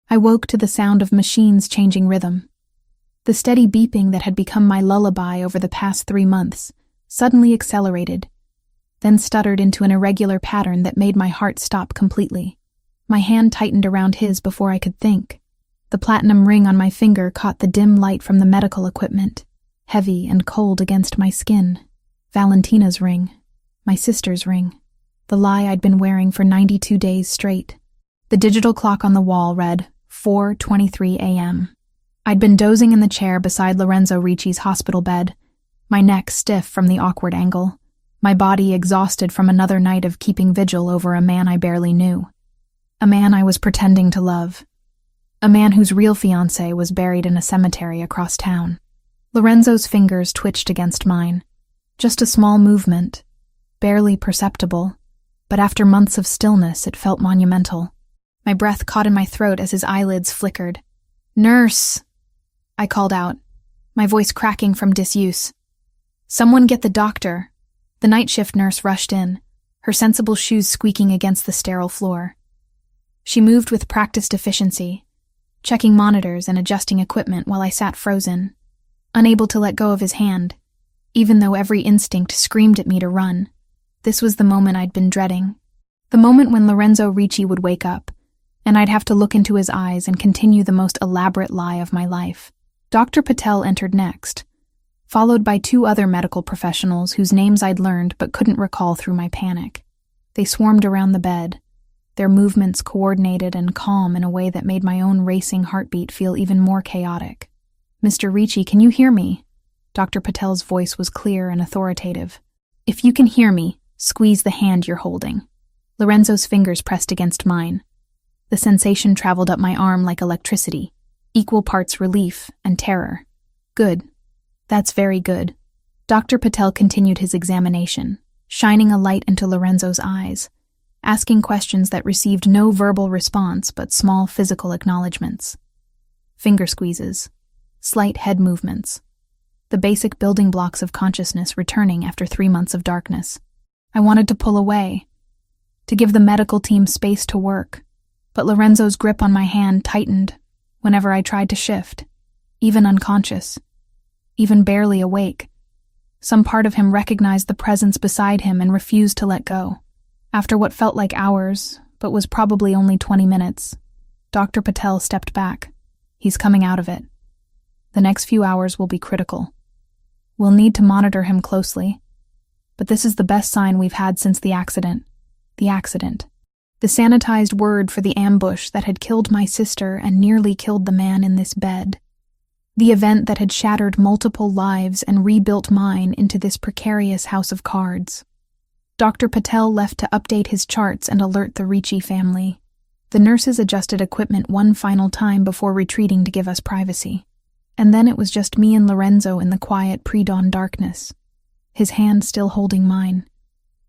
I woke to the sound of machines changing rhythm. The steady beeping that had become my lullaby over the past 3 months suddenly accelerated, then stuttered into an irregular pattern that made my heart stop completely. My hand tightened around his before I could think. The platinum ring on my finger caught the dim light from the medical equipment, heavy and cold against my skin. Valentina's ring. My sister's ring. The lie I'd been wearing for 92 days straight. The digital clock on the wall read 4:23 a.m. I'd been dozing in the chair beside Lorenzo Ricci's hospital bed, my neck stiff from the awkward angle, my body exhausted from another night of keeping vigil over a man I barely knew. A man I was pretending to love. A man whose real fiancé was buried in a cemetery across town. Lorenzo's fingers twitched against mine. Just a small movement, barely perceptible, but after months of stillness it felt monumental. My breath caught in my throat as his eyelids flickered. "Nurse!" I called out, my voice cracking from disuse. "Someone get the doctor." The night shift nurse rushed in, her sensible shoes squeaking against the sterile floor. She moved with practiced efficiency, checking monitors and adjusting equipment while I sat frozen, unable to let go of his hand, even though every instinct screamed at me to run. This was the moment I'd been dreading. The moment when Lorenzo Ricci would wake up, and I'd have to look into his eyes and continue the most elaborate lie of my life. Dr. Patel entered next, followed by 2 other medical professionals whose names I'd learned but couldn't recall through my panic. They swarmed around the bed, their movements coordinated and calm in a way that made my own racing heartbeat feel even more chaotic. "Mr. Ricci, can you hear me?" Dr. Patel's voice was clear and authoritative. "If you can hear me, squeeze the hand you're holding." Lorenzo's fingers pressed against mine. The sensation traveled up my arm like electricity, equal parts relief and terror. "Good. That's very good." Dr. Patel continued his examination, shining a light into Lorenzo's eyes, asking questions that received no verbal response but small physical acknowledgments. Finger squeezes, slight head movements, the basic building blocks of consciousness returning after 3 months of darkness. I wanted to pull away, to give the medical team space to work, but Lorenzo's grip on my hand tightened whenever I tried to shift, even unconscious, even barely awake. Some part of him recognized the presence beside him and refused to let go. After what felt like hours, but was probably only 20 minutes, Dr. Patel stepped back. "He's coming out of it. The next few hours will be critical. We'll need to monitor him closely, but this is the best sign we've had since the accident. The accident. The sanitized word for the ambush that had killed my sister and nearly killed the man in this bed. The event that had shattered multiple lives and rebuilt mine into this precarious house of cards. Dr. Patel left to update his charts and alert the Ricci family. The nurses adjusted equipment one final time before retreating to give us privacy. And then it was just me and Lorenzo in the quiet pre-dawn darkness, his hand still holding mine,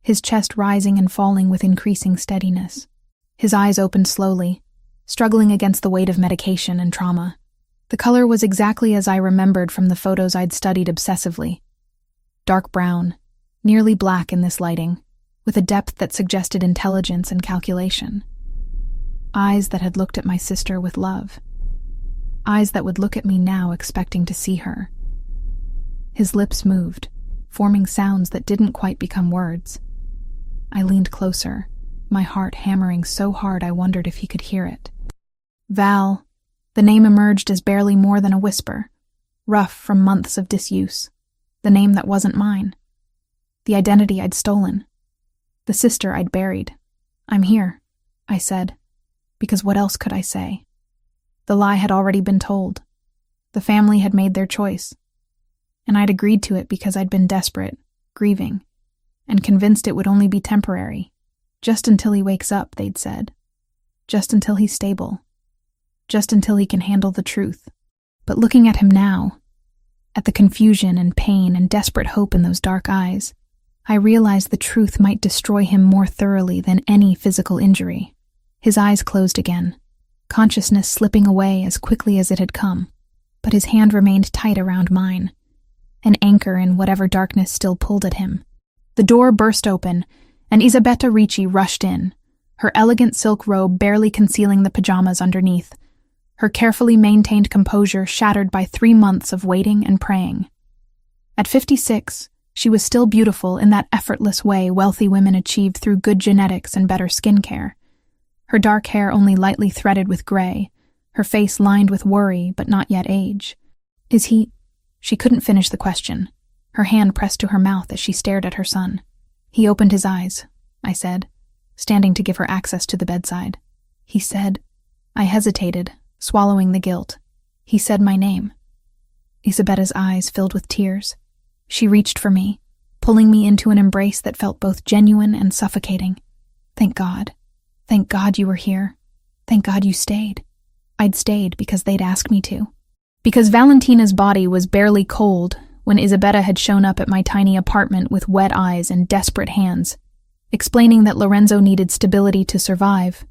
his chest rising and falling with increasing steadiness. His eyes opened slowly, struggling against the weight of medication and trauma. The color was exactly as I remembered from the photos I'd studied obsessively. Dark brown, nearly black in this lighting, with a depth that suggested intelligence and calculation. Eyes that had looked at my sister with love. Eyes that would look at me now expecting to see her. His lips moved, forming sounds that didn't quite become words. I leaned closer, my heart hammering so hard I wondered if he could hear it. "Val." The name emerged as barely more than a whisper, rough from months of disuse. The name that wasn't mine. The identity I'd stolen. The sister I'd buried. "I'm here," I said, because what else could I say? The lie had already been told. The family had made their choice, and I'd agreed to it because I'd been desperate, grieving, and convinced it would only be temporary. Just until he wakes up, they'd said. Just until he's stable. Just until he can handle the truth. But looking at him now, at the confusion and pain and desperate hope in those dark eyes, I realized the truth might destroy him more thoroughly than any physical injury. His eyes closed again, consciousness slipping away as quickly as it had come, but his hand remained tight around mine, an anchor in whatever darkness still pulled at him. The door burst open, and Isabetta Ricci rushed in, her elegant silk robe barely concealing the pajamas underneath, her carefully maintained composure shattered by 3 months of waiting and praying. At 56, she was still beautiful in that effortless way wealthy women achieved through good genetics and better skincare. Her dark hair only lightly threaded with gray, her face lined with worry but not yet age. Is he... She couldn't finish the question. Her hand pressed to her mouth as she stared at her son. He opened his eyes, I said, standing to give her access to the bedside. He said... I hesitated, swallowing the guilt. He said my name. Isabetta's eyes filled with tears. She reached for me, pulling me into an embrace that felt both genuine and suffocating. Thank God. Thank God you were here. Thank God you stayed. I'd stayed because they'd asked me to. Because Valentina's body was barely cold when Isabetta had shown up at my tiny apartment with wet eyes and desperate hands, explaining that Lorenzo needed stability to survive,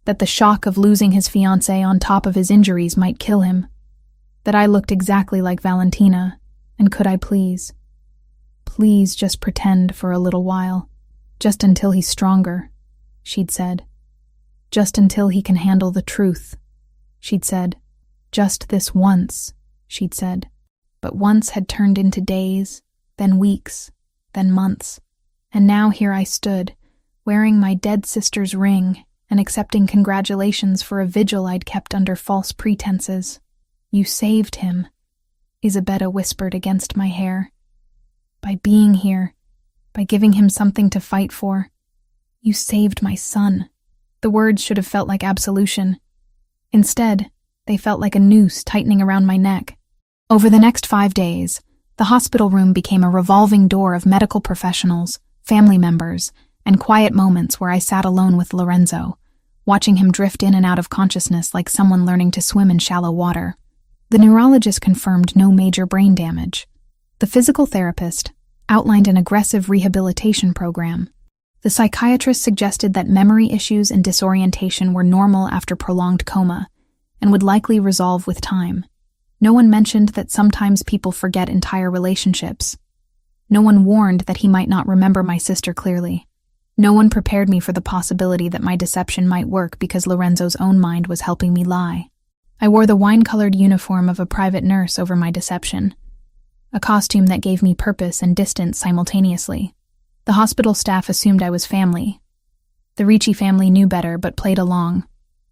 that the shock of losing his fiancée on top of his injuries might kill him, that I looked exactly like Valentina, and could I please just pretend for a little while, just until he's stronger, she'd said. Just until he can handle the truth, she'd said. Just this once, she'd said. But once had turned into days, then weeks, then months, and now here I stood, wearing my dead sister's ring and accepting congratulations for a vigil I'd kept under false pretenses. You saved him, Isabetta whispered against my hair. By being here, by giving him something to fight for, you saved my son. The words should have felt like absolution. Instead, they felt like a noose tightening around my neck. Over the next 5 days, the hospital room became a revolving door of medical professionals, family members, and quiet moments where I sat alone with Lorenzo, watching him drift in and out of consciousness like someone learning to swim in shallow water. The neurologist confirmed no major brain damage. The physical therapist outlined an aggressive rehabilitation program. The psychiatrist suggested that memory issues and disorientation were normal after prolonged coma and would likely resolve with time. No one mentioned that sometimes people forget entire relationships. No one warned that he might not remember my sister clearly. No one prepared me for the possibility that my deception might work because Lorenzo's own mind was helping me lie. I wore the wine-colored uniform of a private nurse over my deception, a costume that gave me purpose and distance simultaneously. The hospital staff assumed I was family. The Ricci family knew better but played along,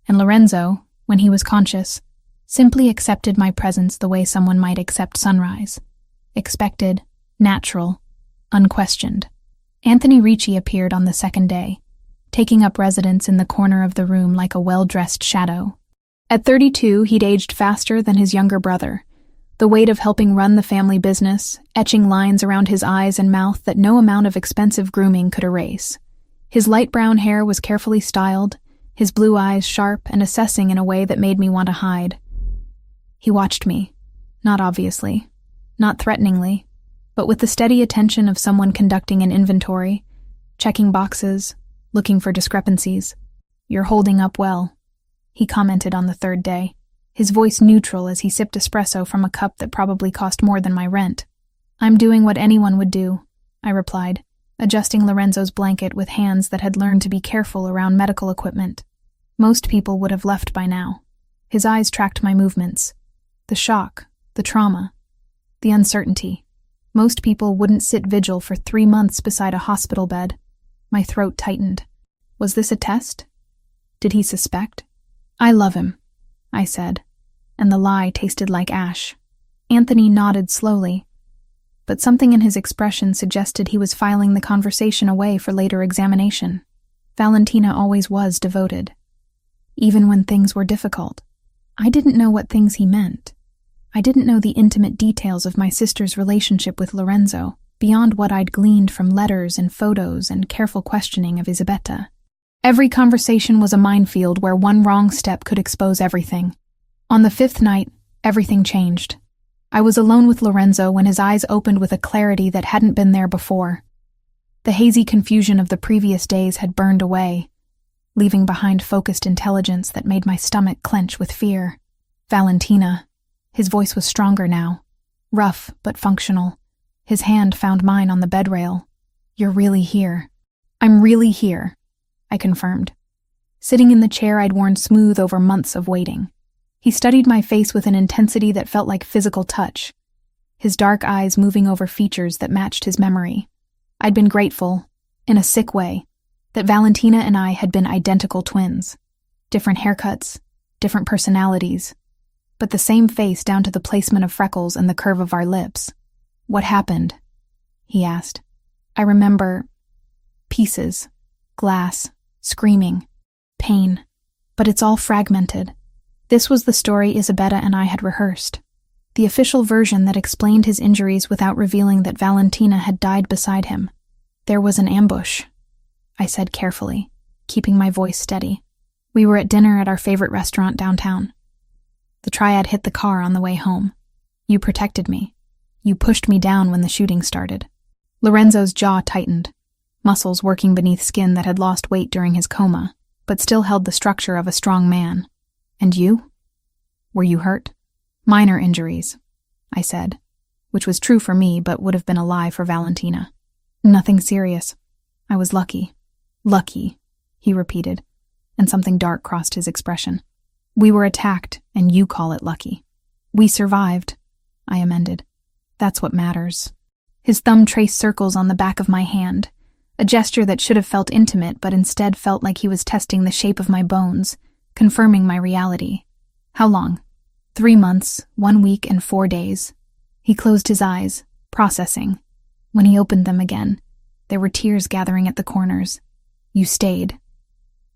and Lorenzo, when he was conscious, simply accepted my presence the way someone might accept sunrise. Expected, natural, unquestioned. Anthony Ricci appeared on the second day, taking up residence in the corner of the room like a well-dressed shadow. At 32, he'd aged faster than his younger brother, the weight of helping run the family business, etching lines around his eyes and mouth that no amount of expensive grooming could erase. His light brown hair was carefully styled, his blue eyes sharp and assessing in a way that made me want to hide. He watched me, not obviously, not threateningly, but with the steady attention of someone conducting an inventory, checking boxes, looking for discrepancies. "You're holding up well," he commented on the third day, his voice neutral as he sipped espresso from a cup that probably cost more than my rent. "I'm doing what anyone would do," I replied, adjusting Lorenzo's blanket with hands that had learned to be careful around medical equipment. Most people would have left by now. His eyes tracked my movements. The shock, the trauma, the uncertainty. Most people wouldn't sit vigil for 3 months beside a hospital bed. My throat tightened. Was this a test? Did he suspect? "I love him," I said, and the lie tasted like ash. Anthony nodded slowly, but something in his expression suggested he was filing the conversation away for later examination. Valentina always was devoted, even when things were difficult. I didn't know what things he meant. I didn't know the intimate details of my sister's relationship with Lorenzo, beyond what I'd gleaned from letters and photos and careful questioning of Isabetta. Every conversation was a minefield where one wrong step could expose everything. On the 5th night, everything changed. I was alone with Lorenzo when his eyes opened with a clarity that hadn't been there before. The hazy confusion of the previous days had burned away, leaving behind focused intelligence that made my stomach clench with fear. Valentina. His voice was stronger now, rough but functional. His hand found mine on the bed rail. "You're really here." "I'm really here," I confirmed, sitting in the chair I'd worn smooth over months of waiting. He studied my face with an intensity that felt like physical touch, his dark eyes moving over features that matched his memory. I'd been grateful, in a sick way, that Valentina and I had been identical twins. Different haircuts, different personalities, but the same face down to the placement of freckles and the curve of our lips. "What happened?" he asked. I remember pieces, glass, screaming, pain, but it's all fragmented. This was the story Isabetta and I had rehearsed, the official version that explained his injuries without revealing that Valentina had died beside him. "There was an ambush," I said carefully, keeping my voice steady. "We were at dinner at our favorite restaurant downtown. The triad hit the car on the way home. You protected me. You pushed me down when the shooting started." Lorenzo's jaw tightened, muscles working beneath skin that had lost weight during his coma, but still held the structure of a strong man. "And you? Were you hurt?" "Minor injuries," I said, which was true for me but would have been a lie for Valentina. "Nothing serious. I was lucky." "Lucky," he repeated, and something dark crossed his expression. "We were attacked, and you call it lucky." "We survived," I amended. "That's what matters." His thumb traced circles on the back of my hand, a gesture that should have felt intimate but instead felt like he was testing the shape of my bones, confirming my reality. "How long?" 3 months, 1 week, and 4 days. He closed his eyes, processing. When he opened them again, there were tears gathering at the corners. "You stayed.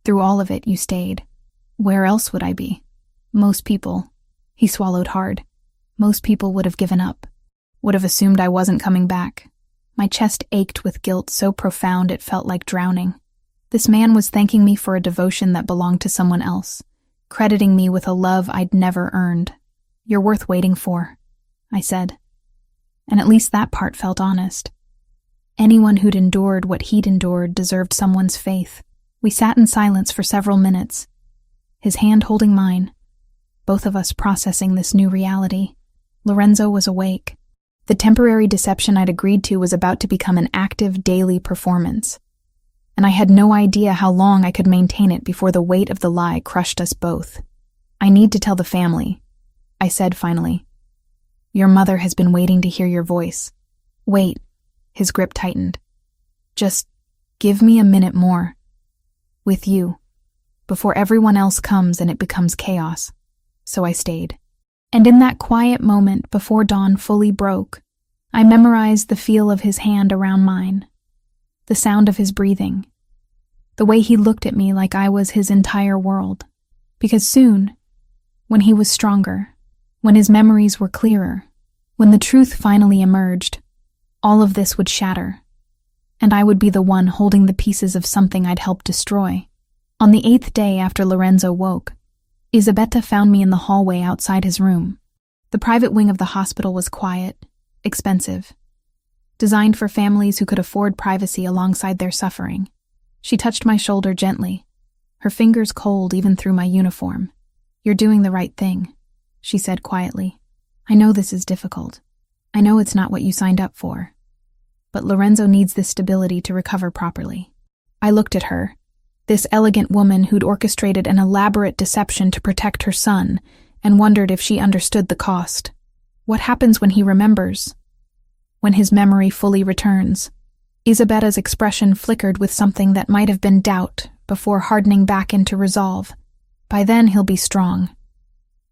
Through all of it, you stayed. Where else would I be? Most people," he swallowed hard, "most people would have given up, would have assumed I wasn't coming back." My chest ached with guilt so profound it felt like drowning. This man was thanking me for a devotion that belonged to someone else, crediting me with a love I'd never earned. "You're worth waiting for," I said. And at least that part felt honest. Anyone who'd endured what he'd endured deserved someone's faith. We sat in silence for several minutes, his hand holding mine, both of us processing this new reality. Lorenzo was awake. The temporary deception I'd agreed to was about to become an active daily performance, and I had no idea how long I could maintain it before the weight of the lie crushed us both. "I need to tell the family," I said finally. "Your mother has been waiting to hear your voice." "Wait," his grip tightened. "Just give me a minute more. With you, before everyone else comes and it becomes chaos." So I stayed. And in that quiet moment before dawn fully broke, I memorized the feel of his hand around mine, the sound of his breathing, the way he looked at me like I was his entire world. Because soon, when he was stronger, when his memories were clearer, when the truth finally emerged, all of this would shatter, and I would be the one holding the pieces of something I'd helped destroy. On the 8th day after Lorenzo woke, Isabetta found me in the hallway outside his room. The private wing of the hospital was quiet, expensive, designed for families who could afford privacy alongside their suffering. She touched my shoulder gently, her fingers cold even through my uniform. "You're doing the right thing," she said quietly. "I know this is difficult. I know it's not what you signed up for. But Lorenzo needs this stability to recover properly." I looked at her, this elegant woman who'd orchestrated an elaborate deception to protect her son, and wondered if she understood the cost. What happens when he remembers? When his memory fully returns? Isabetta's expression flickered with something that might have been doubt before hardening back into resolve. By then he'll be strong.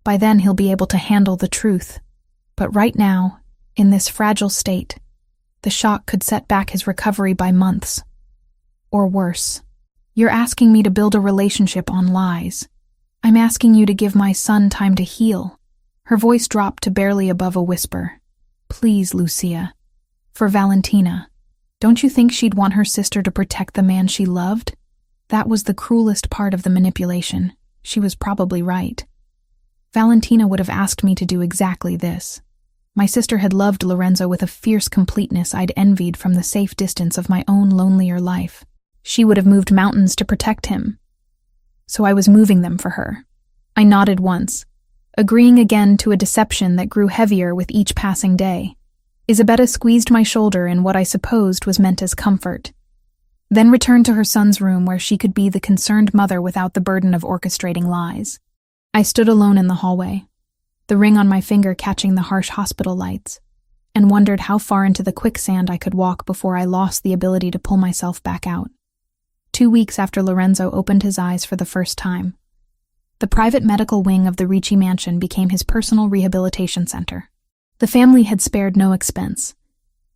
By then he'll be able to handle the truth. But right now, in this fragile state, the shock could set back his recovery by months. Or worse. "You're asking me to build a relationship on lies. I'm asking you to give my son time to heal." Her voice dropped to barely above a whisper. "Please, Lucia. For Valentina. Don't you think she'd want her sister to protect the man she loved?" That was the cruelest part of the manipulation. She was probably right. Valentina would have asked me to do exactly this. My sister had loved Lorenzo with a fierce completeness I'd envied from the safe distance of my own lonelier life. She would have moved mountains to protect him. So I was moving them for her. I nodded once, agreeing again to a deception that grew heavier with each passing day. Isabetta squeezed my shoulder in what I supposed was meant as comfort, then returned to her son's room where she could be the concerned mother without the burden of orchestrating lies. I stood alone in the hallway, the ring on my finger catching the harsh hospital lights, and wondered how far into the quicksand I could walk before I lost the ability to pull myself back out. 2 weeks after Lorenzo opened his eyes for the first time, the private medical wing of the Ricci mansion became his personal rehabilitation center. The family had spared no expense,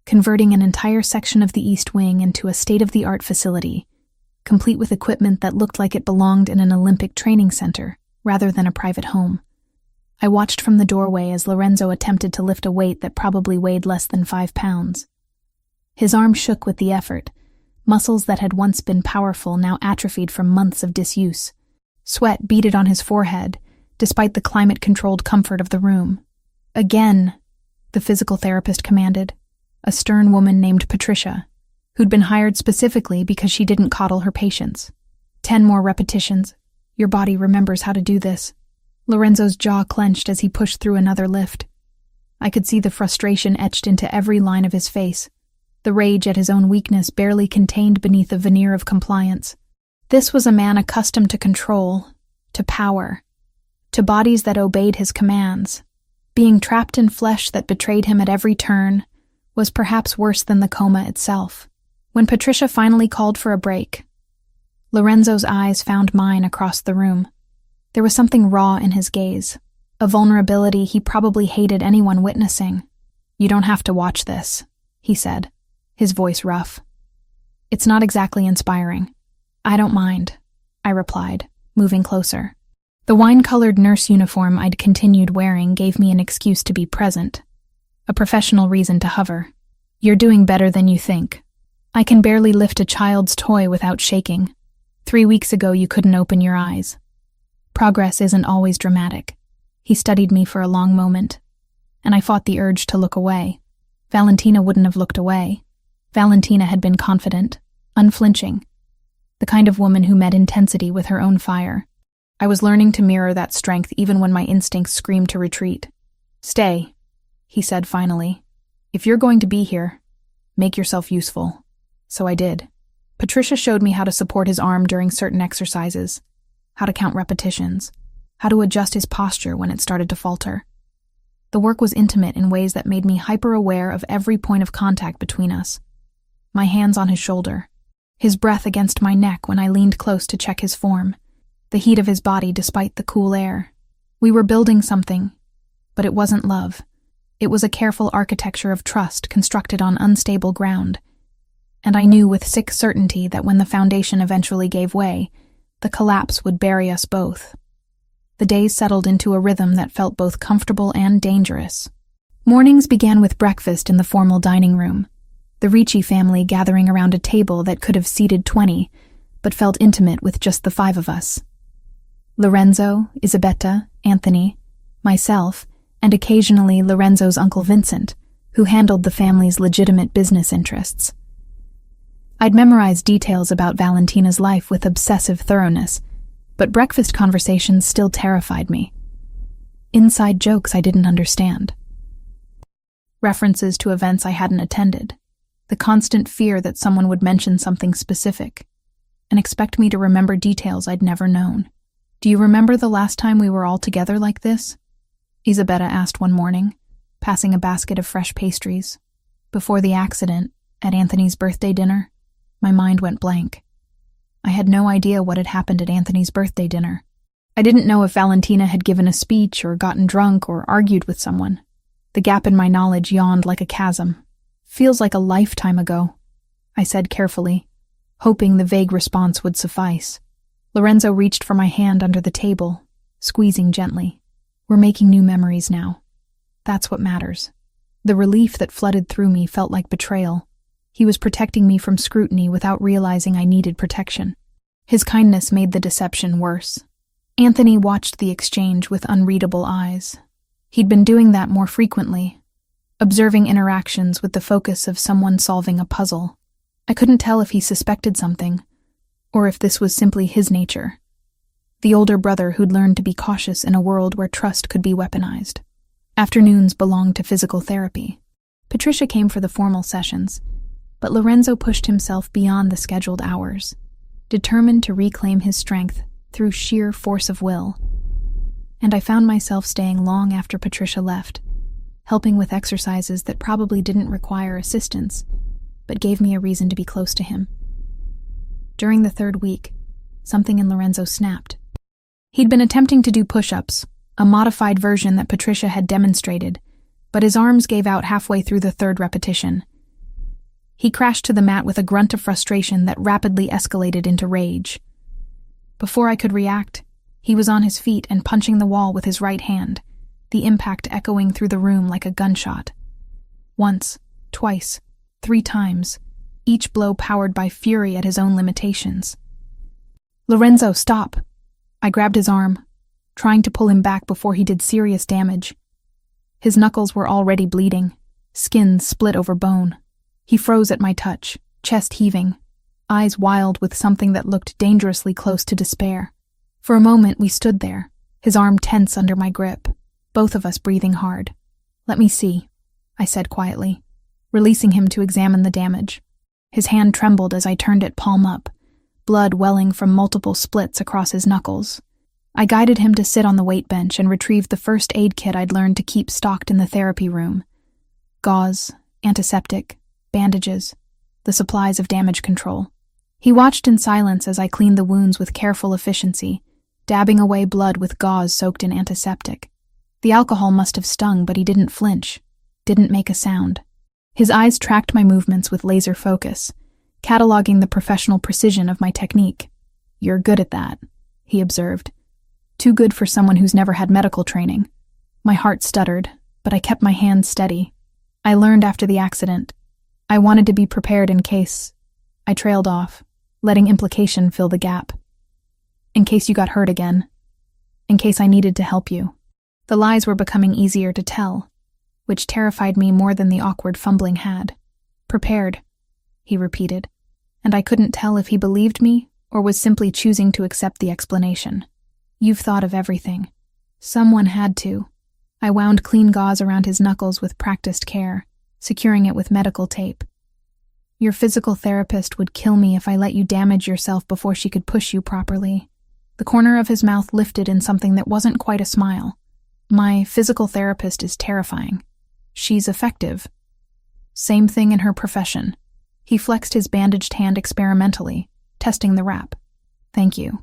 converting an entire section of the East Wing into a state-of-the-art facility, complete with equipment that looked like it belonged in an Olympic training center rather than a private home. I watched from the doorway as Lorenzo attempted to lift a weight that probably weighed less than 5 pounds. His arm shook with the effort, muscles that had once been powerful now atrophied from months of disuse. Sweat beaded on his forehead, despite the climate-controlled comfort of the room. "Again," the physical therapist commanded, a stern woman named Patricia, who'd been hired specifically because she didn't coddle her patients. 10 more repetitions. Your body remembers how to do this." Lorenzo's jaw clenched as he pushed through another lift. I could see the frustration etched into every line of his face, the rage at his own weakness barely contained beneath a veneer of compliance. This was a man accustomed to control, to power, to bodies that obeyed his commands. Being trapped in flesh that betrayed him at every turn was perhaps worse than the coma itself. When Patricia finally called for a break, Lorenzo's eyes found mine across the room. There was something raw in his gaze, a vulnerability he probably hated anyone witnessing. "You don't have to watch this," he said, his voice rough. "It's not exactly inspiring." "I don't mind," I replied, moving closer. The wine-colored nurse uniform I'd continued wearing gave me an excuse to be present, a professional reason to hover. "You're doing better than you think. I can barely lift a child's toy without shaking. 3 weeks ago you couldn't open your eyes. Progress isn't always dramatic." He studied me for a long moment, and I fought the urge to look away. Valentina wouldn't have looked away. Valentina had been confident, unflinching, the kind of woman who met intensity with her own fire. I was learning to mirror that strength even when my instincts screamed to retreat. "Stay," he said finally. "If you're going to be here, make yourself useful." So I did. Patricia showed me how to support his arm during certain exercises, how to count repetitions, how to adjust his posture when it started to falter. The work was intimate in ways that made me hyper-aware of every point of contact between us. My hands on his shoulder, his breath against my neck when I leaned close to check his form, the heat of his body despite the cool air. We were building something, but it wasn't love. It was a careful architecture of trust constructed on unstable ground, and I knew with sick certainty that when the foundation eventually gave way, the collapse would bury us both. The days settled into a rhythm that felt both comfortable and dangerous. Mornings began with breakfast in the formal dining room, the Ricci family gathering around a table that could have seated 20, but felt intimate with just the 5 of us. Lorenzo, Isabetta, Anthony, myself, and occasionally Lorenzo's Uncle Vincent, who handled the family's legitimate business interests. I'd memorized details about Valentina's life with obsessive thoroughness, but breakfast conversations still terrified me. Inside jokes I didn't understand. References to events I hadn't attended. The constant fear that someone would mention something specific and expect me to remember details I'd never known. "Do you remember the last time we were all together like this?" Isabetta asked one morning, passing a basket of fresh pastries. "Before the accident, at Anthony's birthday dinner?" My mind went blank. I had no idea what had happened at Anthony's birthday dinner. I didn't know if Valentina had given a speech or gotten drunk or argued with someone. The gap in my knowledge yawned like a chasm. "Feels like a lifetime ago," I said carefully, hoping the vague response would suffice. Lorenzo reached for my hand under the table, squeezing gently. "We're making new memories now. That's what matters." The relief that flooded through me felt like betrayal. He was protecting me from scrutiny without realizing I needed protection. His kindness made the deception worse. Anthony watched the exchange with unreadable eyes. He'd been doing that more frequently, observing interactions with the focus of someone solving a puzzle. I couldn't tell if he suspected something, or if this was simply his nature. The older brother who'd learned to be cautious in a world where trust could be weaponized. Afternoons belonged to physical therapy. Patricia came for the formal sessions, but Lorenzo pushed himself beyond the scheduled hours, determined to reclaim his strength through sheer force of will. and I found myself staying long after Patricia left, helping with exercises that probably didn't require assistance, but gave me a reason to be close to him. During the third week, something in Lorenzo snapped. He'd been attempting to do push-ups, a modified version that Patricia had demonstrated, but his arms gave out halfway through the third repetition. He crashed to the mat with a grunt of frustration that rapidly escalated into rage. Before I could react, he was on his feet and punching the wall with his right hand, the impact echoing through the room like a gunshot. Once, twice, 3 times, each blow powered by fury at his own limitations. "Lorenzo, stop!" I grabbed his arm, trying to pull him back before he did serious damage. His knuckles were already bleeding, skin split over bone. He froze at my touch, chest heaving, eyes wild with something that looked dangerously close to despair. For a moment we stood there, his arm tense under my grip, both of us breathing hard. "Let me see," I said quietly, releasing him to examine the damage. His hand trembled as I turned it palm up, blood welling from multiple splits across his knuckles. I guided him to sit on the weight bench and retrieved the first aid kit I'd learned to keep stocked in the therapy room. Gauze, antiseptic, bandages, the supplies of damage control. He watched in silence as I cleaned the wounds with careful efficiency, dabbing away blood with gauze soaked in antiseptic. The alcohol must have stung, but he didn't flinch, didn't make a sound. His eyes tracked my movements with laser focus, cataloging the professional precision of my technique. "You're good at that," he observed. "Too good for someone who's never had medical training." My heart stuttered, but I kept my hands steady. "I learned after the accident. I wanted to be prepared in case..." I trailed off, letting implication fill the gap. "In case you got hurt again. In case I needed to help you." The lies were becoming easier to tell, which terrified me more than the awkward fumbling had. "Prepared," he repeated, and I couldn't tell if he believed me or was simply choosing to accept the explanation. "You've thought of everything." Someone had to. I wound clean gauze around his knuckles with practiced care, securing it with medical tape. "Your physical therapist would kill me if I let you damage yourself before she could push you properly." The corner of his mouth lifted in something that wasn't quite a smile. "My physical therapist is terrifying. She's effective. Same thing in her profession." He flexed his bandaged hand experimentally, testing the wrap. "Thank you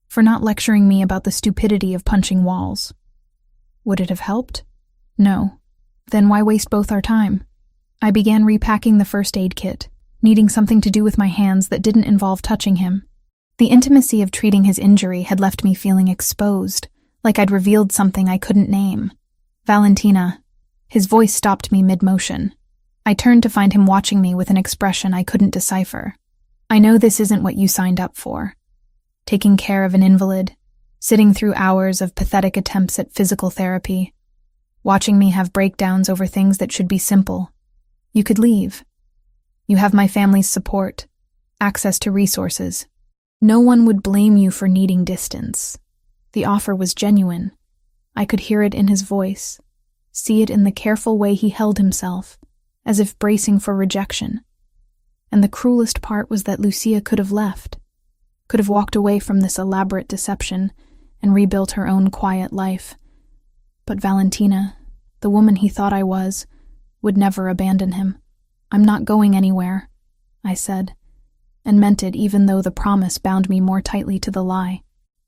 for not lecturing me about the stupidity of punching walls." Would it have helped? No. Then why waste both our time? I began repacking the first aid kit, needing something to do with my hands that didn't involve touching him. The intimacy of treating his injury had left me feeling exposed, like I'd revealed something I couldn't name. "Valentina." His voice stopped me mid-motion. I turned to find him watching me with an expression I couldn't decipher. "I know this isn't what you signed up for. Taking care of an invalid, sitting through hours of pathetic attempts at physical therapy, watching me have breakdowns over things that should be simple. You could leave. You have my family's support, access to resources. No one would blame you for needing distance." The offer was genuine. I could hear it in his voice, see it in the careful way he held himself, as if bracing for rejection. And the cruelest part was that Lucia could have left, could have walked away from this elaborate deception and rebuilt her own quiet life. But Valentina, the woman he thought I was, would never abandon him. "I'm not going anywhere," I said, and meant it even though the promise bound me more tightly to the lie.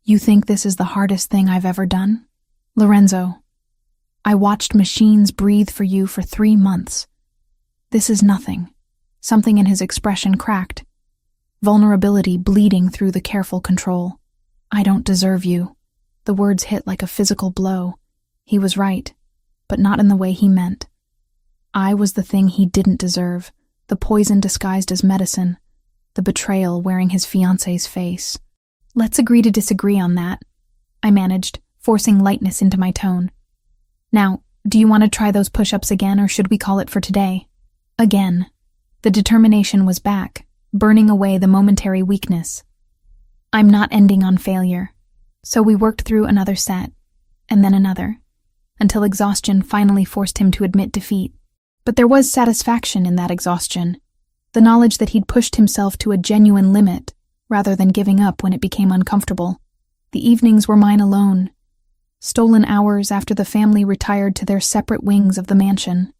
"You think this is the hardest thing I've ever done? Lorenzo, I watched machines breathe for you for 3 months. This is nothing." Something in his expression cracked, vulnerability bleeding through the careful control. "I don't deserve you." The words hit like a physical blow. He was right, but not in the way he meant. I was the thing he didn't deserve, the poison disguised as medicine, the betrayal wearing his fiancé's face. "Let's agree to disagree on that," I managed, forcing lightness into my tone. "Now, do you want to try those push-ups again, or should we call it for today?" Again. The determination was back, burning away the momentary weakness. "I'm not ending on failure." So we worked through another set, and then another, until exhaustion finally forced him to admit defeat. But there was satisfaction in that exhaustion, the knowledge that he'd pushed himself to a genuine limit, rather than giving up when it became uncomfortable. The evenings were mine alone, stolen hours after the family retired to their separate wings of the mansion.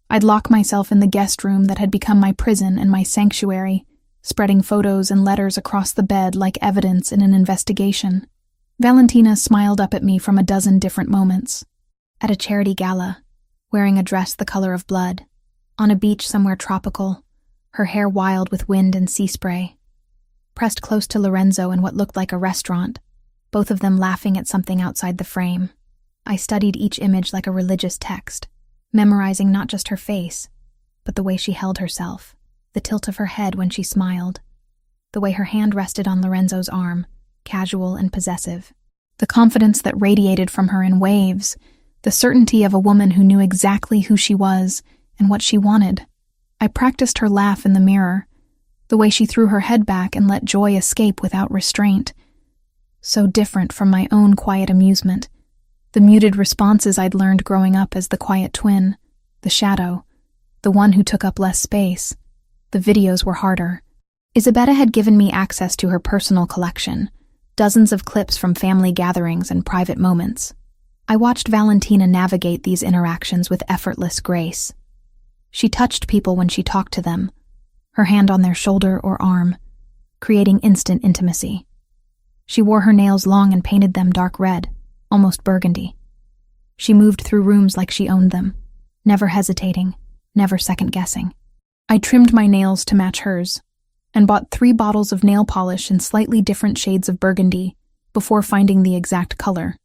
I'd lock myself in the guest room that had become my prison and my sanctuary, spreading photos and letters across the bed like evidence in an investigation. Valentina smiled up at me from a dozen different moments. At a charity gala, wearing a dress the color of blood, on a beach somewhere tropical, her hair wild with wind and sea spray. Pressed close to Lorenzo in what looked like a restaurant, both of them laughing at something outside the frame. I studied each image like a religious text, memorizing not just her face, but the way she held herself, the tilt of her head when she smiled, the way her hand rested on Lorenzo's arm, casual and possessive, the confidence that radiated from her in waves, the certainty of a woman who knew exactly who she was and what she wanted. I practiced her laugh in the mirror, the way she threw her head back and let joy escape without restraint. So different from my own quiet amusement, the muted responses I'd learned growing up as the quiet twin, the shadow, the one who took up less space. The videos were harder. Isabella had given me access to her personal collection, dozens of clips from family gatherings and private moments. I watched Valentina navigate these interactions with effortless grace. She touched people when she talked to them, her hand on their shoulder or arm, creating instant intimacy. She wore her nails long and painted them dark red, almost burgundy. She moved through rooms like she owned them, never hesitating, never second-guessing. I trimmed my nails to match hers, and bought 3 bottles of nail polish in slightly different shades of burgundy before finding the exact color.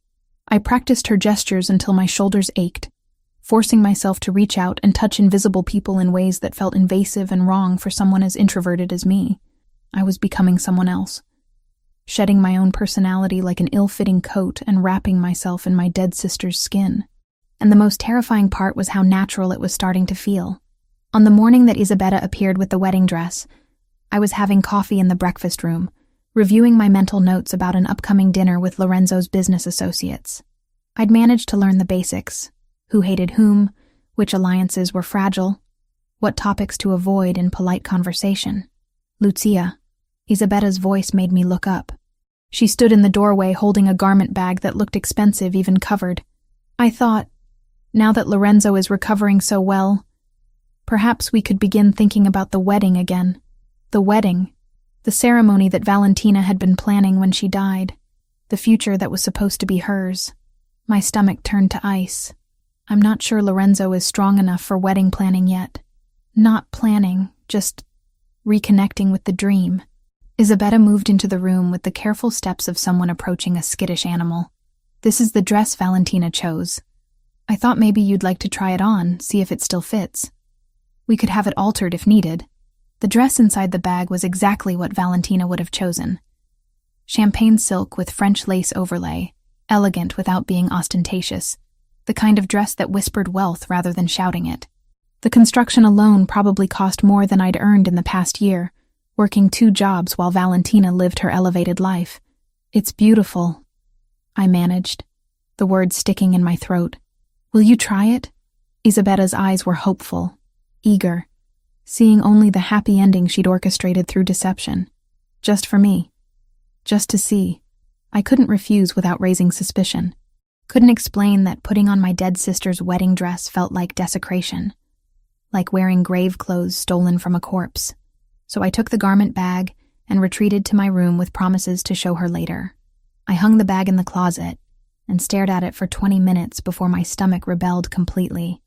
I practiced her gestures until my shoulders ached, forcing myself to reach out and touch invisible people in ways that felt invasive and wrong for someone as introverted as me. I was becoming someone else, shedding my own personality like an ill-fitting coat and wrapping myself in my dead sister's skin. And the most terrifying part was how natural it was starting to feel. On the morning that Isabella appeared with the wedding dress, I was having coffee in the breakfast room, reviewing my mental notes about an upcoming dinner with Lorenzo's business associates. I'd managed to learn the basics: who hated whom, which alliances were fragile, what topics to avoid in polite conversation. Lucia, Isabella's voice made me look up. She stood in the doorway holding a garment bag that looked expensive even covered. I thought, now that Lorenzo is recovering so well, perhaps we could begin thinking about the wedding again. The wedding, the ceremony that Valentina had been planning when she died, the future that was supposed to be hers. My stomach turned to ice. I'm not sure Lorenzo is strong enough for wedding planning yet. Not planning, just reconnecting with the dream. Isabella moved into the room with the careful steps of someone approaching a skittish animal. This is the dress Valentina chose. I thought maybe you'd like to try it on, see if it still fits. We could have it altered if needed. The dress inside the bag was exactly what Valentina would have chosen. Champagne silk with French lace overlay, elegant without being ostentatious, the kind of dress that whispered wealth rather than shouting it. The construction alone probably cost more than I'd earned in the past year, working 2 jobs while Valentina lived her elevated life. It's beautiful, I managed, the words sticking in my throat. Will you try it? Isabella's eyes were hopeful, eager, seeing only the happy ending she'd orchestrated through deception. Just for me. Just to see. I couldn't refuse without raising suspicion. Couldn't explain that putting on my dead sister's wedding dress felt like desecration, like wearing grave clothes stolen from a corpse. So I took the garment bag and retreated to my room with promises to show her later. I hung the bag in the closet and stared at it for 20 minutes before my stomach rebelled completely.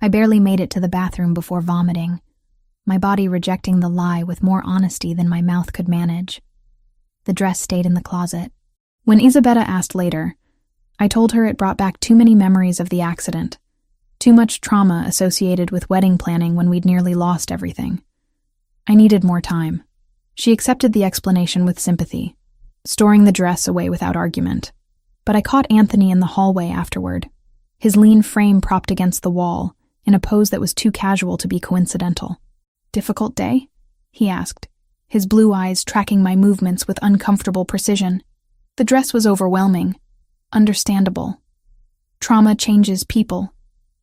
I barely made it to the bathroom before vomiting, my body rejecting the lie with more honesty than my mouth could manage. The dress stayed in the closet. When Isabella asked later, I told her it brought back too many memories of the accident, too much trauma associated with wedding planning when we'd nearly lost everything. I needed more time. She accepted the explanation with sympathy, storing the dress away without argument. But I caught Anthony in the hallway afterward, his lean frame propped against the wall, in a pose that was too casual to be coincidental. "Difficult day?" he asked, his blue eyes tracking my movements with uncomfortable precision. The dress was overwhelming, understandable. Trauma changes people,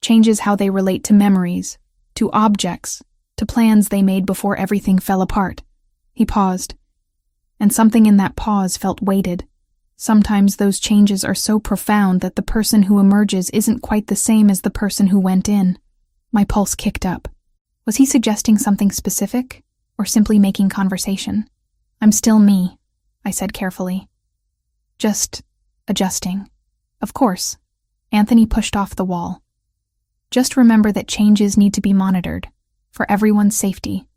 changes how they relate to memories, to objects, to plans they made before everything fell apart. He paused, and something in that pause felt weighted, Sometimes those changes are so profound that the person who emerges isn't quite the same as the person who went in. My pulse kicked up. Was he suggesting something specific, or simply making conversation? I'm still me, I said carefully. Just adjusting. Of course. Anthony pushed off the wall. Just remember that changes need to be monitored, for everyone's safety.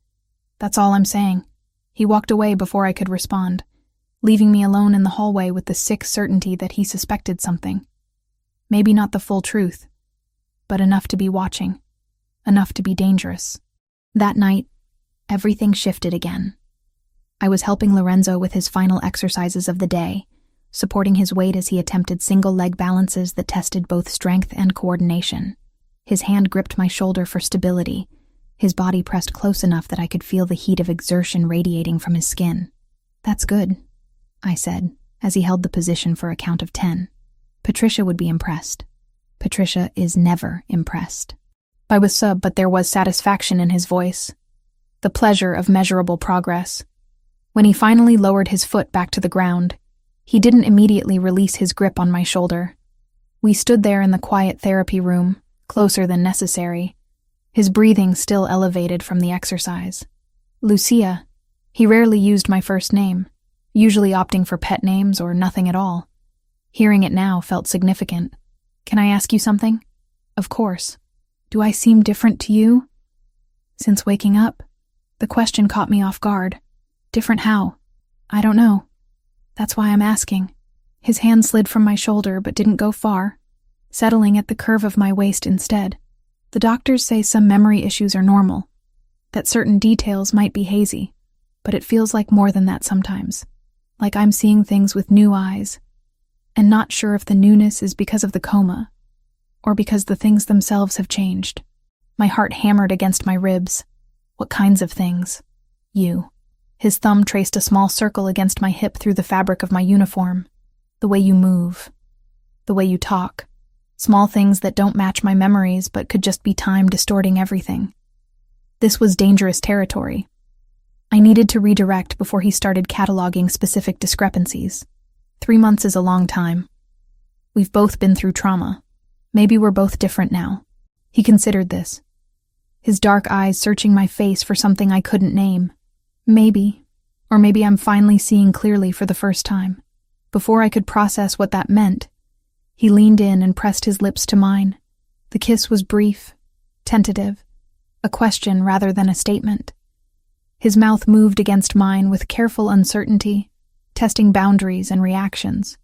That's all I'm saying. He walked away before I could respond, leaving me alone in the hallway with the sick certainty that he suspected something. Maybe not the full truth, but enough to be watching, enough to be dangerous. That night, everything shifted again. I was helping Lorenzo with his final exercises of the day, supporting his weight as he attempted single-leg balances that tested both strength and coordination. His hand gripped my shoulder for stability, his body pressed close enough that I could feel the heat of exertion radiating from his skin. "That's good," I said, as he held the position for a count of 10. Patricia would be impressed. Patricia is never impressed. I was but there was satisfaction in his voice, the pleasure of measurable progress. When he finally lowered his foot back to the ground, he didn't immediately release his grip on my shoulder. We stood there in the quiet therapy room, closer than necessary, his breathing still elevated from the exercise. Lucia. He rarely used my first name, usually opting for pet names or nothing at all. Hearing it now felt significant. "Can I ask you something?" "Of course." "Do I seem different to you?" "Since waking up?" The question caught me off guard. "Different how?" "I don't know. That's why I'm asking." His hand slid from my shoulder but didn't go far, settling at the curve of my waist instead. "The doctors say some memory issues are normal, that certain details might be hazy, but it feels like more than that sometimes. Like I'm seeing things with new eyes, and not sure if the newness is because of the coma, or because the things themselves have changed." My heart hammered against my ribs. "What kinds of things?" "You." His thumb traced a small circle against my hip through the fabric of my uniform. "The way you move. The way you talk. Small things that don't match my memories but could just be time distorting everything." This was dangerous territory. I needed to redirect before he started cataloging specific discrepancies. 3 months is a long time. We've both been through trauma. Maybe we're both different now. He considered this, his dark eyes searching my face for something I couldn't name. Maybe, or maybe I'm finally seeing clearly for the first time. Before I could process what that meant, he leaned in and pressed his lips to mine. The kiss was brief, tentative, a question rather than a statement. His mouth moved against mine with careful uncertainty, testing boundaries and reactions.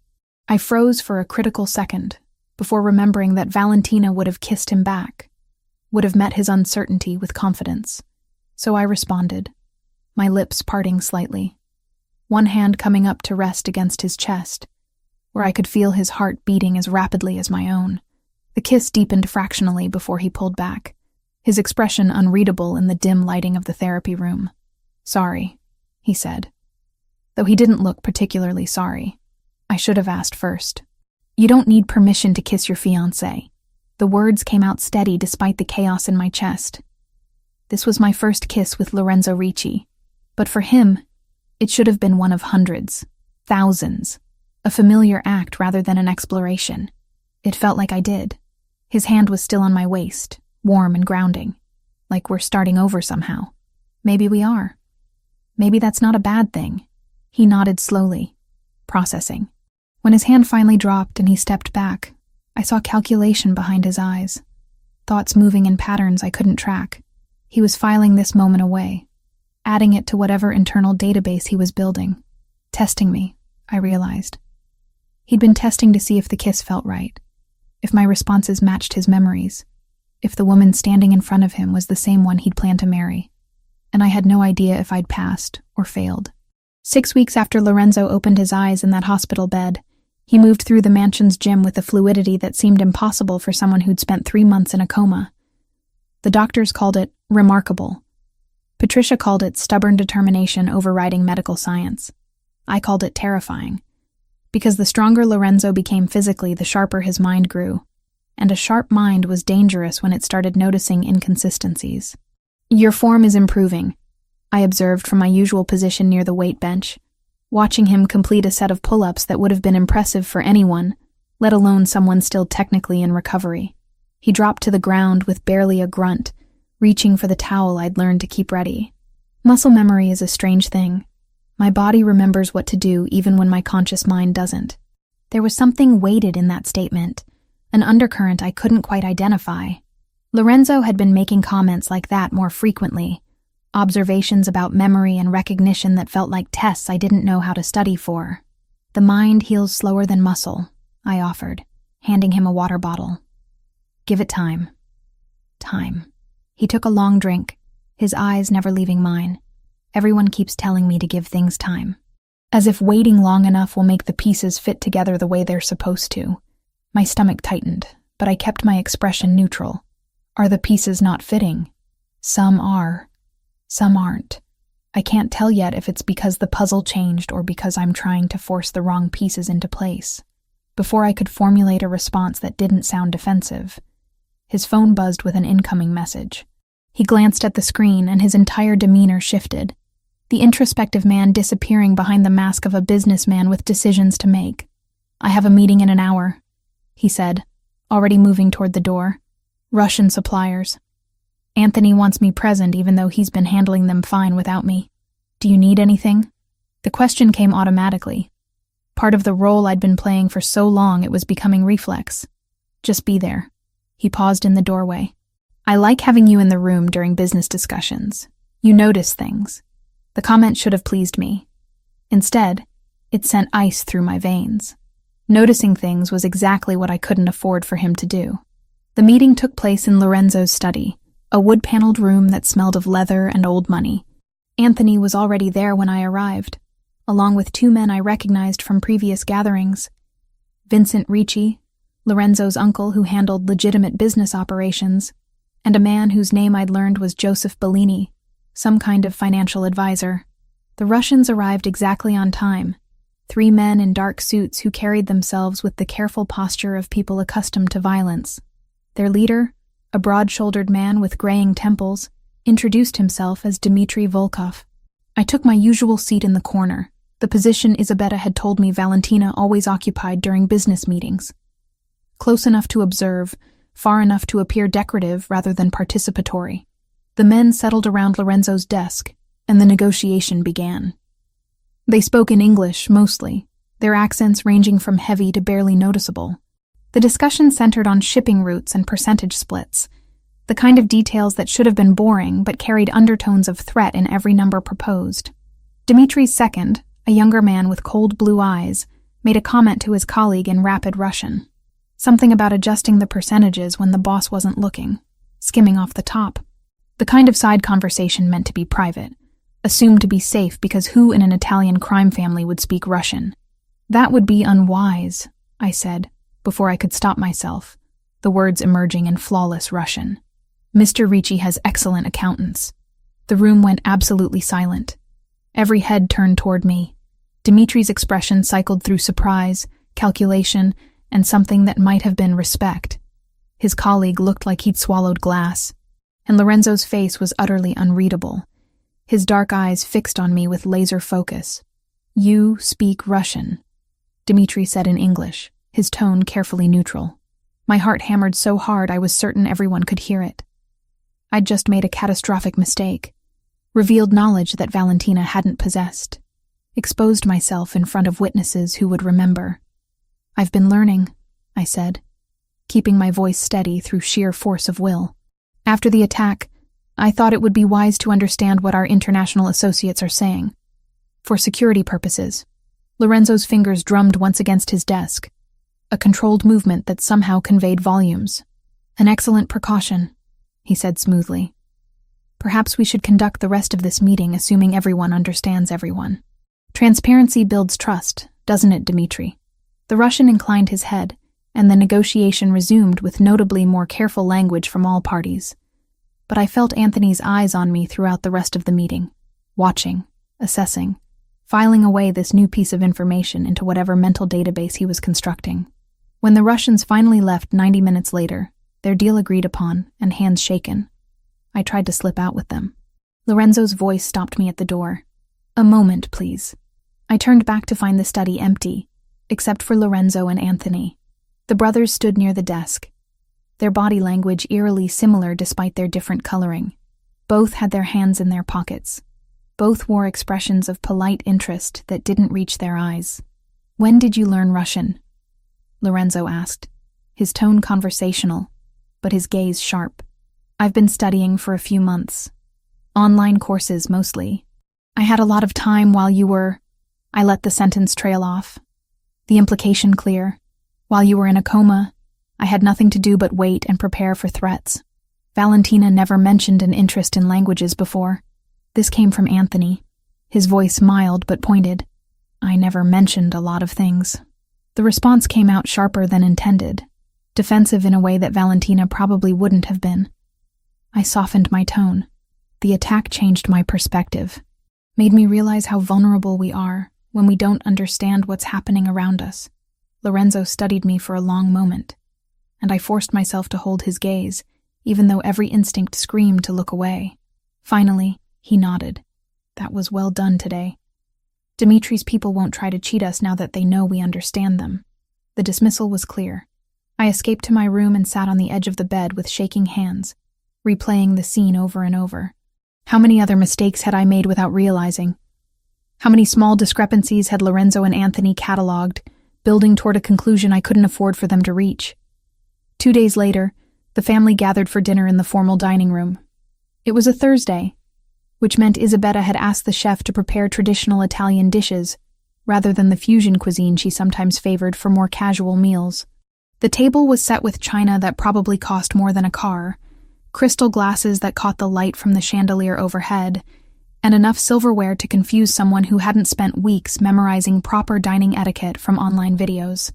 I froze for a critical second, before remembering that Valentina would have kissed him back, would have met his uncertainty with confidence. So I responded, my lips parting slightly, one hand coming up to rest against his chest, where I could feel his heart beating as rapidly as my own. The kiss deepened fractionally before he pulled back, his expression unreadable in the dim lighting of the therapy room. "Sorry," he said, though he didn't look particularly sorry. I should have asked first. "You don't need permission to kiss your fiancé." The words came out steady despite the chaos in my chest. This was my first kiss with Lorenzo Ricci, but for him, it should have been one of hundreds, thousands, a familiar act rather than an exploration. It felt like I did. His hand was still on my waist, warm and grounding, like we're starting over somehow. Maybe we are. Maybe that's not a bad thing. He nodded slowly, processing. When his hand finally dropped and he stepped back, I saw calculation behind his eyes, thoughts moving in patterns I couldn't track. He was filing this moment away, adding it to whatever internal database he was building. Testing me, I realized. He'd been testing to see if the kiss felt right, if my responses matched his memories, if the woman standing in front of him was the same one he'd planned to marry. And I had no idea if I'd passed or failed. 6 weeks after Lorenzo opened his eyes in that hospital bed, he moved through the mansion's gym with a fluidity that seemed impossible for someone who'd spent 3 months in a coma. The doctors called it remarkable. Patricia called it stubborn determination overriding medical science. I called it terrifying. Because the stronger Lorenzo became physically, the sharper his mind grew. And a sharp mind was dangerous when it started noticing inconsistencies. "Your form is improving," I observed from my usual position near the weight bench. watching him complete a set of pull-ups that would have been impressive for anyone, let alone someone still technically in recovery. He dropped to the ground with barely a grunt, reaching for the towel I'd learned to keep ready. Muscle memory is a strange thing. My body remembers what to do even when my conscious mind doesn't. There was something weighted in that statement, an undercurrent I couldn't quite identify. Lorenzo had been making comments like that more frequently, observations about memory and recognition that felt like tests I didn't know how to study for. The mind heals slower than muscle, I offered, handing him a water bottle. Give it time. Time. He took a long drink, his eyes never leaving mine. Everyone keeps telling me to give things time. As if waiting long enough will make the pieces fit together the way they're supposed to. My stomach tightened, but I kept my expression neutral. Are the pieces not fitting? Some are. Some aren't. I can't tell yet if it's because the puzzle changed or because I'm trying to force the wrong pieces into place. Before I could formulate a response that didn't sound defensive, his phone buzzed with an incoming message. He glanced at the screen and his entire demeanor shifted, the introspective man disappearing behind the mask of a businessman with decisions to make. I have a meeting in an hour, he said, already moving toward the door. Russian suppliers. Anthony wants me present even though he's been handling them fine without me. Do you need anything? The question came automatically. Part of the role I'd been playing for so long it was becoming reflex. Just be there. He paused in the doorway. I like having you in the room during business discussions. You notice things. The comment should have pleased me. Instead, it sent ice through my veins. Noticing things was exactly what I couldn't afford for him to do. The meeting took place in Lorenzo's study, a wood-paneled room that smelled of leather and old money. Anthony was already there when I arrived, along with two men I recognized from previous gatherings. Vincent Ricci, Lorenzo's uncle who handled legitimate business operations, and a man whose name I'd learned was Joseph Bellini, some kind of financial advisor. The Russians arrived exactly on time, 3 men in dark suits who carried themselves with the careful posture of people accustomed to violence. Their leader, a broad-shouldered man with graying temples, introduced himself as Dmitry Volkov. I took my usual seat in the corner, the position Isabetta had told me Valentina always occupied during business meetings. Close enough to observe, far enough to appear decorative rather than participatory. The men settled around Lorenzo's desk, and the negotiation began. They spoke in English, mostly, their accents ranging from heavy to barely noticeable. The discussion centered on shipping routes and percentage splits, the kind of details that should have been boring but carried undertones of threat in every number proposed. Dmitry's second, a younger man with cold blue eyes, made a comment to his colleague in rapid Russian. Something about adjusting the percentages when the boss wasn't looking, skimming off the top. The kind of side conversation meant to be private, assumed to be safe because who in an Italian crime family would speak Russian? That would be unwise, I said, before I could stop myself, the words emerging in flawless Russian. Mr. Ricci has excellent accountants. The room went absolutely silent. Every head turned toward me. Dmitry's expression cycled through surprise, calculation, and something that might have been respect. His colleague looked like he'd swallowed glass, and Lorenzo's face was utterly unreadable, his dark eyes fixed on me with laser focus. You speak Russian, Dmitry said in English, his tone carefully neutral. My heart hammered so hard I was certain everyone could hear it. I'd just made a catastrophic mistake, revealed knowledge that Valentina hadn't possessed, exposed myself in front of witnesses who would remember. I've been learning, I said, keeping my voice steady through sheer force of will. After the attack, I thought it would be wise to understand what our international associates are saying. For security purposes, Lorenzo's fingers drummed once against his desk, a controlled movement that somehow conveyed volumes. An excellent precaution, he said smoothly. Perhaps we should conduct the rest of this meeting assuming everyone understands everyone. Transparency builds trust, doesn't it, Dmitry? The Russian inclined his head, and the negotiation resumed with notably more careful language from all parties. But I felt Anthony's eyes on me throughout the rest of the meeting, watching, assessing, filing away this new piece of information into whatever mental database he was constructing. When the Russians finally left 90 minutes later, their deal agreed upon and hands shaken, I tried to slip out with them. Lorenzo's voice stopped me at the door. A moment, please. I turned back to find the study empty, except for Lorenzo and Anthony. The brothers stood near the desk, their body language eerily similar despite their different coloring. Both had their hands in their pockets. Both wore expressions of polite interest that didn't reach their eyes. "When did you learn Russian?" Lorenzo asked, his tone conversational, but his gaze sharp. "I've been studying for a few months. Online courses, mostly. I had a lot of time while you were—" I let the sentence trail off. The implication clear. "While you were in a coma, I had nothing to do but wait and prepare for threats." Valentina never mentioned an interest in languages before. This came from Anthony, his voice mild but pointed. "I never mentioned a lot of things." The response came out sharper than intended, defensive in a way that Valentina probably wouldn't have been. I softened my tone. The attack changed my perspective, made me realize how vulnerable we are when we don't understand what's happening around us. Lorenzo studied me for a long moment, and I forced myself to hold his gaze, even though every instinct screamed to look away. Finally, he nodded. "That was well done today. Dimitri's people won't try to cheat us now that they know we understand them." The dismissal was clear. I escaped to my room and sat on the edge of the bed with shaking hands, replaying the scene over and over. How many other mistakes had I made without realizing? How many small discrepancies had Lorenzo and Anthony catalogued, building toward a conclusion I couldn't afford for them to reach? 2 days later, the family gathered for dinner in the formal dining room. It was a Thursday, which meant Isabella had asked the chef to prepare traditional Italian dishes, rather than the fusion cuisine she sometimes favored for more casual meals. The table was set with china that probably cost more than a car, crystal glasses that caught the light from the chandelier overhead, and enough silverware to confuse someone who hadn't spent weeks memorizing proper dining etiquette from online videos.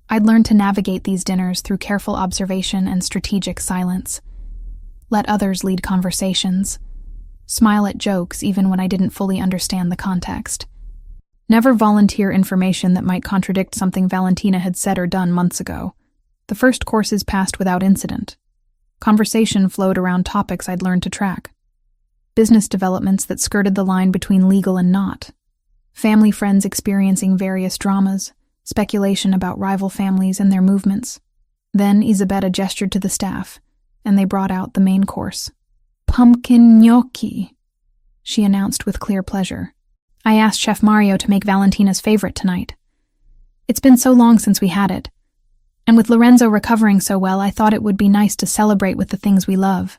I'd learned to navigate these dinners through careful observation and strategic silence. Let others lead conversations. Smile at jokes even when I didn't fully understand the context. Never volunteer information that might contradict something Valentina had said or done months ago. The first courses passed without incident. Conversation flowed around topics I'd learned to track. Business developments that skirted the line between legal and not. Family friends experiencing various dramas, speculation about rival families and their movements. Then Isabella gestured to the staff, and they brought out the main course. "Pumpkin gnocchi," she announced with clear pleasure. "I asked Chef Mario to make Valentina's favorite tonight. It's been so long since we had it. And with Lorenzo recovering so well, I thought it would be nice to celebrate with the things we love."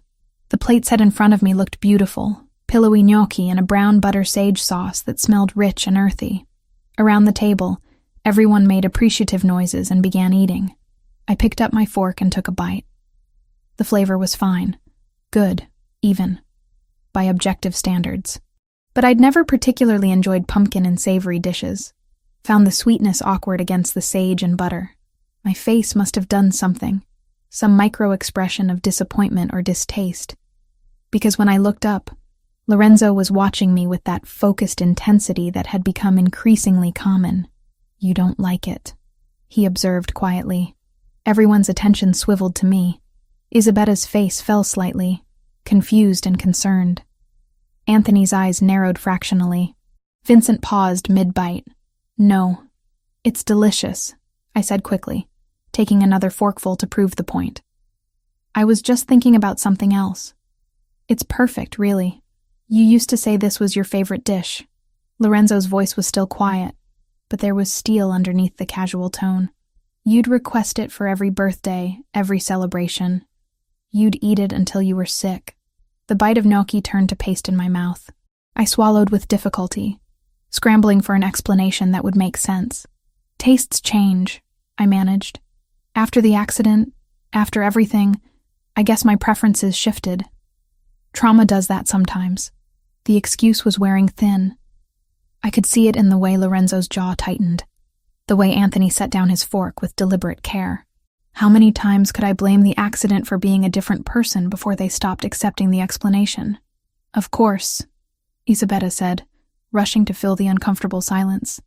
The plate set in front of me looked beautiful, pillowy gnocchi in a brown butter sage sauce that smelled rich and earthy. Around the table, everyone made appreciative noises and began eating. I picked up my fork and took a bite. The flavor was fine, good, even, by objective standards. But I'd never particularly enjoyed pumpkin and savory dishes. Found the sweetness awkward against the sage and butter. My face must have done something, some micro-expression of disappointment or distaste. Because when I looked up, Lorenzo was watching me with that focused intensity that had become increasingly common. "You don't like it," he observed quietly. Everyone's attention swiveled to me. Isabella's face fell slightly, confused and concerned. Anthony's eyes narrowed fractionally. Vincent paused mid-bite. "No, it's delicious," I said quickly, taking another forkful to prove the point. "I was just thinking about something else. It's perfect, really. You used to say this was your favorite dish." Lorenzo's voice was still quiet, but there was steel underneath the casual tone. "You'd request it for every birthday, every celebration. You'd eat it until you were sick." The bite of gnocchi turned to paste in my mouth. I swallowed with difficulty, scrambling for an explanation that would make sense. "Tastes change," I managed. "After the accident, after everything, I guess my preferences shifted. Trauma does that sometimes." The excuse was wearing thin. I could see it in the way Lorenzo's jaw tightened, the way Anthony set down his fork with deliberate care. How many times could I blame the accident for being a different person before they stopped accepting the explanation? "Of course," Isabella said, rushing to fill the uncomfortable silence.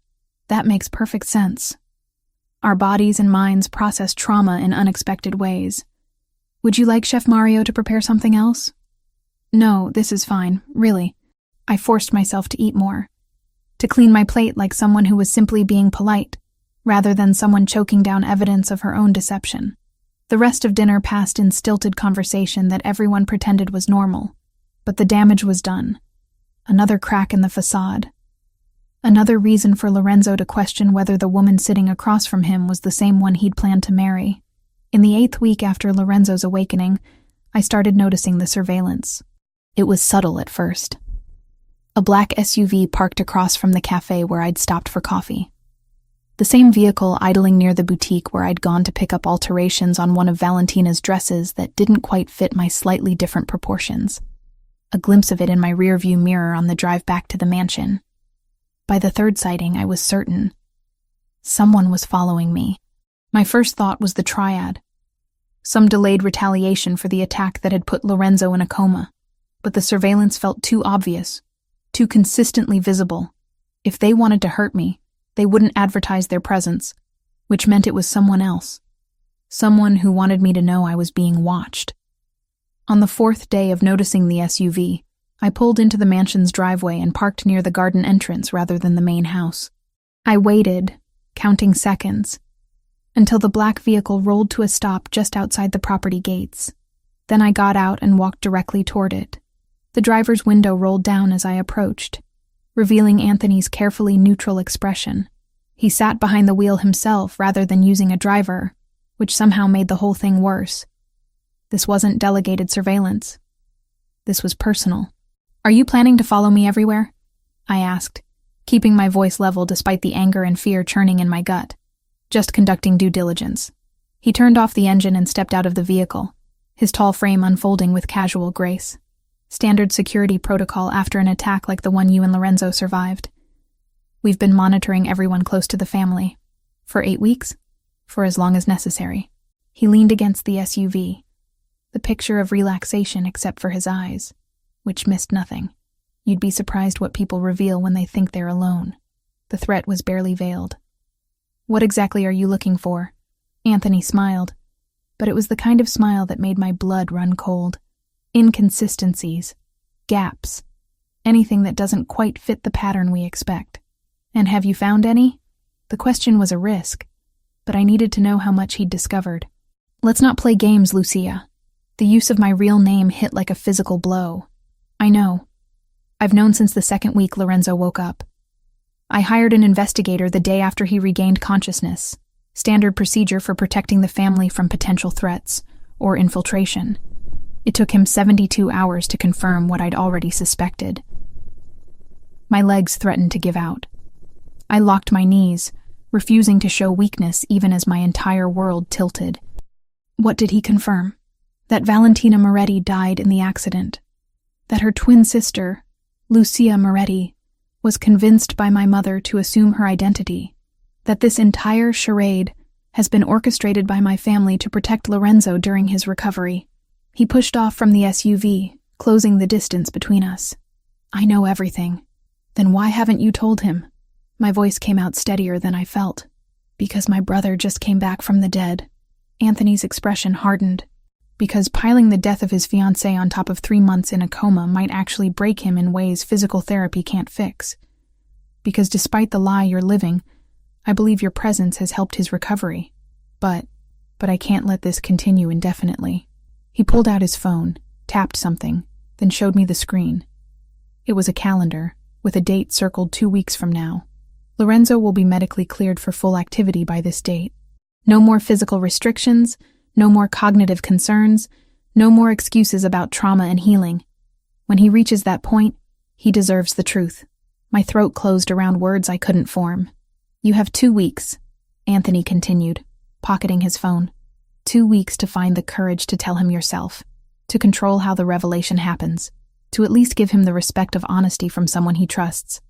"That makes perfect sense. Our bodies and minds process trauma in unexpected ways. Would you like Chef Mario to prepare something else?" "No, this is fine, really." I forced myself to eat more, to clean my plate like someone who was simply being polite, rather than someone choking down evidence of her own deception. The rest of dinner passed in stilted conversation that everyone pretended was normal, but the damage was done. Another crack in the facade. Another reason for Lorenzo to question whether the woman sitting across from him was the same one he'd planned to marry. In the 8th week after Lorenzo's awakening, I started noticing the surveillance. It was subtle at first. A black SUV parked across from the cafe where I'd stopped for coffee. The same vehicle idling near the boutique where I'd gone to pick up alterations on one of Valentina's dresses that didn't quite fit my slightly different proportions. A glimpse of it in my rearview mirror on the drive back to the mansion. By the 3rd sighting, I was certain. Someone was following me. My first thought was the triad. Some delayed retaliation for the attack that had put Lorenzo in a coma. But the surveillance felt too obvious, too consistently visible. If they wanted to hurt me, they wouldn't advertise their presence, which meant it was someone else. Someone who wanted me to know I was being watched. On the 4th day of noticing the SUV, I pulled into the mansion's driveway and parked near the garden entrance rather than the main house. I waited, counting seconds, until the black vehicle rolled to a stop just outside the property gates. Then I got out and walked directly toward it. The driver's window rolled down as I approached, revealing Anthony's carefully neutral expression. He sat behind the wheel himself rather than using a driver, which somehow made the whole thing worse. This wasn't delegated surveillance. This was personal. "Are you planning to follow me everywhere?" I asked, keeping my voice level despite the anger and fear churning in my gut. "Just conducting due diligence." He turned off the engine and stepped out of the vehicle, his tall frame unfolding with casual grace. Standard security protocol after an attack like the one you and Lorenzo survived. "We've been monitoring everyone close to the family. For 8 weeks? For as long as necessary." He leaned against the SUV, the picture of relaxation except for his eyes, which missed nothing. You'd be surprised what people reveal when they think they're alone. The threat was barely veiled. "What exactly are you looking for?" Anthony smiled, but it was the kind of smile that made my blood run cold. Inconsistencies, gaps, anything that doesn't quite fit the pattern we expect. "And have you found any?" The question was a risk, but I needed to know how much he'd discovered. "Let's not play games, Lucia." The use of my real name hit like a physical blow. "I know. I've known since the 2nd week Lorenzo woke up. I hired an investigator the day after he regained consciousness, standard procedure for protecting the family from potential threats or infiltration. It took him 72 hours to confirm what I'd already suspected. My legs threatened to give out. I locked my knees, refusing to show weakness even as my entire world tilted. What did he confirm? That Valentina Moretti died in the accident. That her twin sister, Lucia Moretti, was convinced by my mother to assume her identity. That this entire charade has been orchestrated by my family to protect Lorenzo during his recovery. He pushed off from the SUV, closing the distance between us. "I know everything." "Then why haven't you told him?" My voice came out steadier than I felt. "Because my brother just came back from the dead." Anthony's expression hardened. "Because piling the death of his fiancée on top of 3 months in a coma might actually break him in ways physical therapy can't fix. Because despite the lie you're living, I believe your presence has helped his recovery. But I can't let this continue indefinitely." He pulled out his phone, tapped something, then showed me the screen. It was a calendar, with a date circled 2 weeks from now. Lorenzo will be medically cleared for full activity by this date. No more physical restrictions, no more cognitive concerns, no more excuses about trauma and healing. When he reaches that point, he deserves the truth. My throat closed around words I couldn't form. "You have 2 weeks, Anthony continued, pocketing his phone. 2 weeks to find the courage to tell him yourself, to control how the revelation happens, to at least give him the respect of honesty from someone he trusts.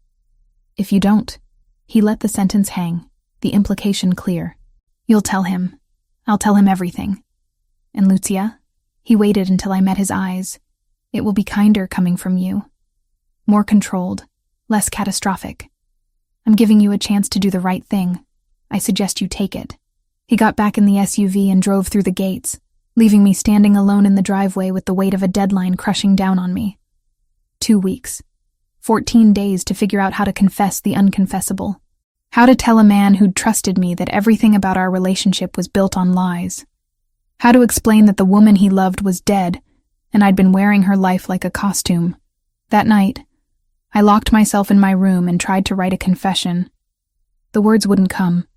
If you don't," he let the sentence hang, the implication clear. "You'll tell him. I'll tell him everything. And Lucia?" He waited until I met his eyes. "It will be kinder coming from you. More controlled, less catastrophic. I'm giving you a chance to do the right thing. I suggest you take it." He got back in the SUV and drove through the gates, leaving me standing alone in the driveway with the weight of a deadline crushing down on me. 2 weeks. 14 days to figure out how to confess the unconfessable. How to tell a man who'd trusted me that everything about our relationship was built on lies. How to explain that the woman he loved was dead, and I'd been wearing her life like a costume. That night, I locked myself in my room and tried to write a confession. The words wouldn't come.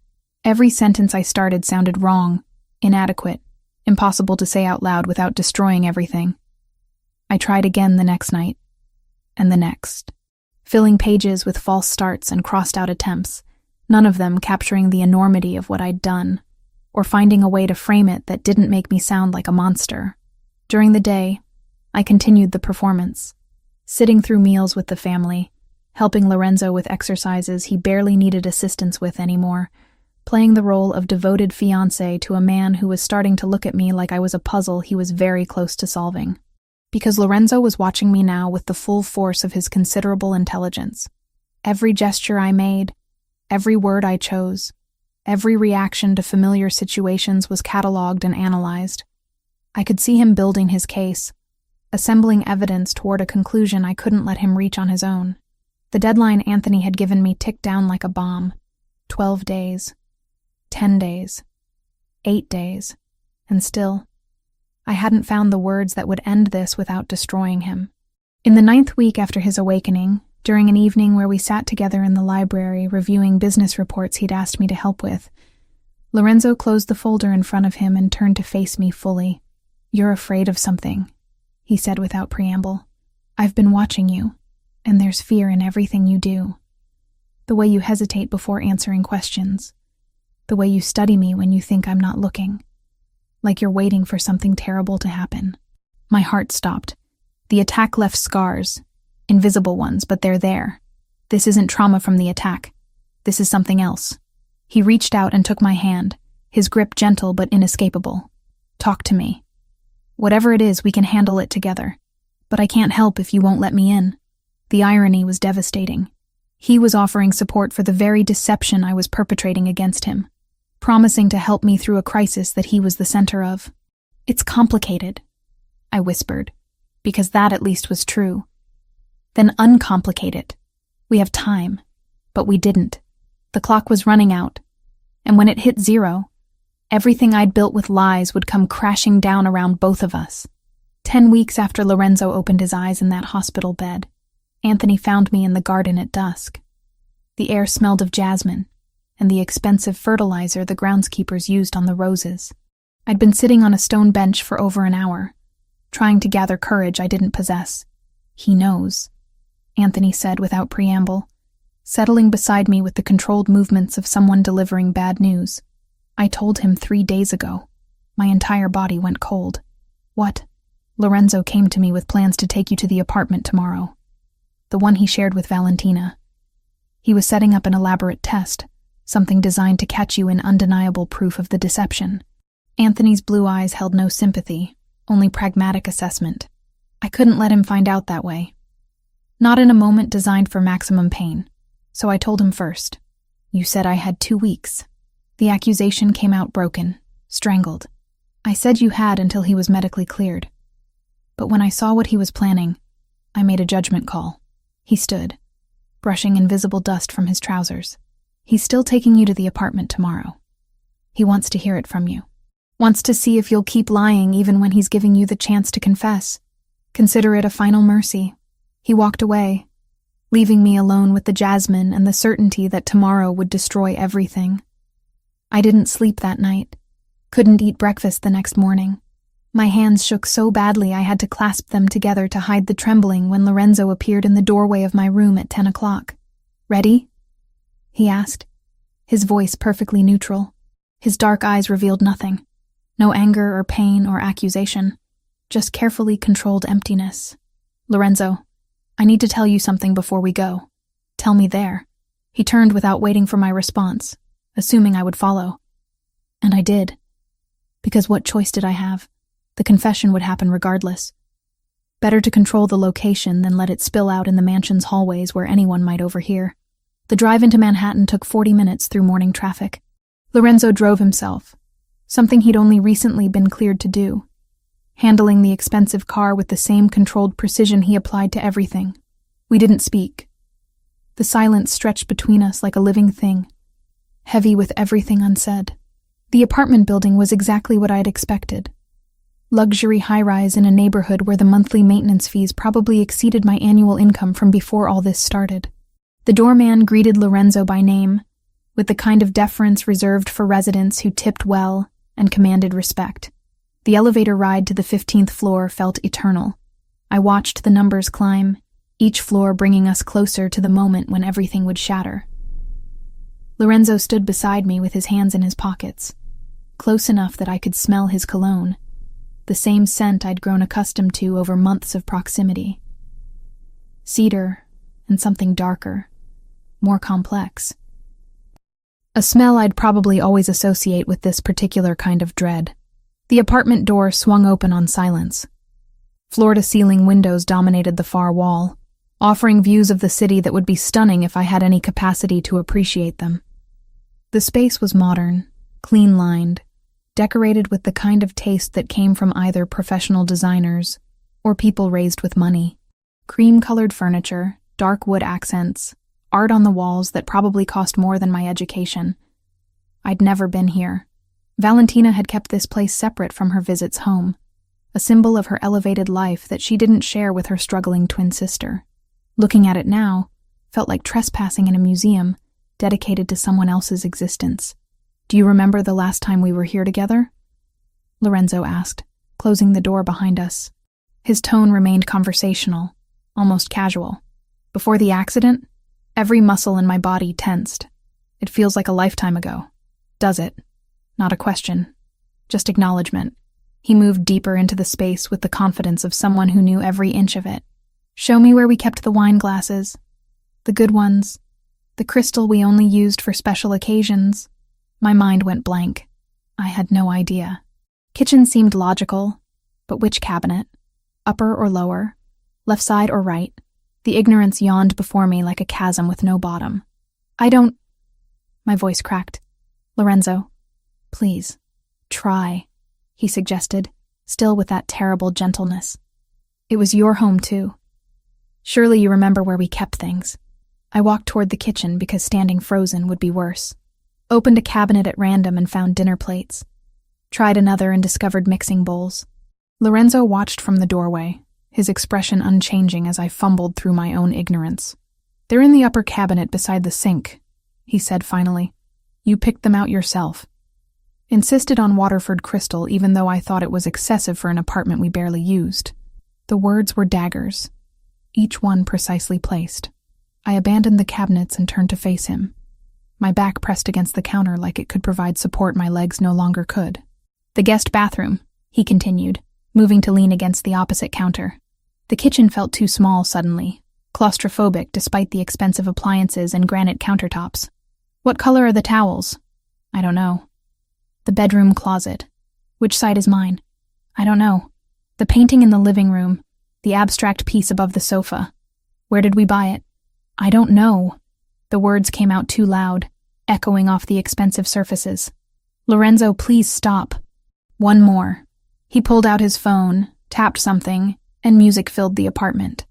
Every sentence I started sounded wrong, inadequate, impossible to say out loud without destroying everything. I tried again the next night, and the next, filling pages with false starts and crossed-out attempts, none of them capturing the enormity of what I'd done, or finding a way to frame it that didn't make me sound like a monster. During the day, I continued the performance, sitting through meals with the family, helping Lorenzo with exercises he barely needed assistance with anymore, playing the role of devoted fiancé to a man who was starting to look at me like I was a puzzle he was very close to solving. Because Lorenzo was watching me now with the full force of his considerable intelligence. Every gesture I made, every word I chose, every reaction to familiar situations was catalogued and analyzed. I could see him building his case, assembling evidence toward a conclusion I couldn't let him reach on his own. The deadline Anthony had given me ticked down like a bomb. 12 days. 10 days. 8 days. And still, I hadn't found the words that would end this without destroying him. In the 9th week after his awakening, during an evening where we sat together in the library reviewing business reports he'd asked me to help with, Lorenzo closed the folder in front of him and turned to face me fully. "You're afraid of something," he said without preamble. "I've been watching you, and there's fear in everything you do. The way you hesitate before answering questions. The way you study me when you think I'm not looking. Like you're waiting for something terrible to happen." My heart stopped. The attack left scars. Invisible ones, but they're there. This isn't trauma from the attack. This is something else. He reached out and took my hand, his grip gentle but inescapable. "Talk to me. Whatever it is, we can handle it together. But I can't help if you won't let me in." The irony was devastating. He was offering support for the very deception I was perpetrating against him, promising to help me through a crisis that he was the center of. "It's complicated," I whispered, because that at least was true. "Then uncomplicate it. We have time." But we didn't. The clock was running out, and when it hit 0, everything I'd built with lies would come crashing down around both of us. 10 weeks after Lorenzo opened his eyes in that hospital bed, Anthony found me in the garden at dusk. The air smelled of jasmine and the expensive fertilizer the groundskeepers used on the roses. I'd been sitting on a stone bench for over an hour, trying to gather courage I didn't possess. "He knows," Anthony said without preamble, settling beside me with the controlled movements of someone delivering bad news. "I told him 3 days ago." My entire body went cold. "What?" "Lorenzo came to me with plans to take you to the apartment tomorrow. The one he shared with Valentina. He was setting up an elaborate test, something designed to catch you in undeniable proof of the deception." Anthony's blue eyes held no sympathy, only pragmatic assessment. I couldn't let him find out that way. Not in a moment designed for maximum pain. So I told him first. "You said I had 2 weeks. The accusation came out broken, strangled. I said you had until he was medically cleared. But when I saw what he was planning, I made a judgment call." He stood, brushing invisible dust from his trousers. "He's still taking you to the apartment tomorrow. He wants to hear it from you. Wants to see if you'll keep lying even when he's giving you the chance to confess. Consider it a final mercy." He walked away, leaving me alone with the jasmine and the certainty that tomorrow would destroy everything. I didn't sleep that night, couldn't eat breakfast the next morning. My hands shook so badly I had to clasp them together to hide the trembling when Lorenzo appeared in the doorway of my room at 10 o'clock. "Ready?" he asked, his voice perfectly neutral. His dark eyes revealed nothing. No anger or pain or accusation, just carefully controlled emptiness. "Lorenzo, I need to tell you something before we go." "Tell me there." He turned without waiting for my response, assuming I would follow. And I did. Because what choice did I have? The confession would happen regardless. Better to control the location than let it spill out in the mansion's hallways where anyone might overhear. The drive into Manhattan took 40 minutes through morning traffic. Lorenzo drove himself, something he'd only recently been cleared to do, handling the expensive car with the same controlled precision he applied to everything. We didn't speak. The silence stretched between us like a living thing, heavy with everything unsaid. The apartment building was exactly what I had expected. Luxury high-rise in a neighborhood where the monthly maintenance fees probably exceeded my annual income from before all this started. The doorman greeted Lorenzo by name, with the kind of deference reserved for residents who tipped well and commanded respect. The elevator ride to the 15th floor felt eternal. I watched the numbers climb, each floor bringing us closer to the moment when everything would shatter. Lorenzo stood beside me with his hands in his pockets, close enough that I could smell his cologne, the same scent I'd grown accustomed to over months of proximity. Cedar and something darker, more complex. A smell I'd probably always associate with this particular kind of dread. The apartment door swung open on silence. Floor-to-ceiling windows dominated the far wall, offering views of the city that would be stunning if I had any capacity to appreciate them. The space was modern, clean-lined, decorated with the kind of taste that came from either professional designers or people raised with money. Cream-colored furniture, dark wood accents, art on the walls that probably cost more than my education. I'd never been here. Valentina had kept this place separate from her visits home, a symbol of her elevated life that she didn't share with her struggling twin sister. Looking at it now felt like trespassing in a museum dedicated to someone else's existence. "Do you remember the last time we were here together?" Lorenzo asked, closing the door behind us. His tone remained conversational, almost casual. "Before the accident, every muscle in my body tensed. It feels like a lifetime ago. Does it?" Not a question, just acknowledgement. He moved deeper into the space with the confidence of someone who knew every inch of it. "Show me where we kept the wine glasses. The good ones. The crystal we only used for special occasions." My mind went blank. I had no idea. Kitchen seemed logical, but which cabinet? Upper or lower? Left side or right? The ignorance yawned before me like a chasm with no bottom. "I don't..." My voice cracked. "Lorenzo, please, try," he suggested, still with that terrible gentleness. "It was your home, too. Surely you remember where we kept things." I walked toward the kitchen because standing frozen would be worse. Opened a cabinet at random and found dinner plates. Tried another and discovered mixing bowls. Lorenzo watched from the doorway, his expression unchanging as I fumbled through my own ignorance. "They're in the upper cabinet beside the sink," he said finally. "You picked them out yourself." Insisted on Waterford crystal even though I thought it was excessive for an apartment we barely used. The words were daggers, each one precisely placed. I abandoned the cabinets and turned to face him, my back pressed against the counter like it could provide support my legs no longer could. "The guest bathroom," he continued, moving to lean against the opposite counter. The kitchen felt too small suddenly, claustrophobic despite the expensive appliances and granite countertops. "What color are the towels?" "I don't know." "The bedroom closet. Which side is mine?" "I don't know." "The painting in the living room, the abstract piece above the sofa. Where did we buy it?" "I don't know." The words came out too loud, echoing off the expensive surfaces. "Lorenzo, please stop." One more. He pulled out his phone, tapped something, and music filled the apartment.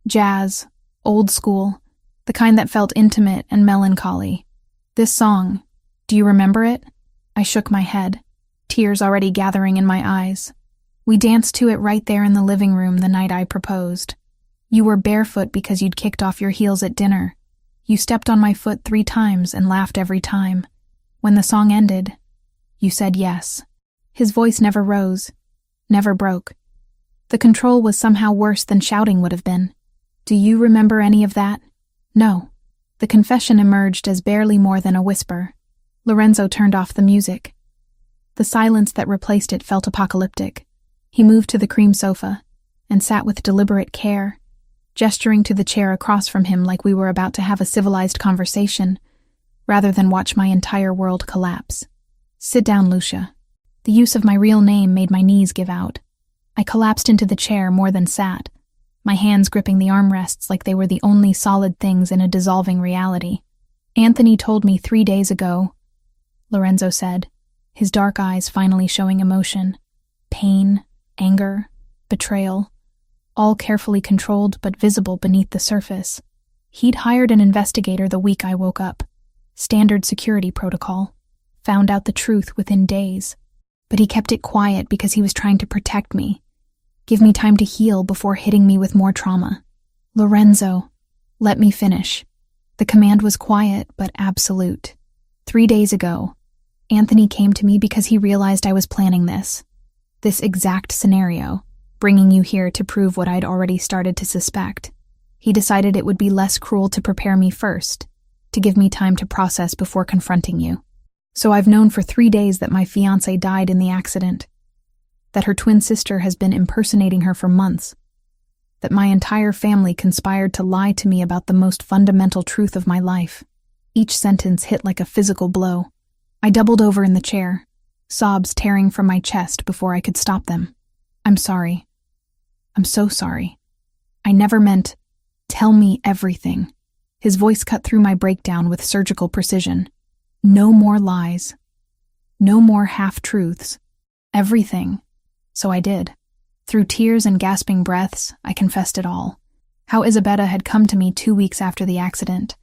Jazz, old school, the kind that felt intimate and melancholy. "This song, do you remember it?" I shook my head, tears already gathering in my eyes. "We danced to it right there in the living room the night I proposed. You were barefoot because you'd kicked off your heels at dinner. You stepped on my foot 3 times and laughed every time. When the song ended, you said yes." His voice never rose, never broke. The control was somehow worse than shouting would have been. "Do you remember any of that?" "No." The confession emerged as barely more than a whisper. Lorenzo turned off the music. The silence that replaced it felt apocalyptic. He moved to the cream sofa and sat with deliberate care, gesturing to the chair across from him like we were about to have a civilized conversation, rather than watch my entire world collapse. "Sit down, Lucia." The use of my real name made my knees give out. I collapsed into the chair more than sat, my hands gripping the armrests like they were the only solid things in a dissolving reality. "Anthony told me 3 days ago," Lorenzo said, his dark eyes finally showing emotion. Pain, anger, betrayal, all carefully controlled but visible beneath the surface. He'd hired an investigator the week I woke up. Standard security protocol. Found out the truth within days. But he kept it quiet because he was trying to protect me. Give me time to heal before hitting me with more trauma. Lorenzo, let me finish. The command was quiet but absolute. 3 days ago, Anthony came to me because he realized I was planning this exact scenario, bringing you here to prove what I'd already started to suspect. He decided it would be less cruel to prepare me first, to give me time to process before confronting you. So I've known for 3 days that my fiancé died in the accident, that her twin sister has been impersonating her for months, that my entire family conspired to lie to me about the most fundamental truth of my life. Each sentence hit like a physical blow. I doubled over in the chair, sobs tearing from my chest before I could stop them. I'm sorry. I'm so sorry. I never meant, tell me everything. His voice cut through my breakdown with surgical precision. No more lies. No more half-truths. Everything. So I did. Through tears and gasping breaths, I confessed it all. How Isabetta had come to me 2 weeks after the accident,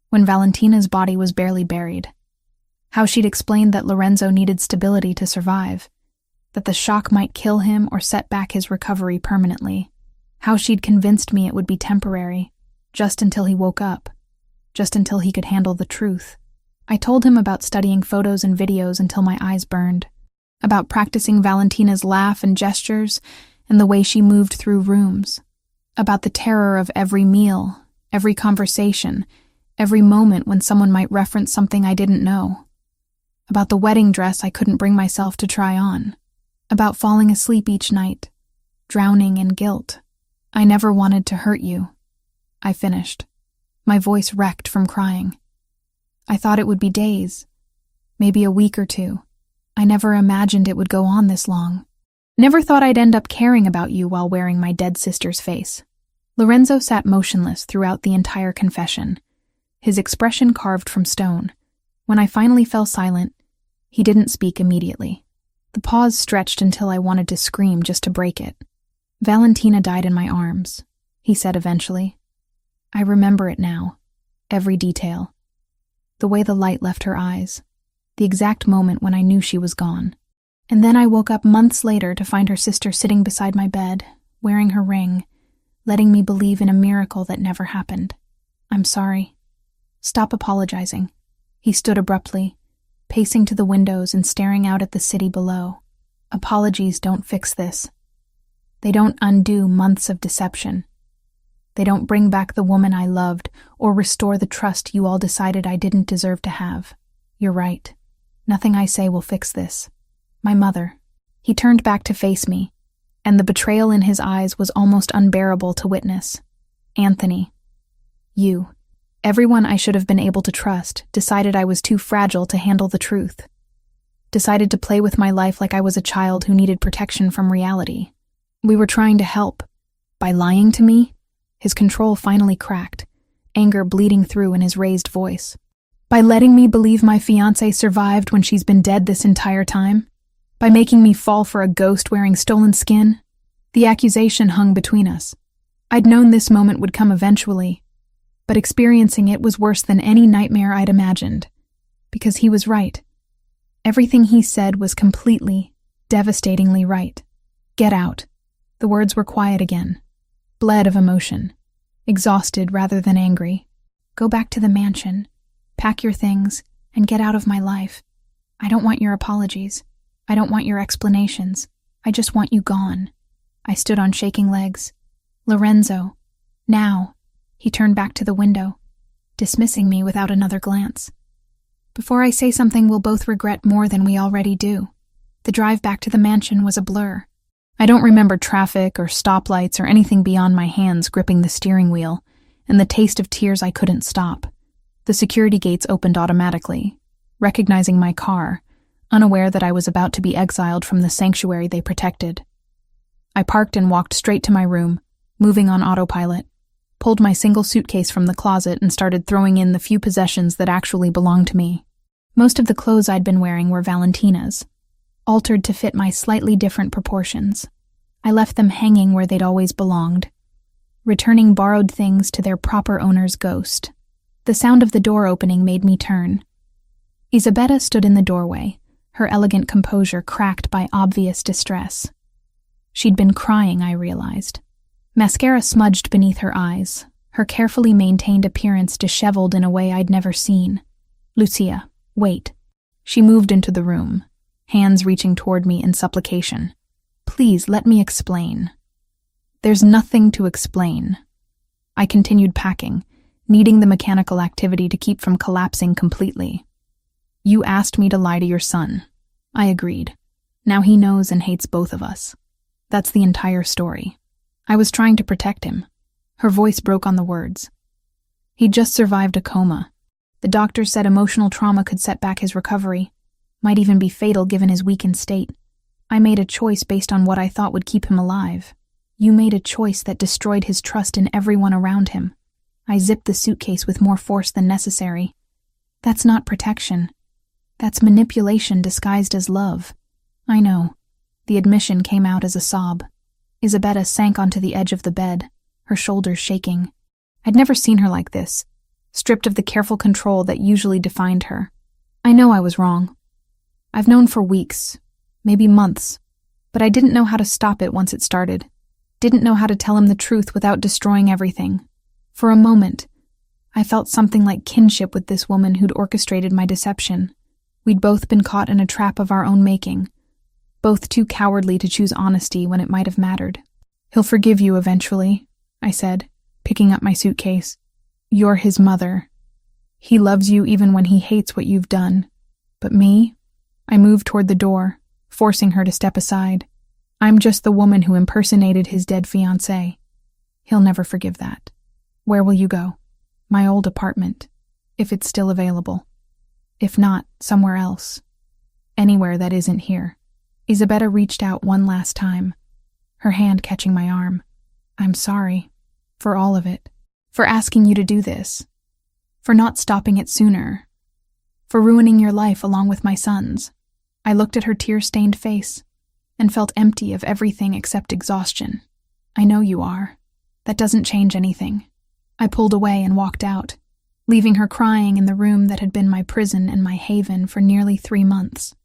when Valentina's body was barely buried. How she'd explained that Lorenzo needed stability to survive, that the shock might kill him or set back his recovery permanently. How she'd convinced me it would be temporary, just until he woke up, just until he could handle the truth. I told him about studying photos and videos until my eyes burned, about practicing Valentina's laugh and gestures and the way she moved through rooms, about the terror of every meal, every conversation, every moment when someone might reference something I didn't know, about the wedding dress I couldn't bring myself to try on, about falling asleep each night, drowning in guilt. I never wanted to hurt you. I finished, my voice wrecked from crying. I thought it would be days, maybe a week or 2. I never imagined it would go on this long. Never thought I'd end up caring about you while wearing my dead sister's face. Lorenzo sat motionless throughout the entire confession, his expression carved from stone. When I finally fell silent, he didn't speak immediately. The pause stretched until I wanted to scream just to break it. Valentina died in my arms, he said eventually. I remember it now, every detail. The way the light left her eyes, the exact moment when I knew she was gone. And then I woke up months later to find her sister sitting beside my bed, wearing her ring, letting me believe in a miracle that never happened. I'm sorry. Stop apologizing. He stood abruptly, pacing to the windows and staring out at the city below. Apologies don't fix this. They don't undo months of deception. They don't bring back the woman I loved or restore the trust you all decided I didn't deserve to have. You're right. Nothing I say will fix this. My mother. He turned back to face me, and the betrayal in his eyes was almost unbearable to witness. Anthony. You. Everyone I should have been able to trust decided I was too fragile to handle the truth. Decided to play with my life like I was a child who needed protection from reality. We were trying to help. By lying to me? His control finally cracked, anger bleeding through in his raised voice. By letting me believe my fiancé survived when she's been dead this entire time? By making me fall for a ghost wearing stolen skin? The accusation hung between us. I'd known this moment would come eventually, but experiencing it was worse than any nightmare I'd imagined. Because he was right. Everything he said was completely, devastatingly right. Get out. The words were quiet again. Bled of emotion, exhausted rather than angry. Go back to the mansion, pack your things, and get out of my life. I don't want your apologies. I don't want your explanations. I just want you gone. I stood on shaking legs. Lorenzo. Now. He turned back to the window, dismissing me without another glance. Before I say something we'll both regret more than we already do. The drive back to the mansion was a blur. I don't remember traffic or stoplights or anything beyond my hands gripping the steering wheel and the taste of tears I couldn't stop. The security gates opened automatically, recognizing my car, unaware that I was about to be exiled from the sanctuary they protected. I parked and walked straight to my room, moving on autopilot, pulled my single suitcase from the closet and started throwing in the few possessions that actually belonged to me. Most of the clothes I'd been wearing were Valentina's, altered to fit my slightly different proportions. I left them hanging where they'd always belonged, returning borrowed things to their proper owner's ghost. The sound of the door opening made me turn. Isabella stood in the doorway, her elegant composure cracked by obvious distress. She'd been crying, I realized. Mascara smudged beneath her eyes, her carefully maintained appearance disheveled in a way I'd never seen. "Lucia, wait." She moved into the room, hands reaching toward me in supplication. "Please, let me explain." "There's nothing to explain." I continued packing, needing the mechanical activity to keep from collapsing completely. "You asked me to lie to your son." I agreed. "Now he knows and hates both of us. That's the entire story." I was trying to protect him. Her voice broke on the words. "He just survived a coma. The doctors said emotional trauma could set back his recovery, might even be fatal given his weakened state. I made a choice based on what I thought would keep him alive. You made a choice that destroyed his trust in everyone around him." I zipped the suitcase with more force than necessary. "That's not protection. That's manipulation disguised as love." "I know." The admission came out as a sob. Isabella sank onto the edge of the bed, her shoulders shaking. I'd never seen her like this, stripped of the careful control that usually defined her. "I know I was wrong. I've known for weeks, maybe months, but I didn't know how to stop it once it started. Didn't know how to tell him the truth without destroying everything. For a moment, I felt something like kinship with this woman who'd orchestrated my deception. We'd both been caught in a trap of our own making, both too cowardly to choose honesty when it might have mattered. "He'll forgive you eventually," I said, picking up my suitcase. "You're his mother. He loves you even when he hates what you've done. But me?" I moved toward the door, forcing her to step aside. "I'm just the woman who impersonated his dead fiancé. He'll never forgive that." "Where will you go?" "My old apartment, if it's still available. If not, somewhere else. Anywhere that isn't here." Isabella reached out one last time, her hand catching my arm. "I'm sorry. For all of it. For asking you to do this. For not stopping it sooner. For ruining your life along with my son's." I looked at her tear-stained face and felt empty of everything except exhaustion. "I know you are. That doesn't change anything." I pulled away and walked out, leaving her crying in the room that had been my prison and my haven for nearly 3 months.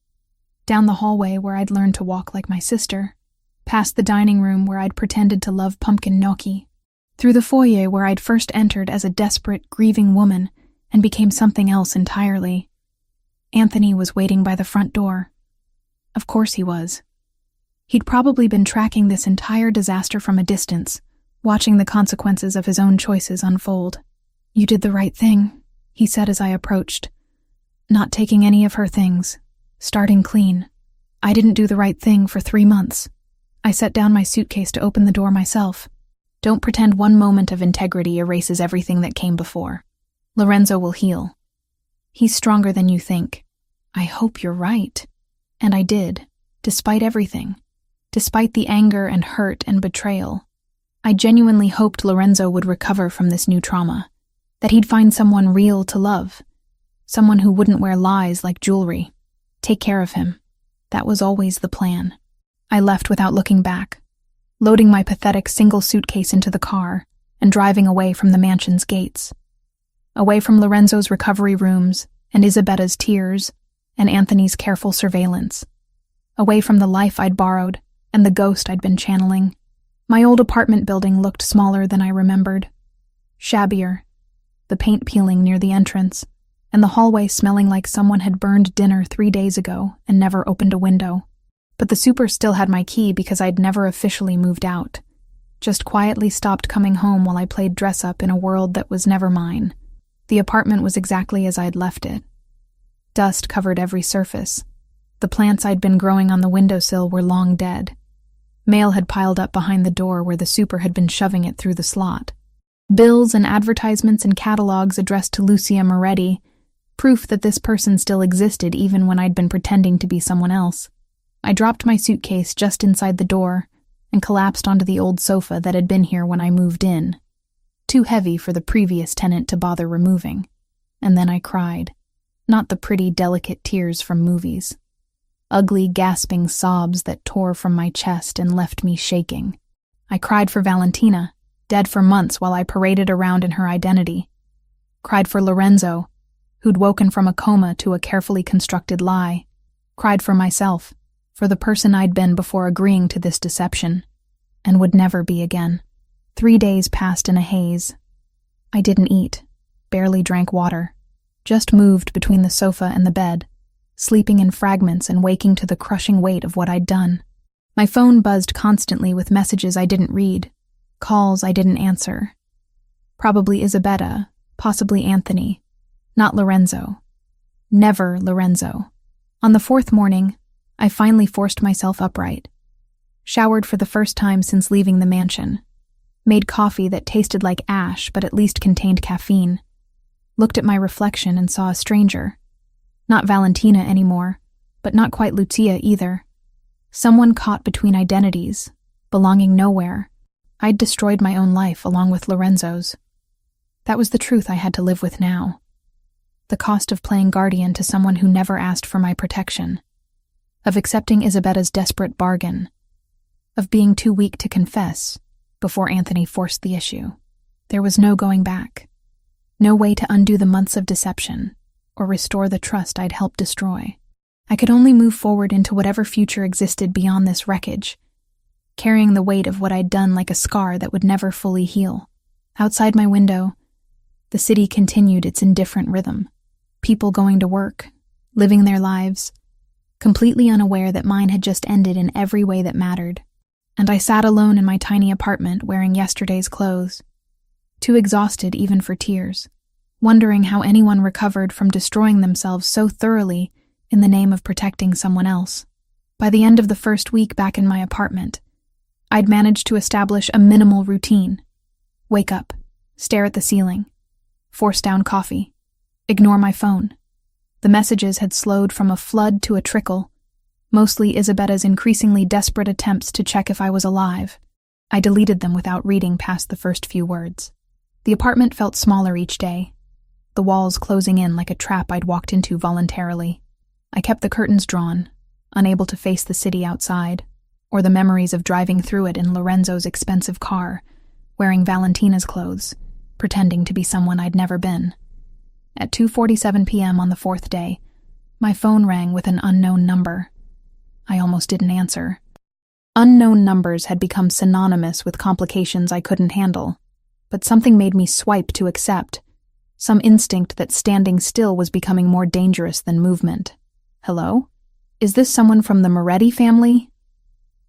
Down the hallway where I'd learned to walk like my sister, past the dining room where I'd pretended to love pumpkin gnocchi, through the foyer where I'd first entered as a desperate, grieving woman and became something else entirely. Anthony was waiting by the front door. Of course he was. He'd probably been tracking this entire disaster from a distance, watching the consequences of his own choices unfold. "You did the right thing," he said as I approached. "Not taking any of her things. Starting clean. I didn't do the right thing for 3 months." I set down my suitcase to open the door myself. "Don't pretend one moment of integrity erases everything that came before. Lorenzo will heal. He's stronger than you think." "I hope you're right." And I did, despite everything. Despite the anger and hurt and betrayal. I genuinely hoped Lorenzo would recover from this new trauma, that he'd find someone real to love, someone who wouldn't wear lies like jewelry. Take care of him. That was always the plan. I left without looking back, loading my pathetic single suitcase into the car and driving away from the mansion's gates. Away from Lorenzo's recovery rooms and Isabella's tears and Anthony's careful surveillance. Away from the life I'd borrowed and the ghost I'd been channeling. My old apartment building looked smaller than I remembered. Shabbier, the paint peeling near the entrance, and the hallway smelling like someone had burned dinner 3 days ago and never opened a window. But the super still had my key because I'd never officially moved out. Just quietly stopped coming home while I played dress-up in a world that was never mine. The apartment was exactly as I'd left it. Dust covered every surface. The plants I'd been growing on the windowsill were long dead. Mail had piled up behind the door where the super had been shoving it through the slot. Bills and advertisements and catalogs addressed to Lucia Moretti, proof that this person still existed even when I'd been pretending to be someone else. I dropped my suitcase just inside the door and collapsed onto the old sofa that had been here when I moved in. Too heavy for the previous tenant to bother removing. And then I cried. Not the pretty, delicate tears from movies. ugly, gasping sobs that tore from my chest and left me shaking. I cried for Valentina, dead for months while I paraded around in her identity. Cried for Lorenzo, who'd woken from a coma to a carefully constructed lie. Cried for myself, for the person I'd been before agreeing to this deception, and would never be again. 3 days passed in a haze. I didn't eat, barely drank water, just moved between the sofa and the bed, sleeping in fragments and waking to the crushing weight of what I'd done. My phone buzzed constantly with messages I didn't read, calls I didn't answer. Probably Isabetta, possibly Anthony. Not Lorenzo. Never Lorenzo. On the 4th morning, I finally forced myself upright. Showered for the first time since leaving the mansion. Made coffee that tasted like ash but at least contained caffeine. Looked at my reflection and saw a stranger. Not Valentina anymore, but not quite Lucia either. Someone caught between identities, belonging nowhere. I'd destroyed my own life along with Lorenzo's. That was the truth I had to live with now. The cost of playing guardian to someone who never asked for my protection. Of accepting Isabetta's desperate bargain. Of being too weak to confess before Anthony forced the issue. There was no going back. No way to undo the months of deception or restore the trust I'd helped destroy. I could only move forward into whatever future existed beyond this wreckage, carrying the weight of what I'd done like a scar that would never fully heal. Outside my window, the city continued its indifferent rhythm. People going to work, living their lives, completely unaware that mine had just ended in every way that mattered. And I sat alone in my tiny apartment wearing yesterday's clothes, too exhausted even for tears, wondering how anyone recovered from destroying themselves so thoroughly in the name of protecting someone else. By the end of the first week back in my apartment, I'd managed to establish a minimal routine. Wake up, stare at the ceiling, force down coffee, ignore my phone. The messages had slowed from a flood to a trickle, mostly Isabetta's increasingly desperate attempts to check if I was alive. I deleted them without reading past the first few words. The apartment felt smaller each day, the walls closing in like a trap I'd walked into voluntarily. I kept the curtains drawn, unable to face the city outside, or the memories of driving through it in Lorenzo's expensive car, wearing Valentina's clothes, pretending to be someone I'd never been. At 2:47 p.m. on the 4th day, my phone rang with an unknown number. I almost didn't answer. Unknown numbers had become synonymous with complications I couldn't handle, but something made me swipe to accept, some instinct that standing still was becoming more dangerous than movement. Hello? Is this someone from the Moretti family?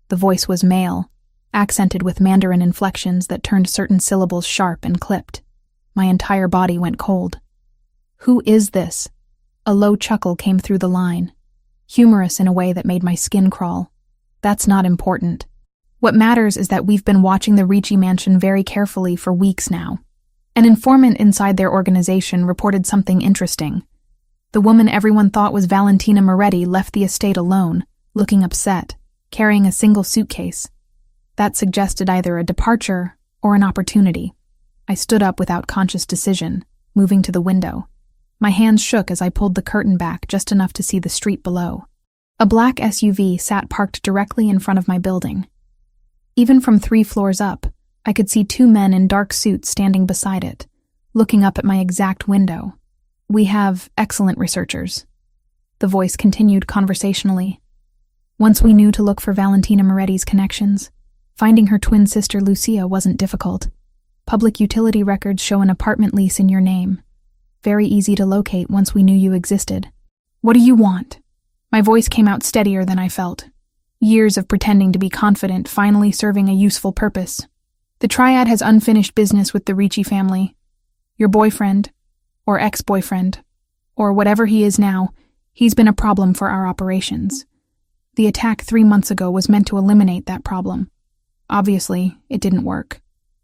The voice was male, accented with Mandarin inflections that turned certain syllables sharp and clipped. My entire body went cold. Who is this? A low chuckle came through the line, humorous in a way that made my skin crawl. That's not important. What matters is that we've been watching the Ricci mansion very carefully for weeks now. An informant inside their organization reported something interesting. The woman everyone thought was Valentina Moretti left the estate alone, looking upset, carrying a single suitcase. That suggested either a departure or an opportunity. I stood up without conscious decision, moving to the window. My hands shook as I pulled the curtain back just enough to see the street below. A black SUV sat parked directly in front of my building. Even from 3 floors up, I could see 2 men in dark suits standing beside it, looking up at my exact window. We have excellent researchers. The voice continued conversationally. Once we knew to look for Valentina Moretti's connections, finding her twin sister Lucia wasn't difficult. Public utility records show an apartment lease in your name. Very easy to locate once we knew you existed. What do you want? My voice came out steadier than I felt. Years of pretending to be confident finally serving a useful purpose. The triad has unfinished business with the Ricci family. Your boyfriend, or ex-boyfriend, or whatever he is now, he's been a problem for our operations. The attack 3 months ago was meant to eliminate that problem. Obviously, it didn't work.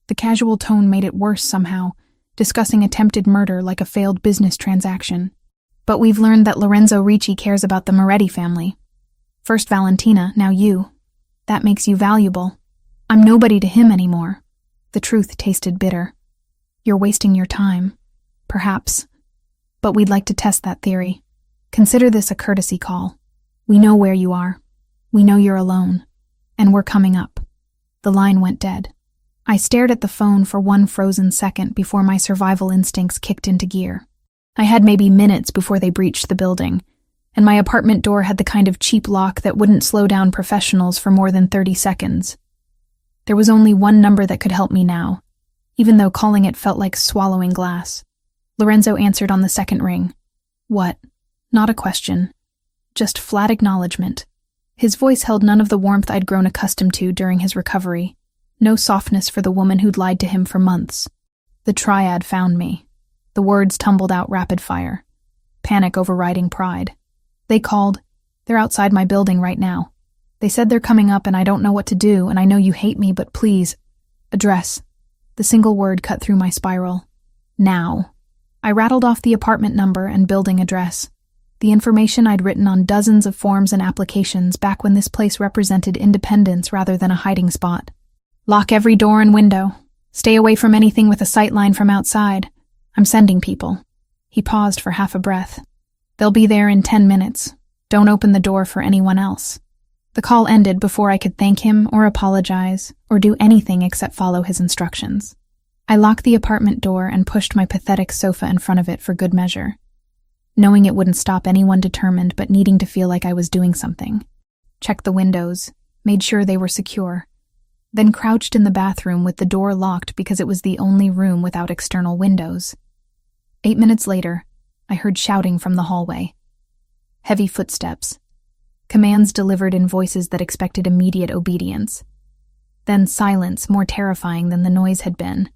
The casual tone made it worse somehow, discussing attempted murder like a failed business transaction. But we've learned that Lorenzo Ricci cares about the Moretti family. First Valentina, now you. That makes you valuable. I'm nobody to him anymore. The truth tasted bitter. You're wasting your time. Perhaps. But we'd like to test that theory. Consider this a courtesy call. We know where you are. We know you're alone. And we're coming up." The line went dead. I stared at the phone for one frozen second before my survival instincts kicked into gear. I had maybe minutes before they breached the building, and my apartment door had the kind of cheap lock that wouldn't slow down professionals for more than 30 seconds. There was only one number that could help me now, even though calling it felt like swallowing glass. Lorenzo answered on the second ring. What? Not a question. Just flat acknowledgement. His voice held none of the warmth I'd grown accustomed to during his recovery. No softness for the woman who'd lied to him for months. The triad found me. The words tumbled out rapid fire. Panic overriding pride. They called. They're outside my building right now. They said they're coming up and I don't know what to do, and I know you hate me, but please. Address. The single word cut through my spiral. Now. I rattled off the apartment number and building address. The information I'd written on dozens of forms and applications back when this place represented independence rather than a hiding spot. Lock every door and window. Stay away from anything with a sight line from outside. I'm sending people. He paused for half a breath. They'll be there in 10 minutes. Don't open the door for anyone else. The call ended before I could thank him or apologize or do anything except follow his instructions. I locked the apartment door and pushed my pathetic sofa in front of it for good measure, knowing it wouldn't stop anyone determined but needing to feel like I was doing something. Checked the windows, made sure they were secure, then crouched in the bathroom with the door locked because it was the only room without external windows. 8 minutes later, I heard shouting from the hallway. Heavy footsteps. Commands delivered in voices that expected immediate obedience. Then silence more terrifying than the noise had been.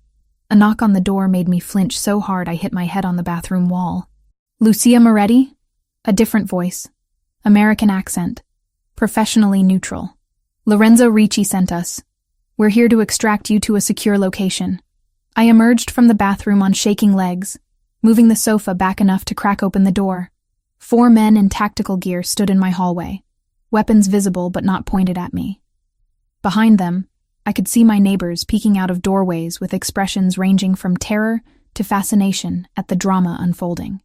A knock on the door made me flinch so hard I hit my head on the bathroom wall. Lucia Moretti? A different voice. American accent. Professionally neutral. Lorenzo Ricci sent us. We're here to extract you to a secure location. I emerged from the bathroom on shaking legs, moving the sofa back enough to crack open the door. 4 men in tactical gear stood in my hallway, weapons visible but not pointed at me. Behind them, I could see my neighbors peeking out of doorways with expressions ranging from terror to fascination at the drama unfolding.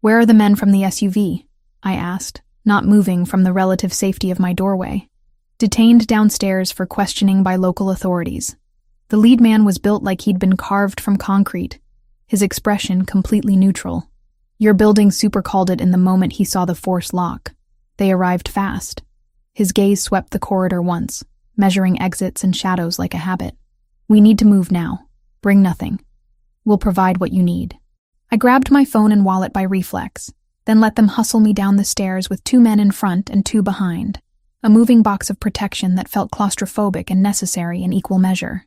Where are the men from the SUV? I asked, not moving from the relative safety of my doorway. Detained downstairs for questioning by local authorities. The lead man was built like he'd been carved from concrete, his expression completely neutral. Your building super called it in the moment he saw the force lock. They arrived fast. His gaze swept the corridor once, measuring exits and shadows like a habit. We need to move now. Bring nothing. We'll provide what you need. I grabbed my phone and wallet by reflex, then let them hustle me down the stairs with 2 men in front and 2 behind. A moving box of protection that felt claustrophobic and necessary in equal measure.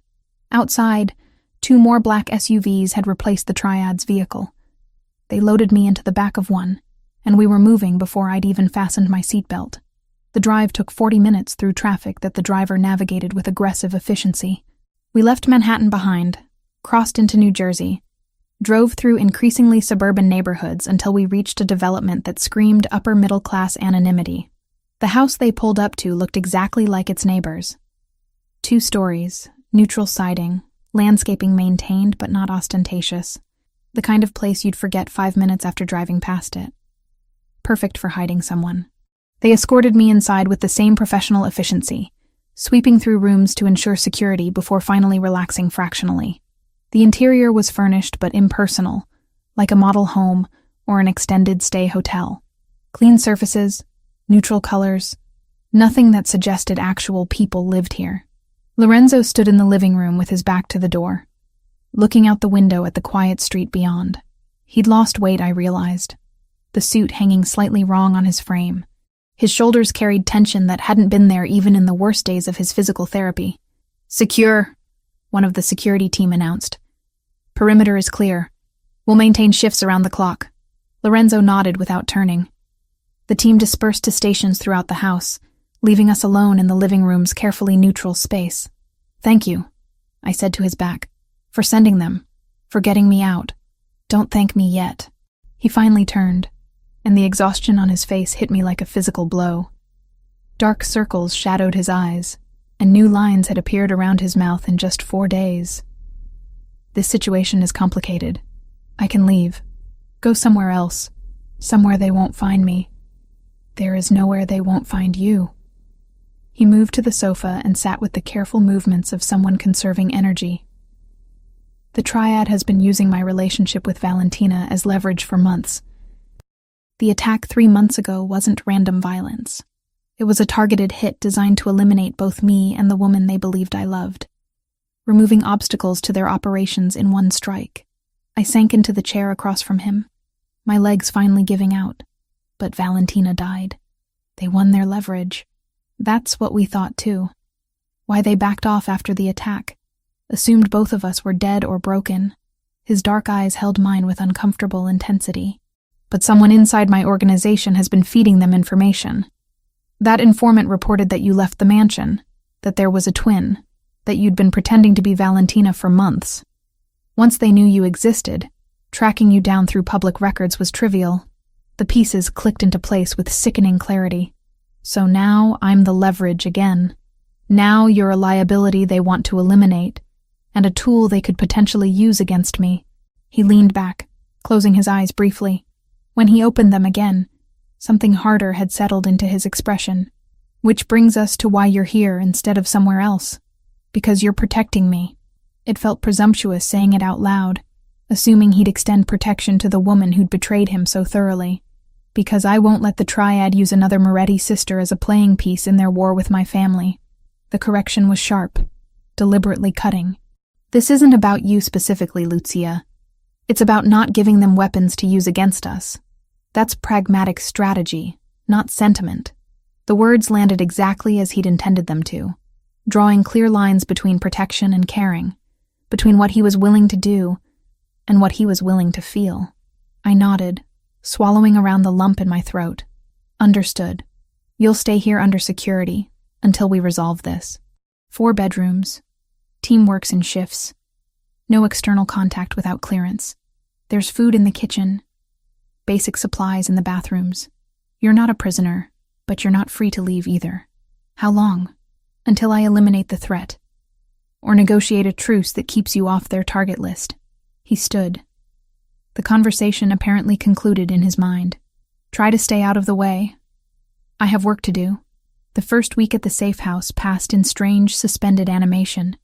Outside, 2 more black SUVs had replaced the triad's vehicle. They loaded me into the back of one, and we were moving before I'd even fastened my seatbelt. The drive took 40 minutes through traffic that the driver navigated with aggressive efficiency. We left Manhattan behind, crossed into New Jersey, drove through increasingly suburban neighborhoods until we reached a development that screamed upper-middle-class anonymity. The house they pulled up to looked exactly like its neighbors. 2 stories, neutral siding, landscaping maintained but not ostentatious. The kind of place you'd forget 5 minutes after driving past it. Perfect for hiding someone. They escorted me inside with the same professional efficiency, sweeping through rooms to ensure security before finally relaxing fractionally. The interior was furnished but impersonal, like a model home or an extended stay hotel. Clean surfaces, neutral colors, nothing that suggested actual people lived here. Lorenzo stood in the living room with his back to the door, looking out the window at the quiet street beyond. He'd lost weight, I realized, the suit hanging slightly wrong on his frame. His shoulders carried tension that hadn't been there even in the worst days of his physical therapy. Secure, one of the security team announced. Perimeter is clear. We'll maintain shifts around the clock. Lorenzo nodded without turning. The team dispersed to stations throughout the house, leaving us alone in the living room's carefully neutral space. Thank you, I said to his back, for sending them, for getting me out. Don't thank me yet. He finally turned, and the exhaustion on his face hit me like a physical blow. Dark circles shadowed his eyes, and new lines had appeared around his mouth in just 4 days. This situation is complicated. I can leave. Go somewhere else. Somewhere they won't find me. There is nowhere they won't find you. He moved to the sofa and sat with the careful movements of someone conserving energy. The triad has been using my relationship with Valentina as leverage for months. The attack 3 months ago wasn't random violence. It was a targeted hit designed to eliminate both me and the woman they believed I loved, removing obstacles to their operations in one strike. I sank into the chair across from him, my legs finally giving out. But Valentina died. They won their leverage. That's what we thought too. Why they backed off after the attack, assumed both of us were dead or broken. His dark eyes held mine with uncomfortable intensity. But someone inside my organization has been feeding them information. That informant reported that you left the mansion, that there was a twin, that you'd been pretending to be Valentina for months. Once they knew you existed, tracking you down through public records was trivial. The pieces clicked into place with sickening clarity. So now I'm the leverage again. Now you're a liability they want to eliminate, and a tool they could potentially use against me. He leaned back, closing his eyes briefly. When he opened them again, something harder had settled into his expression. Which brings us to why you're here instead of somewhere else. Because you're protecting me. It felt presumptuous saying it out loud, assuming he'd extend protection to the woman who'd betrayed him so thoroughly. Because I won't let the triad use another Moretti sister as a playing piece in their war with my family. The correction was sharp, deliberately cutting. This isn't about you specifically, Lucia. It's about not giving them weapons to use against us. That's pragmatic strategy, not sentiment. The words landed exactly as he'd intended them to, drawing clear lines between protection and caring, between what he was willing to do and what he was willing to feel. I nodded, swallowing around the lump in my throat. Understood. You'll stay here under security until we resolve this. 4 bedrooms. Team works in shifts. No external contact without clearance. There's food in the kitchen. Basic supplies in the bathrooms. You're not a prisoner, but you're not free to leave either. How long? Until I eliminate the threat. Or negotiate a truce that keeps you off their target list. He stood. The conversation apparently concluded in his mind. Try to stay out of the way. I have work to do. The first week at the safe house passed in strange, suspended animation.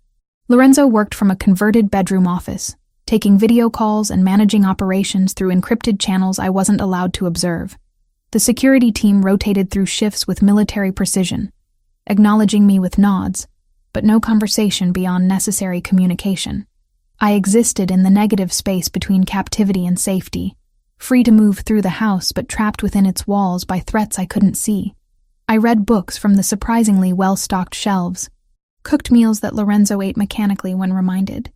Lorenzo worked from a converted bedroom office, taking video calls and managing operations through encrypted channels I wasn't allowed to observe. The security team rotated through shifts with military precision, acknowledging me with nods, but no conversation beyond necessary communication. I existed in the negative space between captivity and safety, free to move through the house but trapped within its walls by threats I couldn't see. I read books from the surprisingly well-stocked shelves, cooked meals that Lorenzo ate mechanically when reminded,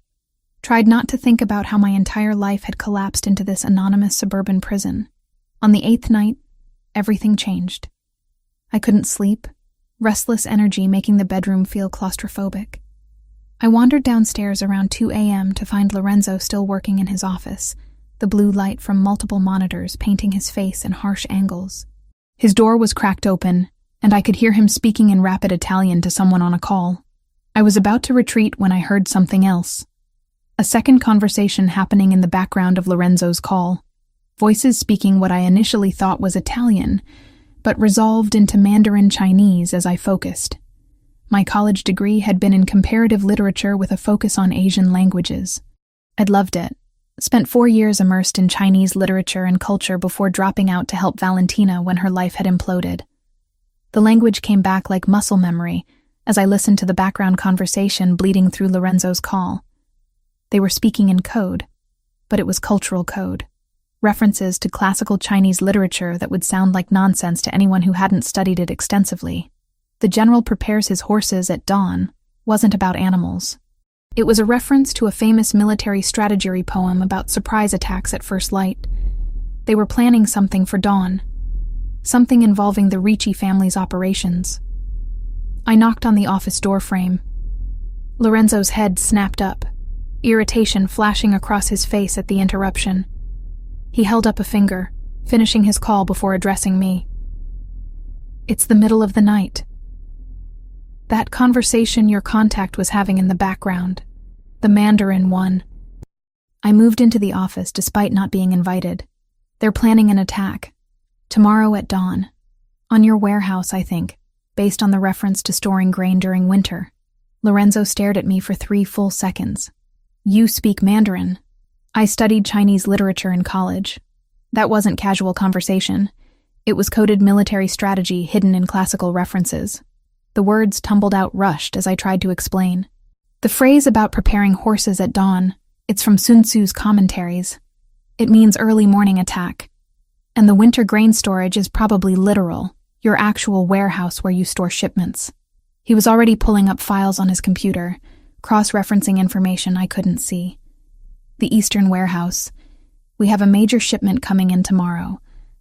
tried not to think about how my entire life had collapsed into this anonymous suburban prison. On the 8th night, everything changed. I couldn't sleep, restless energy making the bedroom feel claustrophobic. I wandered downstairs around 2 a.m. to find Lorenzo still working in his office, the blue light from multiple monitors painting his face in harsh angles. His door was cracked open, and I could hear him speaking in rapid Italian to someone on a call. I was about to retreat when I heard something else. A second conversation happening in the background of Lorenzo's call. Voices speaking what I initially thought was Italian, but resolved into Mandarin Chinese as I focused. My college degree had been in comparative literature with a focus on Asian languages. I'd loved it. Spent 4 years immersed in Chinese literature and culture before dropping out to help Valentina when her life had imploded. The language came back like muscle memory as I listened to the background conversation bleeding through Lorenzo's call. They were speaking in code, but it was cultural code. References to classical Chinese literature that would sound like nonsense to anyone who hadn't studied it extensively. The general prepares his horses at dawn wasn't about animals. It was a reference to a famous military strategy poem about surprise attacks at first light. They were planning something for dawn, something involving the Ricci family's operations. I knocked on the office door frame. Lorenzo's head snapped up, irritation flashing across his face at the interruption. He held up a finger, finishing his call before addressing me. It's the middle of the night. That conversation your contact was having in the background, the Mandarin one. I moved into the office despite not being invited. They're planning an attack. Tomorrow at dawn. On your warehouse, I think, based on the reference to storing grain during winter. Lorenzo stared at me for 3 full seconds. You speak Mandarin. I studied Chinese literature in college. That wasn't casual conversation. It was coded military strategy hidden in classical references. The words tumbled out rushed as I tried to explain. The phrase about preparing horses at dawn, it's from Sun Tzu's commentaries. It means early morning attack. And the winter grain storage is probably literal, your actual warehouse where you store shipments. He was already pulling up files on his computer, cross-referencing information I couldn't see. The Eastern warehouse. We have a major shipment coming in tomorrow,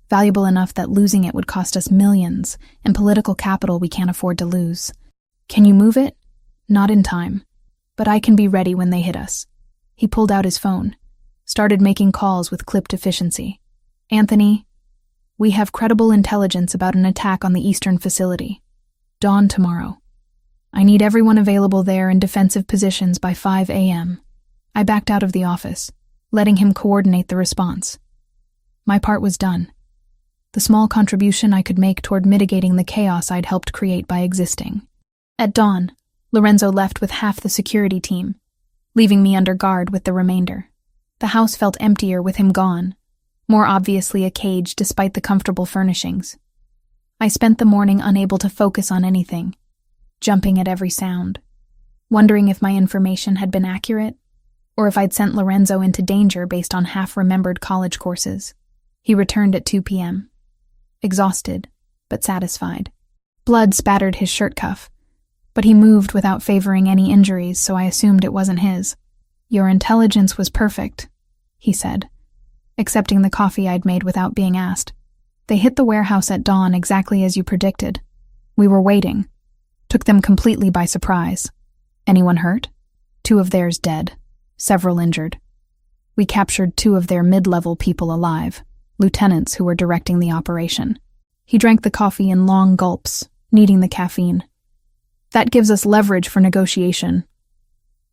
valuable enough that losing it would cost us millions, and political capital we can't afford to lose. Can you move it? Not in time. But I can be ready when they hit us. He pulled out his phone, started making calls with clipped efficiency. Anthony, we have credible intelligence about an attack on the Eastern facility. Dawn tomorrow. I need everyone available there in defensive positions by 5 a.m. I backed out of the office, letting him coordinate the response. My part was done. The small contribution I could make toward mitigating the chaos I'd helped create by existing. At dawn, Lorenzo left with half the security team, leaving me under guard with the remainder. The house felt emptier with him gone, more obviously a cage despite the comfortable furnishings. I spent the morning unable to focus on anything, jumping at every sound, wondering if my information had been accurate, or if I'd sent Lorenzo into danger based on half-remembered college courses. He returned at 2 p.m., exhausted, but satisfied. Blood spattered his shirt cuff, but he moved without favoring any injuries, so I assumed it wasn't his. Your intelligence was perfect, he said, accepting the coffee I'd made without being asked. They hit the warehouse at dawn exactly as you predicted. We were waiting. Took them completely by surprise. Anyone hurt? 2 of theirs dead. Several injured. We captured 2 of their mid-level people alive, lieutenants who were directing the operation. He drank the coffee in long gulps, needing the caffeine. That gives us leverage for negotiation.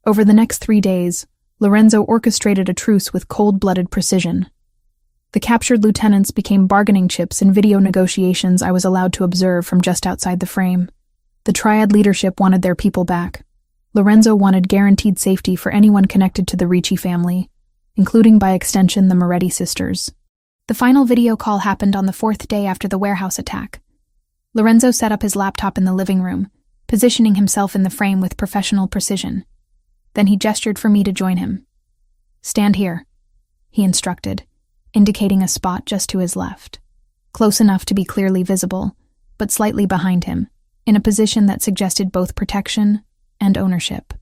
Over the next 3 days, Lorenzo orchestrated a truce with cold-blooded precision. The captured lieutenants became bargaining chips in video negotiations I was allowed to observe from just outside the frame. The Triad leadership wanted their people back. Lorenzo wanted guaranteed safety for anyone connected to the Ricci family, including by extension the Moretti sisters. The final video call happened on the 4th day after the warehouse attack. Lorenzo set up his laptop in the living room, positioning himself in the frame with professional precision. Then he gestured for me to join him. Stand here, he instructed, indicating a spot just to his left, close enough to be clearly visible, but slightly behind him, in a position that suggested both protection and ownership.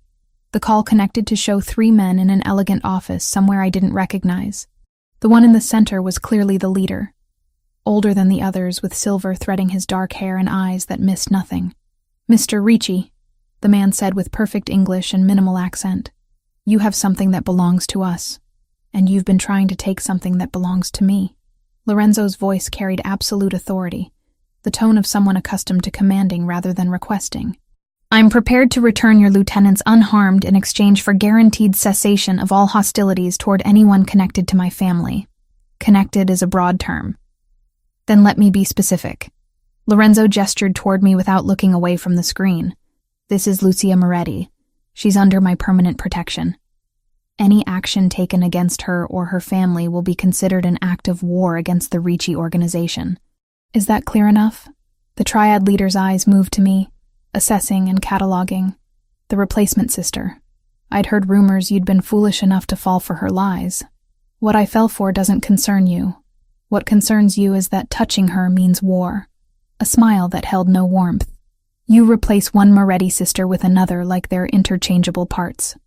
The call connected to show 3 men in an elegant office somewhere I didn't recognize. The one in the center was clearly the leader, older than the others with silver threading his dark hair and eyes that missed nothing. Mr. Ricci, the man said with perfect English and minimal accent, you have something that belongs to us, and you've been trying to take something that belongs to me. Lorenzo's voice carried absolute authority, the tone of someone accustomed to commanding rather than requesting. I'm prepared to return your lieutenants unharmed in exchange for guaranteed cessation of all hostilities toward anyone connected to my family. Connected is a broad term. Then let me be specific. Lorenzo gestured toward me without looking away from the screen. This is Lucia Moretti. She's under my permanent protection. Any action taken against her or her family will be considered an act of war against the Ricci organization. Is that clear enough? The Triad leader's eyes moved to me, assessing and cataloging. The replacement sister. I'd heard rumors you'd been foolish enough to fall for her lies. What I fell for doesn't concern you. What concerns you is that touching her means war. A smile that held no warmth. You replace one Moretti sister with another like they're interchangeable parts.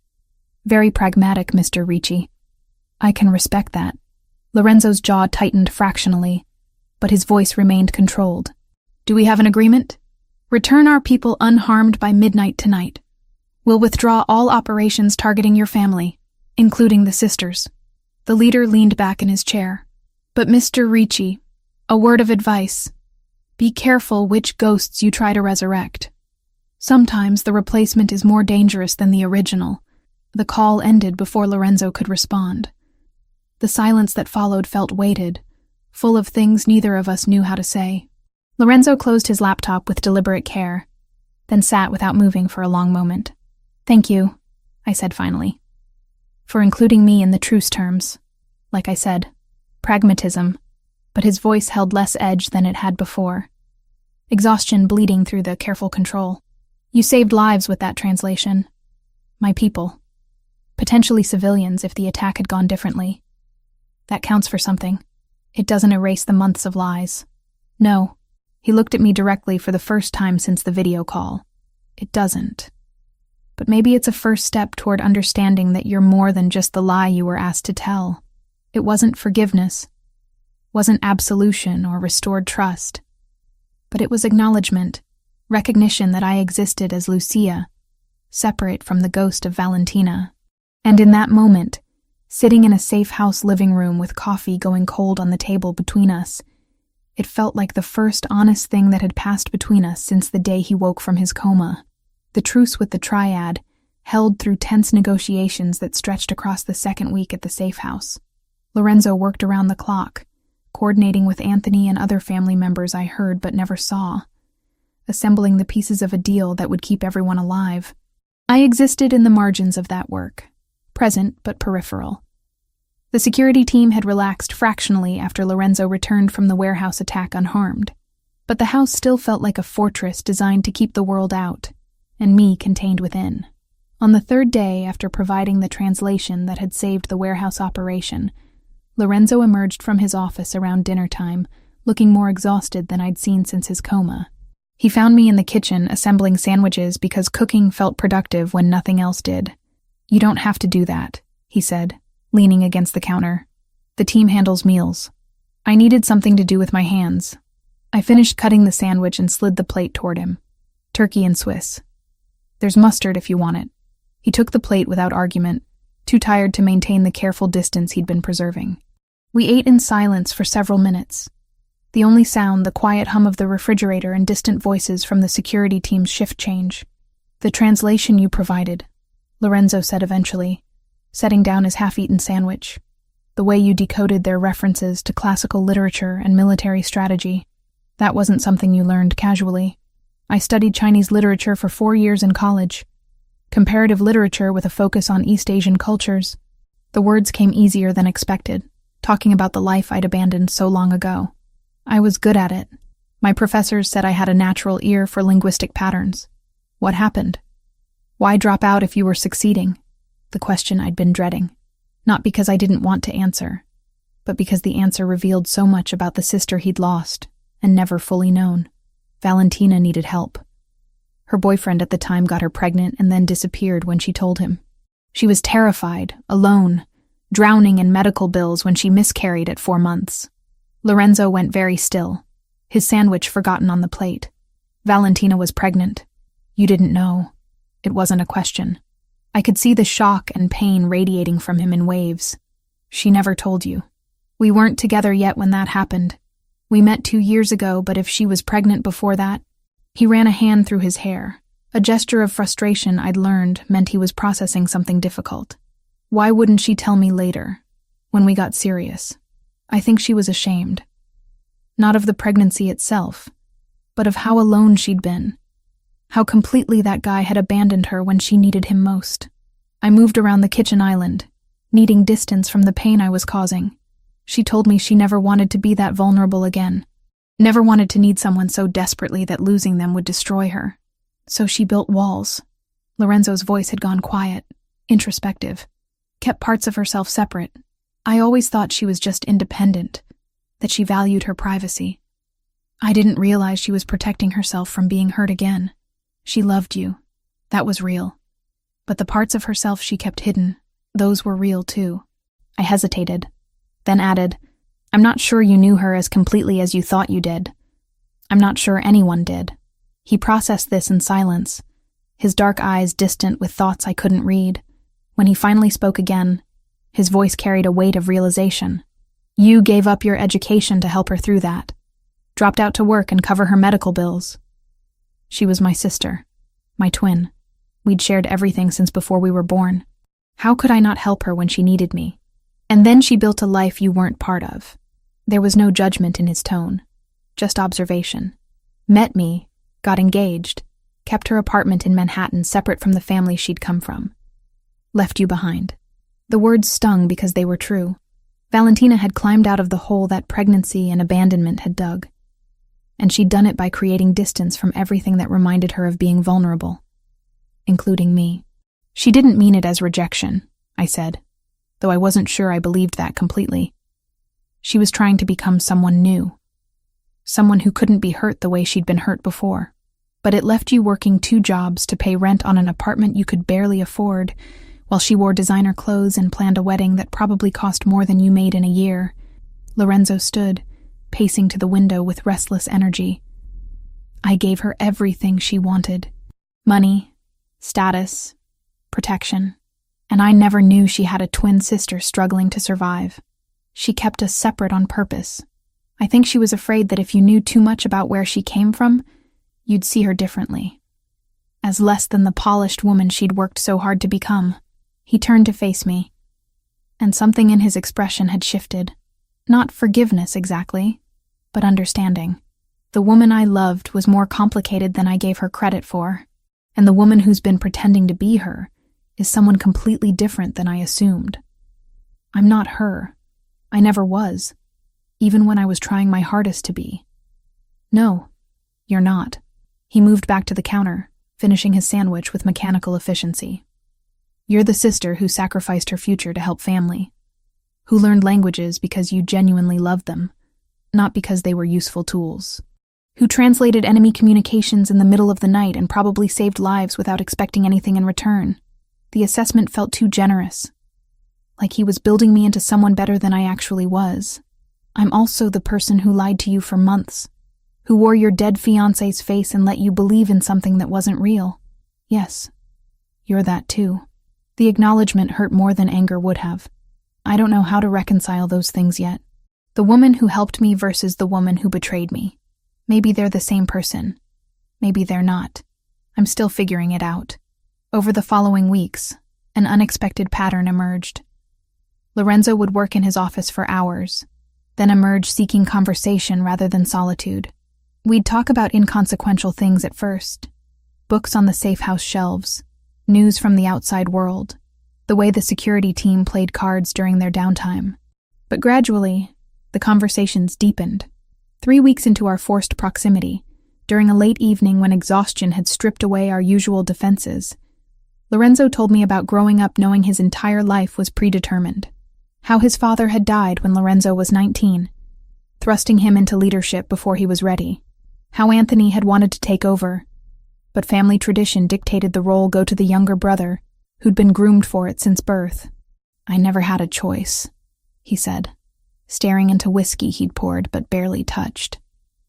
Very pragmatic, Mr. Ricci. I can respect that. Lorenzo's jaw tightened fractionally, but his voice remained controlled. Do we have an agreement? Return our people unharmed by midnight tonight. We'll withdraw all operations targeting your family, including the sisters. The leader leaned back in his chair. But Mr. Ricci, a word of advice. Be careful which ghosts you try to resurrect. Sometimes the replacement is more dangerous than the original. The call ended before Lorenzo could respond. The silence that followed felt weighted, full of things neither of us knew how to say. Lorenzo closed his laptop with deliberate care, then sat without moving for a long moment. "Thank you," I said finally, "for including me in the truce terms. Like I said, pragmatism," but his voice held less edge than it had before. Exhaustion bleeding through the careful control. "You saved lives with that translation. My people. Potentially civilians if the attack had gone differently. That counts for something. It doesn't erase the months of lies." "No." He looked at me directly for the first time since the video call. "It doesn't. But maybe it's a first step toward understanding that you're more than just the lie you were asked to tell. It wasn't forgiveness, wasn't absolution or restored trust, but it was acknowledgement, recognition that I existed as Lucia, separate from the ghost of Valentina. And in that moment, sitting in a safe house living room with coffee going cold on the table between us, it felt like the first honest thing that had passed between us since the day he woke from his coma. The truce with the triad, held through tense negotiations that stretched across the second week at the safe house. Lorenzo worked around the clock, coordinating with Anthony and other family members I heard but never saw, assembling the pieces of a deal that would keep everyone alive. I existed in the margins of that work, present but peripheral. The security team had relaxed fractionally after Lorenzo returned from the warehouse attack unharmed, but the house still felt like a fortress designed to keep the world out, and me contained within. On the third day after providing the translation that had saved the warehouse operation, Lorenzo emerged from his office around dinner time, looking more exhausted than I'd seen since his coma. He found me in the kitchen assembling sandwiches because cooking felt productive when nothing else did. "You don't have to do that," he said, leaning against the counter. "The team handles meals. I needed something to do with my hands." I finished cutting the sandwich and slid the plate toward him. "Turkey and Swiss. There's mustard if you want it." He took the plate without argument, too tired to maintain the careful distance he'd been preserving. We ate in silence for several minutes. The only sound, the quiet hum of the refrigerator and distant voices from the security team's shift change. "The translation you provided," Lorenzo said eventually, setting down his half-eaten sandwich. "The way you decoded their references to classical literature and military strategy. That wasn't something you learned casually. I studied Chinese literature for 4 years in college. Comparative literature with a focus on East Asian cultures." The words came easier than expected, talking about the life I'd abandoned so long ago. I was good at it. My professors said I had a natural ear for linguistic patterns. What happened? Why drop out if you were succeeding? The question I'd been dreading. Not because I didn't want to answer, but because the answer revealed so much about the sister he'd lost and never fully known. Valentina needed help. Her boyfriend at the time got her pregnant and then disappeared when she told him. She was terrified, alone, drowning in medical bills when she miscarried at 4 months. Lorenzo went very still, his sandwich forgotten on the plate. Valentina was pregnant. You didn't know. It wasn't a question. I could see the shock and pain radiating from him in waves. She never told you. We weren't together yet when that happened. We met 2 years ago, but if she was pregnant before that... He ran a hand through his hair. A gesture of frustration I'd learned meant he was processing something difficult. Why wouldn't she tell me later, when we got serious? I think she was ashamed. Not of the pregnancy itself, but of how alone she'd been. How completely that guy had abandoned her when she needed him most. I moved around the kitchen island, needing distance from the pain I was causing. She told me she never wanted to be that vulnerable again. Never wanted to need someone so desperately that losing them would destroy her. So she built walls. Lorenzo's voice had gone quiet, introspective, kept parts of herself separate. I always thought she was just independent, that she valued her privacy. I didn't realize she was protecting herself from being hurt again. She loved you. That was real. But the parts of herself she kept hidden, those were real too. I hesitated, then added, I'm not sure you knew her as completely as you thought you did. I'm not sure anyone did. He processed this in silence, his dark eyes distant with thoughts I couldn't read. When he finally spoke again, his voice carried a weight of realization. You gave up your education to help her through that. Dropped out to work and cover her medical bills. She was my sister, my twin. We'd shared everything since before we were born. How could I not help her when she needed me? And then she built a life you weren't part of. There was no judgment in his tone, just observation. Met me, got engaged, kept her apartment in Manhattan separate from the family she'd come from. Left you behind. The words stung because they were true. Valentina had climbed out of the hole that pregnancy and abandonment had dug. And she'd done it by creating distance from everything that reminded her of being vulnerable, including me. She didn't mean it as rejection, I said, though I wasn't sure I believed that completely. She was trying to become someone new, someone who couldn't be hurt the way she'd been hurt before. But it left you working 2 jobs to pay rent on an apartment you could barely afford, while she wore designer clothes and planned a wedding that probably cost more than you made in a year. Lorenzo stood, pacing to the window with restless energy. I gave her everything she wanted. Money, status, protection. And I never knew she had a twin sister struggling to survive. She kept us separate on purpose. I think she was afraid that if you knew too much about where she came from, you'd see her differently, as less than the polished woman she'd worked so hard to become. He turned to face me, and something in his expression had shifted. Not forgiveness exactly, but understanding. The woman I loved was more complicated than I gave her credit for, and the woman who's been pretending to be her is someone completely different than I assumed. I'm not her. I never was, even when I was trying my hardest to be. No, you're not. He moved back to the counter, finishing his sandwich with mechanical efficiency. You're the sister who sacrificed her future to help family, who learned languages because you genuinely loved them, not because they were useful tools, who translated enemy communications in the middle of the night and probably saved lives without expecting anything in return. The assessment felt too generous, like he was building me into someone better than I actually was. I'm also the person who lied to you for months, who wore your dead fiancé's face and let you believe in something that wasn't real. Yes, you're that too. The acknowledgement hurt more than anger would have. I don't know how to reconcile those things yet. The woman who helped me versus the woman who betrayed me. Maybe they're the same person. Maybe they're not. I'm still figuring it out. Over the following weeks, an unexpected pattern emerged. Lorenzo would work in his office for hours, then emerge seeking conversation rather than solitude. We'd talk about inconsequential things at first. Books on the safe house shelves, news from the outside world, the way the security team played cards during their downtime. But gradually, the conversations deepened. 3 weeks into our forced proximity, during a late evening when exhaustion had stripped away our usual defenses, Lorenzo told me about growing up knowing his entire life was predetermined. How his father had died when Lorenzo was 19, thrusting him into leadership before he was ready. How Anthony had wanted to take over, but family tradition dictated the role go to the younger brother, who'd been groomed for it since birth. I never had a choice, he said, staring into whiskey he'd poured but barely touched.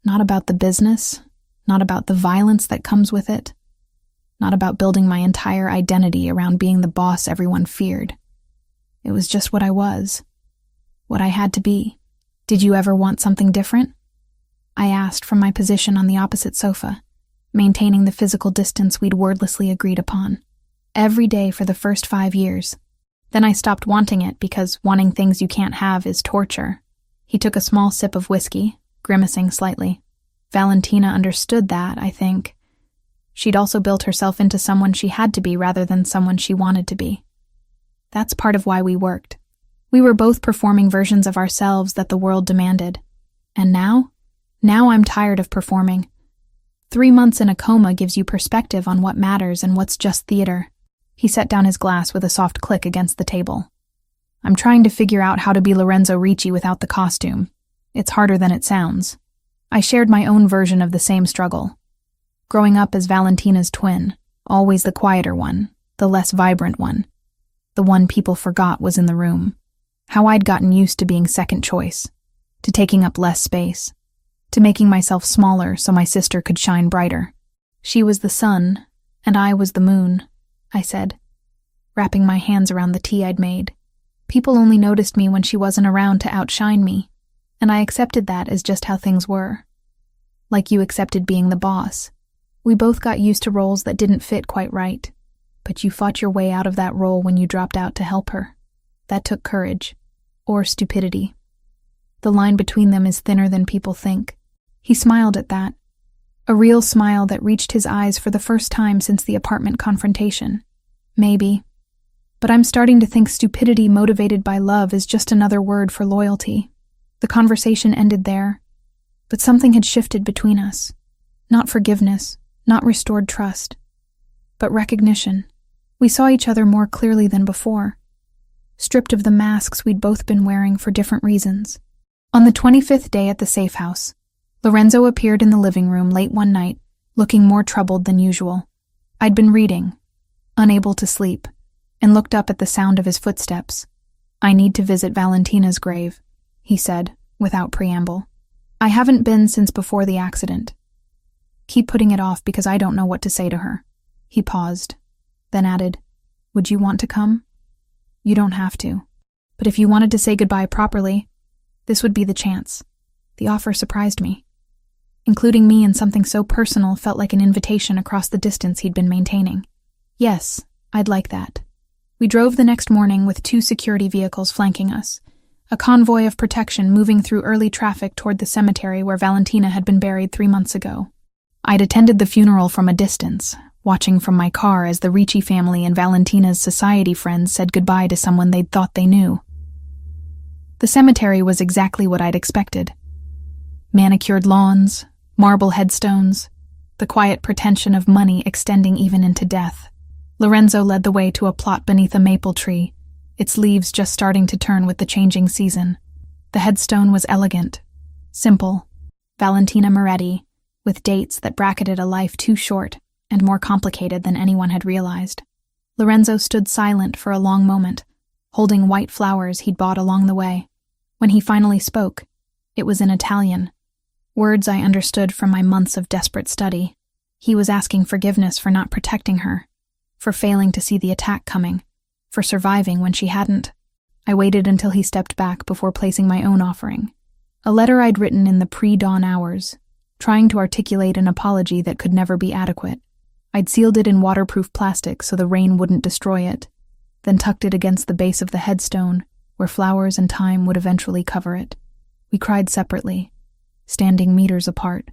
Not about the business, not about the violence that comes with it, not about building my entire identity around being the boss everyone feared. It was just what I was, what I had to be. Did you ever want something different? I asked from my position on the opposite sofa, maintaining the physical distance we'd wordlessly agreed upon. Every day for the first 5 years. Then I stopped wanting it because wanting things you can't have is torture. He took a small sip of whiskey, grimacing slightly. Valentina understood that, I think. She'd also built herself into someone she had to be rather than someone she wanted to be. That's part of why we worked. We were both performing versions of ourselves that the world demanded. And now I'm tired of performing. 3 months in a coma gives you perspective on what matters and what's just theater. He set down his glass with a soft click against the table. I'm trying to figure out how to be Lorenzo Ricci without the costume. It's harder than it sounds. I shared my own version of the same struggle. Growing up as Valentina's twin, always the quieter one, the less vibrant one. The one people forgot was in the room. How I'd gotten used to being second choice, to taking up less space, to making myself smaller so my sister could shine brighter. She was the sun, and I was the moon, I said, wrapping my hands around the tea I'd made. People only noticed me when she wasn't around to outshine me, and I accepted that as just how things were. Like you accepted being the boss. We both got used to roles that didn't fit quite right, but you fought your way out of that role when you dropped out to help her. That took courage, or stupidity. The line between them is thinner than people think. He smiled at that. a real smile that reached his eyes for the first time since the apartment confrontation. Maybe. But I'm starting to think stupidity motivated by love is just another word for loyalty. The conversation ended there, but something had shifted between us. Not forgiveness, not restored trust, but recognition. We saw each other more clearly than before, stripped of the masks we'd both been wearing for different reasons. On the 25th day at the safe house, Lorenzo appeared in the living room late one night, looking more troubled than usual. I'd been reading, unable to sleep, and looked up at the sound of his footsteps. "I need to visit Valentina's grave," he said, without preamble. "I haven't been since before the accident. Keep putting it off because I don't know what to say to her." He paused, then added, "Would you want to come?" "You don't have to. But if you wanted to say goodbye properly, this would be the chance." The offer surprised me. Including me in something so personal felt like an invitation across the distance he'd been maintaining. Yes, I'd like that. We drove the next morning with 2 security vehicles flanking us, a convoy of protection moving through early traffic toward the cemetery where Valentina had been buried 3 months ago. I'd attended the funeral from a distance, watching from my car as the Ricci family and Valentina's society friends said goodbye to someone they'd thought they knew. The cemetery was exactly what I'd expected. Manicured lawns, marble headstones, the quiet pretension of money extending even into death. Lorenzo led the way to a plot beneath a maple tree, its leaves just starting to turn with the changing season. The headstone was elegant, simple, Valentina Moretti, with dates that bracketed a life too short and more complicated than anyone had realized. Lorenzo stood silent for a long moment, holding white flowers he'd bought along the way. When he finally spoke, it was in Italian, words I understood from my months of desperate study. He was asking forgiveness for not protecting her, for failing to see the attack coming, for surviving when she hadn't. I waited until he stepped back before placing my own offering. A letter I'd written in the pre-dawn hours, trying to articulate an apology that could never be adequate. I'd sealed it in waterproof plastic so the rain wouldn't destroy it, then tucked it against the base of the headstone, where flowers and time would eventually cover it. We cried separately, standing meters apart,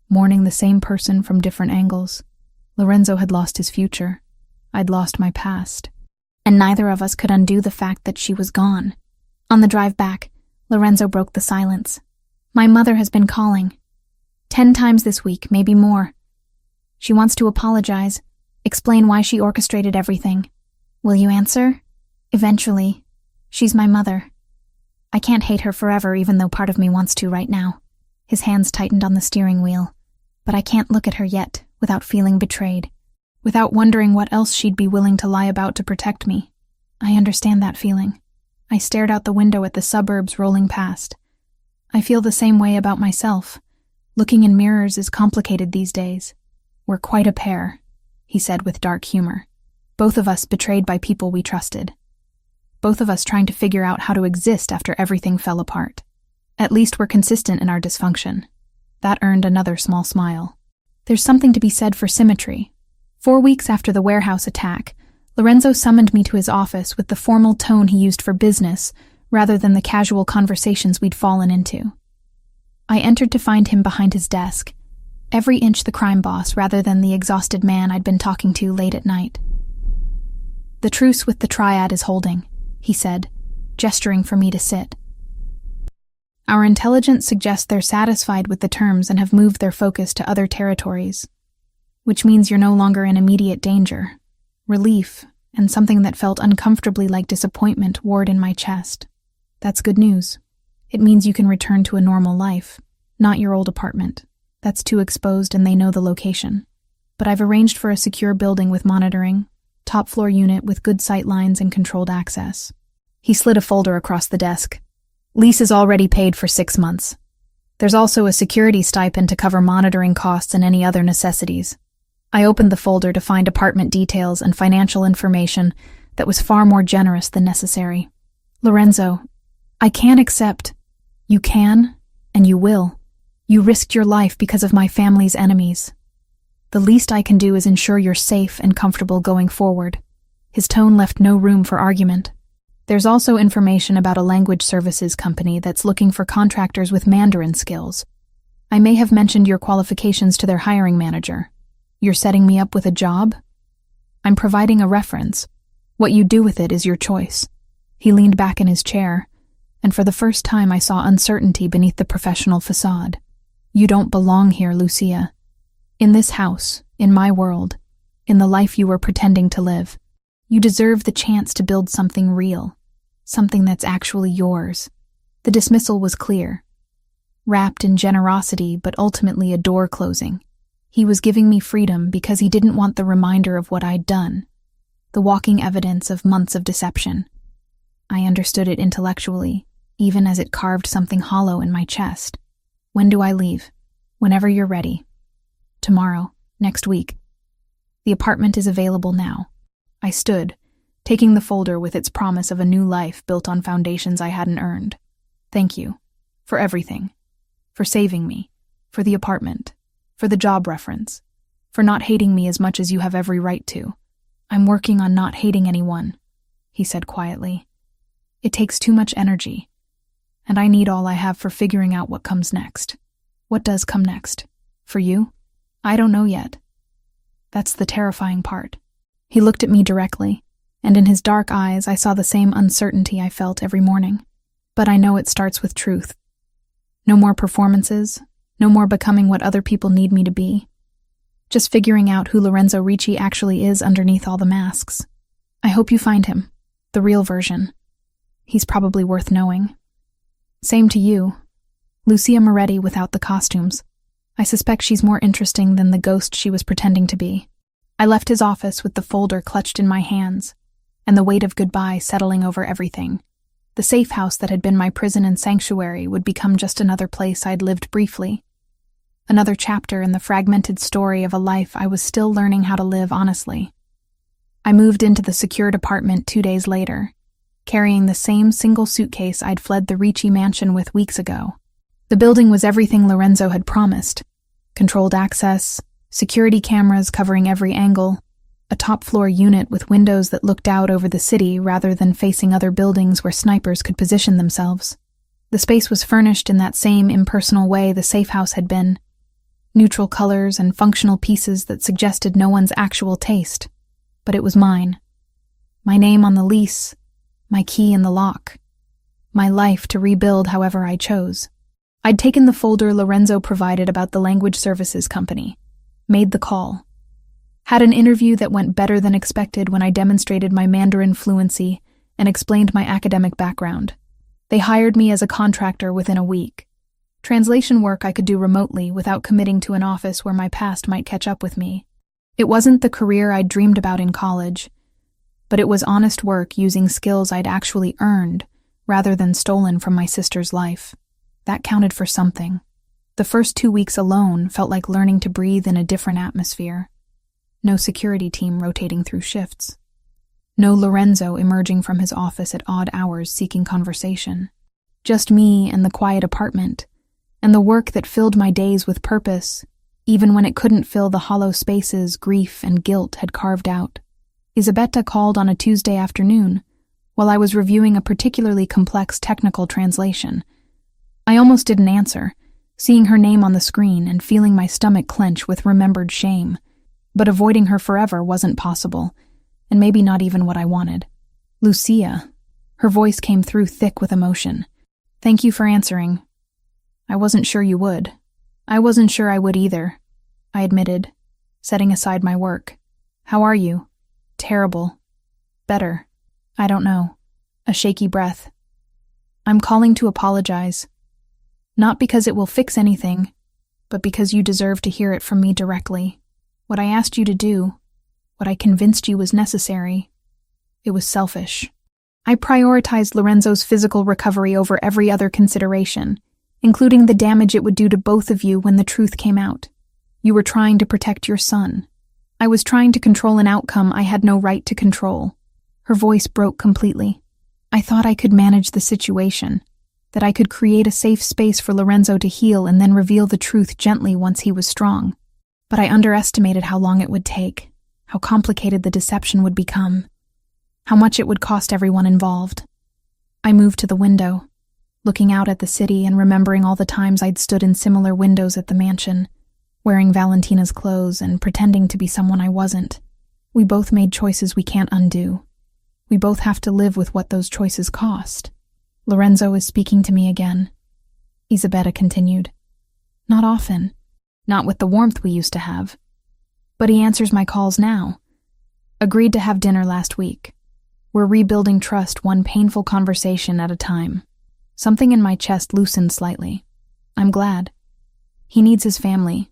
mourning the same person from different angles. Lorenzo had lost his future. I'd lost my past. And neither of us could undo the fact that she was gone. On the drive back, Lorenzo broke the silence. "My mother has been calling. 10 times this week, maybe more. She wants to apologize, explain why she orchestrated everything. Will you answer? Eventually. She's my mother. I can't hate her forever even though part of me wants to right now." His hands tightened on the steering wheel. "But I can't look at her yet without feeling betrayed, without wondering what else she'd be willing to lie about to protect me. I understand that feeling." I stared out the window at the suburbs rolling past. I feel the same way about myself. Looking in mirrors is complicated these days. "We're quite a pair," he said with dark humor. "Both of us betrayed by people we trusted. Both of us trying to figure out how to exist after everything fell apart. At least we're consistent in our dysfunction." That earned another small smile. There's something to be said for symmetry. 4 weeks after the warehouse attack, Lorenzo summoned me to his office with the formal tone he used for business rather than the casual conversations we'd fallen into. I entered to find him behind his desk, every inch the crime boss rather than the exhausted man I'd been talking to late at night. "The truce with the triad is holding," he said, gesturing for me to sit. "Our intelligence suggests they're satisfied with the terms and have moved their focus to other territories, which means you're no longer in immediate danger." Relief, and something that felt uncomfortably like disappointment warred in my chest. "That's good news. It means you can return to a normal life, not your old apartment. That's too exposed and they know the location. But I've arranged for a secure building with monitoring, top-floor unit with good sight lines and controlled access." He slid a folder across the desk. "Lease is already paid for 6 months. There's also a security stipend to cover monitoring costs and any other necessities." I opened the folder to find apartment details and financial information that was far more generous than necessary. "Lorenzo, I can't accept." "You can, and you will. You risked your life because of my family's enemies. The least I can do is ensure you're safe and comfortable going forward." His tone left no room for argument. "There's also information about a language services company that's looking for contractors with Mandarin skills. I may have mentioned your qualifications to their hiring manager. You're setting me up with a job? I'm providing a reference. What you do with it is your choice. He leaned back in his chair, and for the first time I saw uncertainty beneath the professional facade. You don't belong here, Lucia. In this house, in my world, in the life you were pretending to live. You deserve the chance to build something real, something that's actually yours. The dismissal was clear, wrapped in generosity but ultimately a door closing. He was giving me freedom because he didn't want the reminder of what I'd done, the walking evidence of months of deception. I understood it intellectually, even as it carved something hollow in my chest. When do I leave? Whenever you're ready. Tomorrow, next week. The apartment is available now. I stood, taking the folder with its promise of a new life built on foundations I hadn't earned. Thank you. For everything. For saving me. For the apartment. For the job reference. For not hating me as much as you have every right to. I'm working on not hating anyone, he said quietly. It takes too much energy, and I need all I have for figuring out what comes next. What does come next? For you? I don't know yet. That's the terrifying part. He looked at me directly, and in his dark eyes I saw the same uncertainty I felt every morning. But I know it starts with truth. No more performances, no more becoming what other people need me to be. Just figuring out who Lorenzo Ricci actually is underneath all the masks. I hope you find him, the real version. He's probably worth knowing. Same to you. Lucia Moretti without the costumes. I suspect she's more interesting than the ghost she was pretending to be. I left his office with the folder clutched in my hands, and the weight of goodbye settling over everything. The safe house that had been my prison and sanctuary would become just another place I'd lived briefly. Another chapter in the fragmented story of a life I was still learning how to live honestly. I moved into the secured apartment 2 days later, carrying the same single suitcase I'd fled the Ricci mansion with weeks ago. The building was everything Lorenzo had promised. Controlled access, security cameras covering every angle, a top-floor unit with windows that looked out over the city rather than facing other buildings where snipers could position themselves. The space was furnished in that same impersonal way the safe house had been. Neutral colors and functional pieces that suggested no one's actual taste. But it was mine. My name on the lease, my key in the lock. My life to rebuild however I chose. I'd taken the folder Lorenzo provided about the language services company, made the call. Had an interview that went better than expected when I demonstrated my Mandarin fluency and explained my academic background. They hired me as a contractor within a week. Translation work I could do remotely without committing to an office where my past might catch up with me. It wasn't the career I'd dreamed about in college, but it was honest work using skills I'd actually earned rather than stolen from my sister's life. That counted for something. The first 2 weeks alone felt like learning to breathe in a different atmosphere. No security team rotating through shifts. No Lorenzo emerging from his office at odd hours seeking conversation. Just me and the quiet apartment, and the work that filled my days with purpose, even when it couldn't fill the hollow spaces grief and guilt had carved out. Isabetta called on a Tuesday afternoon, while I was reviewing a particularly complex technical translation. I almost didn't answer, seeing her name on the screen and feeling my stomach clench with remembered shame. But avoiding her forever wasn't possible, and maybe not even what I wanted. Lucia. Her voice came through thick with emotion. Thank you for answering. I wasn't sure you would. I wasn't sure I would either, I admitted, setting aside my work. How are you? Terrible. Better. I don't know. A shaky breath. I'm calling to apologize. Not because it will fix anything, but because you deserve to hear it from me directly. What I asked you to do, what I convinced you was necessary, it was selfish. I prioritized Lorenzo's physical recovery over every other consideration, including the damage it would do to both of you when the truth came out. You were trying to protect your son. I was trying to control an outcome I had no right to control. Her voice broke completely. I thought I could manage the situation, that I could create a safe space for Lorenzo to heal and then reveal the truth gently once he was strong. But I underestimated how long it would take, how complicated the deception would become, how much it would cost everyone involved. I moved to the window, looking out at the city and remembering all the times I'd stood in similar windows at the mansion, wearing Valentina's clothes and pretending to be someone I wasn't. We both made choices we can't undo. We both have to live with what those choices cost. Lorenzo is speaking to me again. Isabetta continued. Not often. Not with the warmth we used to have. But he answers my calls now. Agreed to have dinner last week. We're rebuilding trust one painful conversation at a time. Something in my chest loosened slightly. I'm glad. He needs his family,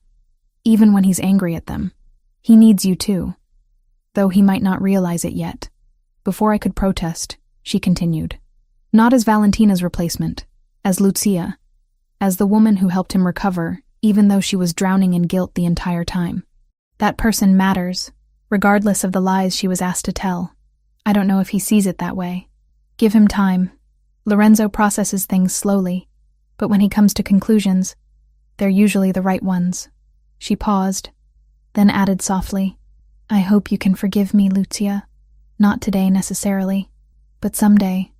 even when he's angry at them. He needs you too, though he might not realize it yet. Before I could protest, she continued. Not as Valentina's replacement, as Lucia, as the woman who helped him recover, even though she was drowning in guilt the entire time. That person matters, regardless of the lies she was asked to tell. I don't know if he sees it that way. Give him time. Lorenzo processes things slowly, but when he comes to conclusions, they're usually the right ones. She paused, then added softly, I hope you can forgive me, Lucia. Not today necessarily, but someday.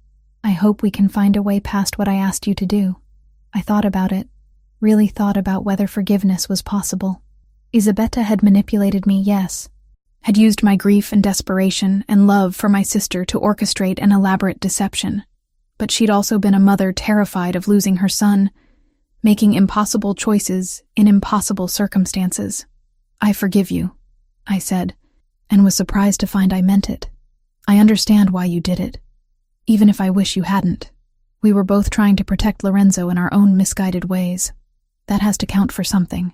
I hope we can find a way past what I asked you to do. I thought about it, really thought about whether forgiveness was possible. Isabetta had manipulated me, yes. Had used my grief and desperation and love for my sister to orchestrate an elaborate deception. But she'd also been a mother terrified of losing her son, making impossible choices in impossible circumstances. I forgive you, I said, and was surprised to find I meant it. I understand why you did it, even if I wish you hadn't. We were both trying to protect Lorenzo in our own misguided ways. That has to count for something.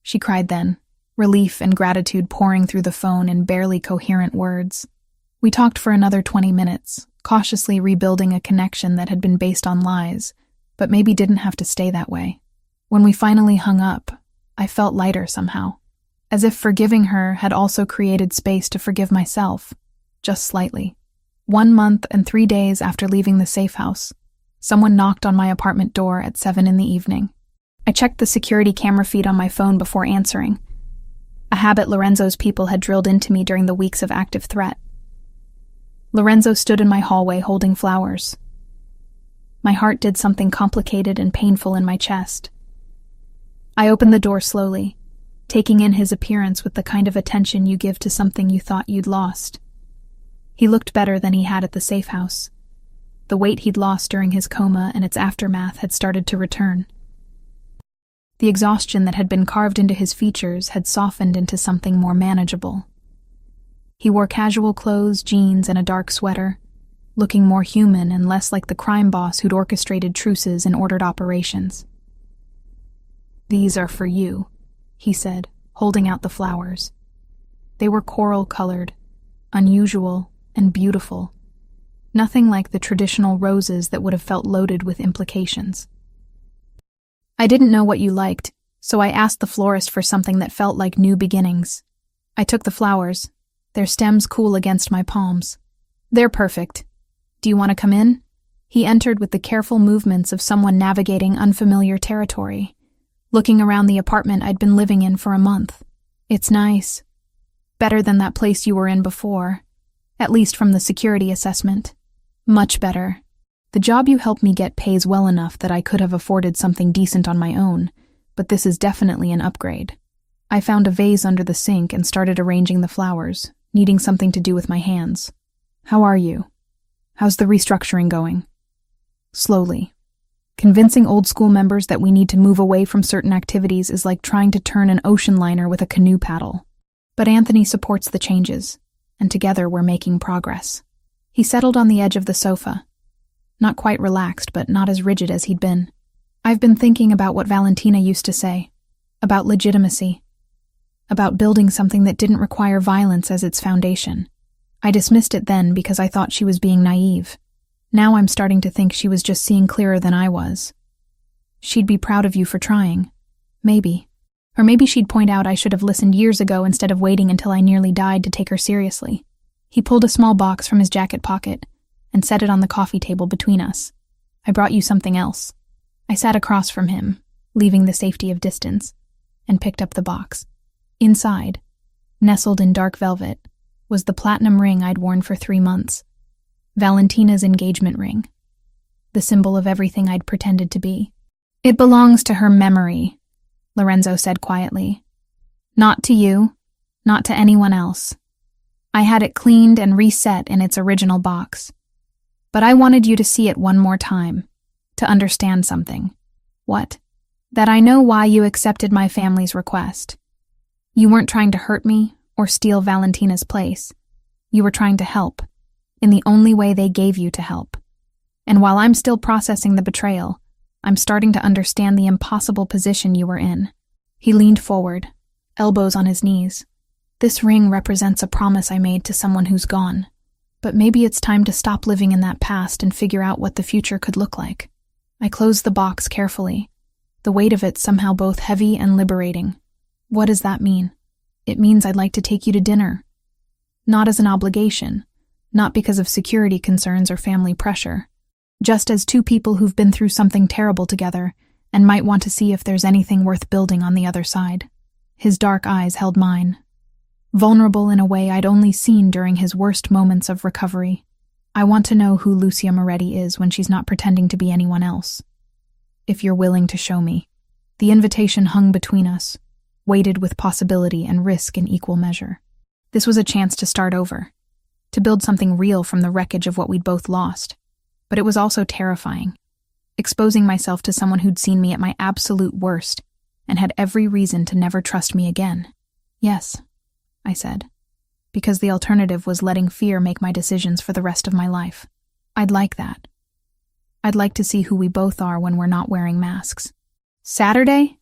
She cried then, relief and gratitude pouring through the phone in barely coherent words. We talked for another 20 minutes, cautiously rebuilding a connection that had been based on lies, but maybe didn't have to stay that way. When we finally hung up, I felt lighter somehow, as if forgiving her had also created space to forgive myself, just slightly. 1 month and 3 days after leaving the safe house, someone knocked on my apartment door at 7 p.m. I checked the security camera feed on my phone before answering, a habit Lorenzo's people had drilled into me during the weeks of active threat. Lorenzo stood in my hallway holding flowers. My heart did something complicated and painful in my chest. I opened the door slowly, taking in his appearance with the kind of attention you give to something you thought you'd lost. He looked better than he had at the safe house. The weight he'd lost during his coma and its aftermath had started to return. The exhaustion that had been carved into his features had softened into something more manageable. He wore casual clothes, jeans, and a dark sweater, looking more human and less like the crime boss who'd orchestrated truces and ordered operations. "These are for you," he said, holding out the flowers. They were coral-colored, unusual and beautiful, nothing like the traditional roses that would have felt loaded with implications. I didn't know what you liked, so I asked the florist for something that felt like new beginnings. I took the flowers, their stems cool against my palms. "They're perfect. Do you want to come in?" He entered with the careful movements of someone navigating unfamiliar territory, looking around the apartment I'd been living in for a month. "It's nice. Better than that place you were in before, at least from the security assessment. Much better. The job you helped me get pays well enough that I could have afforded something decent on my own, but this is definitely an upgrade." I found a vase under the sink and started arranging the flowers, needing something to do with my hands. "How are you? How's the restructuring going?" Slowly. Convincing old school members that we need to move away from certain activities is like trying to turn an ocean liner with a canoe paddle. But Anthony supports the changes, and together we're making progress. He settled on the edge of the sofa. Not quite relaxed, but not as rigid as he'd been. "I've been thinking about what Valentina used to say, about legitimacy, about building something that didn't require violence as its foundation. I dismissed it then because I thought she was being naive. Now I'm starting to think she was just seeing clearer than I was. She'd be proud of you for trying. Maybe. Or maybe she'd point out I should have listened years ago instead of waiting until I nearly died to take her seriously." He pulled a small box from his jacket pocket and set it on the coffee table between us. "I brought you something else." I sat across from him, leaving the safety of distance, and picked up the box. Inside, nestled in dark velvet, was the platinum ring I'd worn for 3 months. Valentina's engagement ring. the symbol of everything I'd pretended to be. "It belongs to her memory," Lorenzo said quietly. "Not to you, not to anyone else. I had it cleaned and reset in its original box. But I wanted you to see it one more time, to understand something." "What?" "That I know why you accepted my family's request. You weren't trying to hurt me or steal Valentina's place. You were trying to help, in the only way they gave you to help. And while I'm still processing the betrayal, I'm starting to understand the impossible position you were in." He leaned forward, elbows on his knees. "This ring represents a promise I made to someone who's gone. But maybe it's time to stop living in that past and figure out what the future could look like." I closed the box carefully, the weight of it somehow both heavy and liberating. "What does that mean?" "It means I'd like to take you to dinner. Not as an obligation, not because of security concerns or family pressure. Just as two people who've been through something terrible together and might want to see if there's anything worth building on the other side." His dark eyes held mine, vulnerable in a way I'd only seen during his worst moments of recovery. "I want to know who Lucia Moretti is when she's not pretending to be anyone else. If you're willing to show me." The invitation hung between us, weighted with possibility and risk in equal measure. This was a chance to start over, to build something real from the wreckage of what we'd both lost. But it was also terrifying, exposing myself to someone who'd seen me at my absolute worst and had every reason to never trust me again. "Yes," I said, because the alternative was letting fear make my decisions for the rest of my life. "I'd like that. I'd like to see who we both are when we're not wearing masks." "Saturday?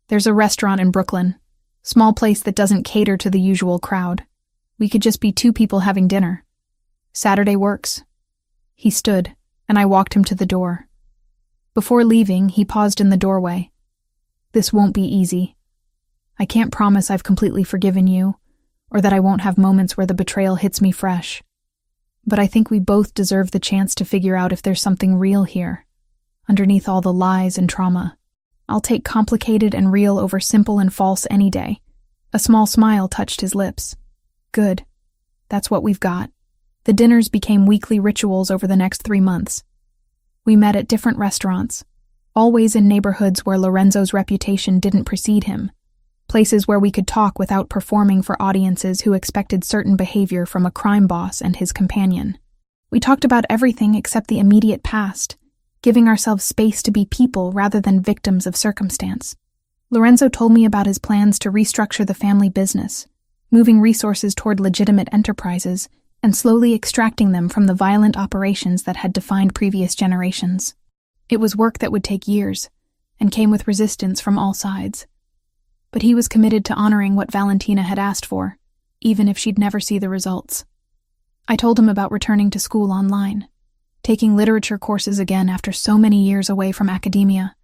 There's a restaurant in Brooklyn. Small place that doesn't cater to the usual crowd. We could just be two people having dinner. Saturday works." He stood, and I walked him to the door. Before leaving, he paused in the doorway. "This won't be easy. I can't promise I've completely forgiven you, or that I won't have moments where the betrayal hits me fresh. But I think we both deserve the chance to figure out if there's something real here, underneath all the lies and trauma. I'll take complicated and real over simple and false any day." A small smile touched his lips. "Good. That's what we've got." The dinners became weekly rituals over the next 3 months. We met at different restaurants, always in neighborhoods where Lorenzo's reputation didn't precede him, places where we could talk without performing for audiences who expected certain behavior from a crime boss and his companion. We talked about everything except the immediate past, giving ourselves space to be people rather than victims of circumstance. Lorenzo told me about his plans to restructure the family business, moving resources toward legitimate enterprises and slowly extracting them from the violent operations that had defined previous generations. It was work that would take years and came with resistance from all sides. But he was committed to honoring what Valentina had asked for, even if she'd never see the results. I told him about returning to school online, taking literature courses again after so many years away from academia,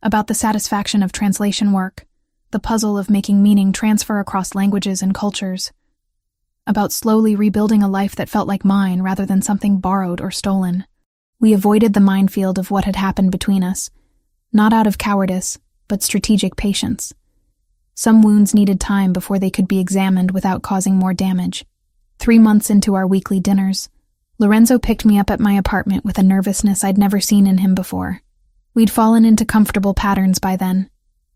about the satisfaction of translation work, the puzzle of making meaning transfer across languages and cultures, about slowly rebuilding a life that felt like mine rather than something borrowed or stolen. We avoided the minefield of what had happened between us, not out of cowardice, but strategic patience. Some wounds needed time before they could be examined without causing more damage. 3 months into our weekly dinners, Lorenzo picked me up at my apartment with a nervousness I'd never seen in him before. We'd fallen into comfortable patterns by then,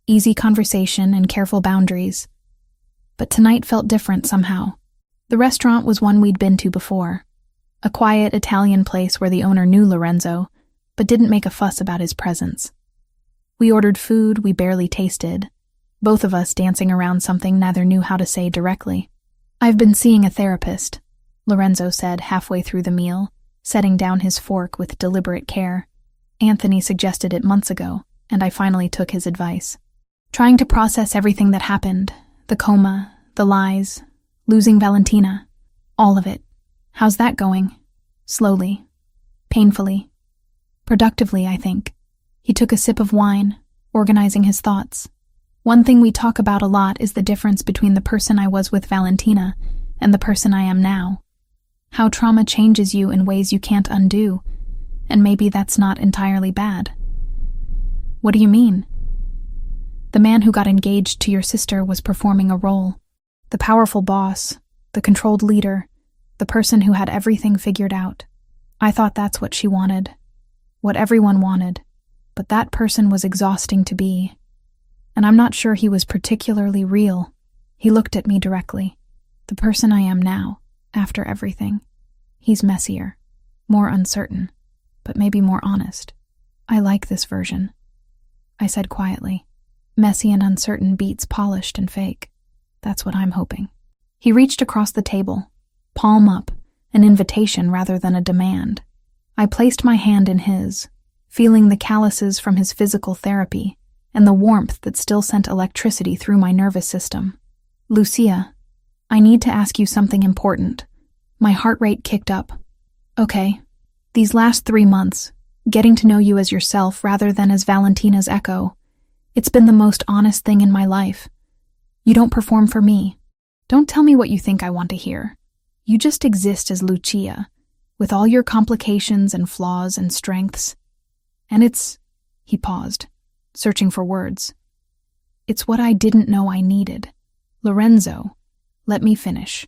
easy conversation and careful boundaries. But tonight felt different somehow. The restaurant was one we'd been to before, a quiet Italian place where the owner knew Lorenzo, but didn't make a fuss about his presence. We ordered food we barely tasted, both of us dancing around something neither knew how to say directly. "I've been seeing a therapist," Lorenzo said halfway through the meal, setting down his fork with deliberate care. "Anthony suggested it months ago, and I finally took his advice. Trying to process everything that happened, the coma, the lies, losing Valentina, all of it. How's that going?" "Slowly. Painfully. Productively, I think." He took a sip of wine, organizing his thoughts. "One thing we talk about a lot is the difference between the person I was with Valentina and the person I am now. How trauma changes you in ways you can't undo, and maybe that's not entirely bad." "What do you mean?" "The man who got engaged to your sister was performing a role. The powerful boss, the controlled leader, the person who had everything figured out. I thought that's what she wanted. what everyone wanted, but that person was exhausting to be. And I'm not sure he was particularly real. He looked at me directly. The person I am now, after everything. He's messier, more uncertain, but maybe more honest. I like this version, I said quietly. Messy and uncertain beats polished and fake. That's what I'm hoping. He reached across the table, palm up, an invitation rather than a demand. I placed my hand in his, feeling the calluses from his physical therapy and the warmth that still sent electricity through my nervous system. Lucia, I need to ask you something important. My heart rate kicked up. Okay, these last 3 months, getting to know you as yourself rather than as Valentina's echo, it's been the most honest thing in my life. You don't perform for me. Don't tell me what you think I want to hear. You just exist as Lucia, with all your complications and flaws and strengths. And he paused, searching for words. It's what I didn't know I needed. Lorenzo, let me finish.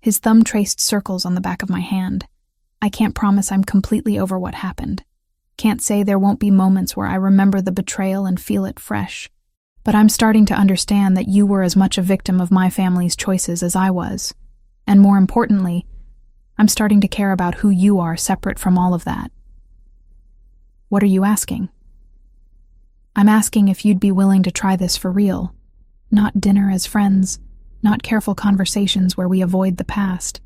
His thumb traced circles on the back of my hand. I can't promise I'm completely over what happened. Can't say there won't be moments where I remember the betrayal and feel it fresh. But I'm starting to understand that you were as much a victim of my family's choices as I was. And more importantly, I'm starting to care about who you are separate from all of that. What are you asking? I'm asking if you'd be willing to try this for real. Not dinner as friends, not careful conversations where we avoid the past,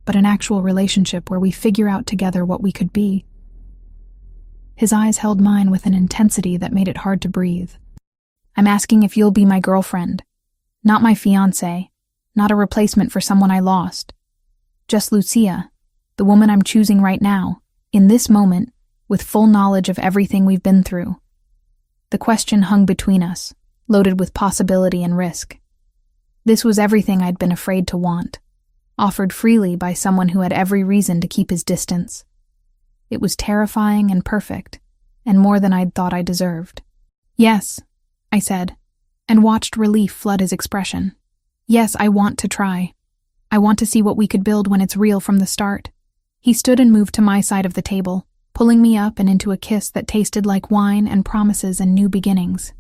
but an actual relationship where we figure out together what we could be. His eyes held mine with an intensity that made it hard to breathe. I'm asking if you'll be my girlfriend, not my fiancé, not a replacement for someone I lost. Just Lucia, the woman I'm choosing right now, in this moment, with full knowledge of everything we've been through. The question hung between us, loaded with possibility and risk. This was everything I'd been afraid to want, offered freely by someone who had every reason to keep his distance. It was terrifying and perfect, and more than I'd thought I deserved. Yes, I said, and watched relief flood his expression. Yes, I want to try. I want to see what we could build when it's real from the start. He stood and moved to my side of the table, pulling me up and into a kiss that tasted like wine and promises and new beginnings.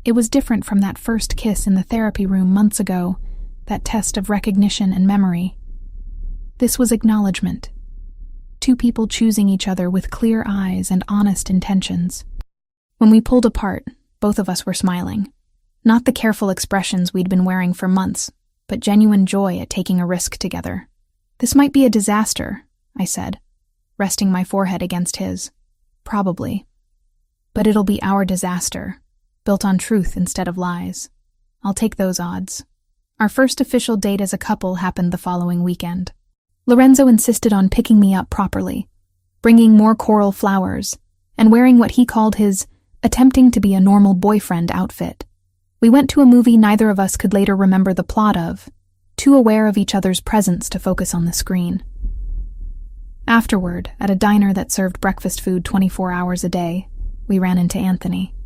It was different from that first kiss in the therapy room months ago, that test of recognition and memory. This was acknowledgement. Two people choosing each other with clear eyes and honest intentions. When we pulled apart, both of us were smiling. Not the careful expressions we'd been wearing for months, but genuine joy at taking a risk together. This might be a disaster, I said, resting my forehead against his. Probably. But it'll be our disaster, built on truth instead of lies. I'll take those odds. Our first official date as a couple happened the following weekend. Lorenzo insisted on picking me up properly, bringing more coral flowers, and wearing what he called his attempting to be a normal boyfriend outfit. We went to a movie neither of us could later remember the plot of, too aware of each other's presence to focus on the screen. Afterward, at a diner that served breakfast food 24 hours a day, we ran into Anthony.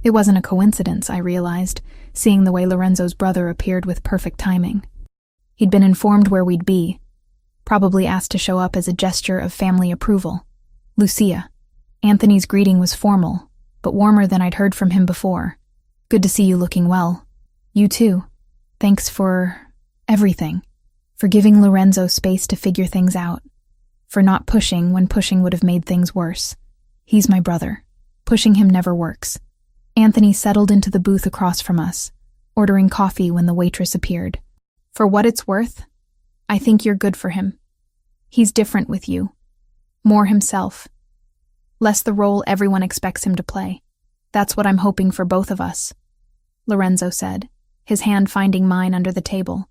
It wasn't a coincidence, I realized, seeing the way Lorenzo's brother appeared with perfect timing. He'd been informed where we'd be, probably asked to show up as a gesture of family approval. Lucia. Anthony's greeting was formal, but warmer than I'd heard from him before. Good to see you looking well. You too. Thanks for everything. For giving Lorenzo space to figure things out. For not pushing when pushing would have made things worse. He's my brother. Pushing him never works. Anthony settled into the booth across from us, ordering coffee when the waitress appeared. For what it's worth, I think you're good for him. He's different with you. More himself. Less the role everyone expects him to play. That's what I'm hoping for both of us, Lorenzo said, his hand finding mine under the table.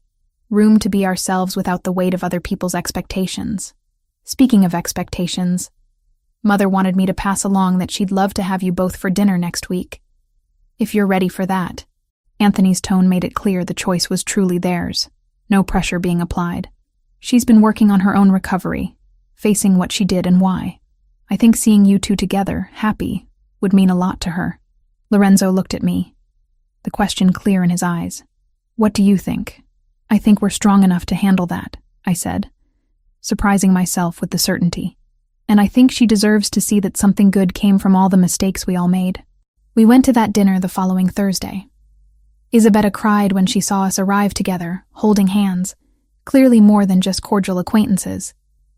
Room to be ourselves without the weight of other people's expectations. Speaking of expectations, Mother wanted me to pass along that she'd love to have you both for dinner next week. If you're ready for that. Anthony's tone made it clear the choice was truly theirs, no pressure being applied. She's been working on her own recovery, facing what she did and why. I think seeing you two together, happy, would mean a lot to her. Lorenzo looked at me, the question clear in his eyes. What do you think? I think we're strong enough to handle that, I said, surprising myself with the certainty. and I think she deserves to see that something good came from all the mistakes we all made. We went to that dinner the following Thursday. Isabella cried when she saw us arrive together, holding hands, clearly more than just cordial acquaintances.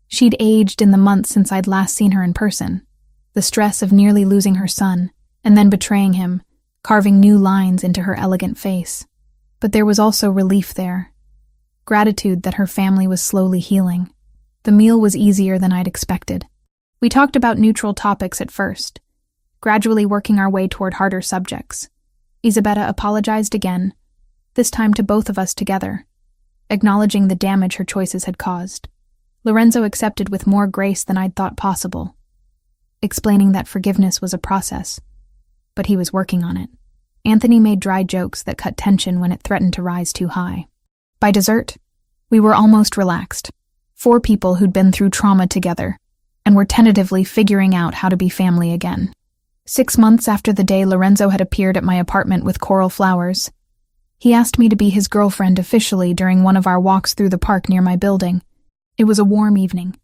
She'd aged in the months since I'd last seen her in person. The stress of nearly losing her son, and then betraying him, carving new lines into her elegant face. But there was also relief there. Gratitude that her family was slowly healing. The meal was easier than I'd expected. We talked about neutral topics at first, gradually working our way toward harder subjects. Isabella apologized again, this time to both of us together, acknowledging the damage her choices had caused. Lorenzo accepted with more grace than I'd thought possible, explaining that forgiveness was a process, but he was working on it. Anthony made dry jokes that cut tension when it threatened to rise too high. By dessert, we were almost relaxed. 4 people who'd been through trauma together, and were tentatively figuring out how to be family again. 6 months after the day Lorenzo had appeared at my apartment with coral flowers, he asked me to be his girlfriend officially during one of our walks through the park near my building. It was a warm evening,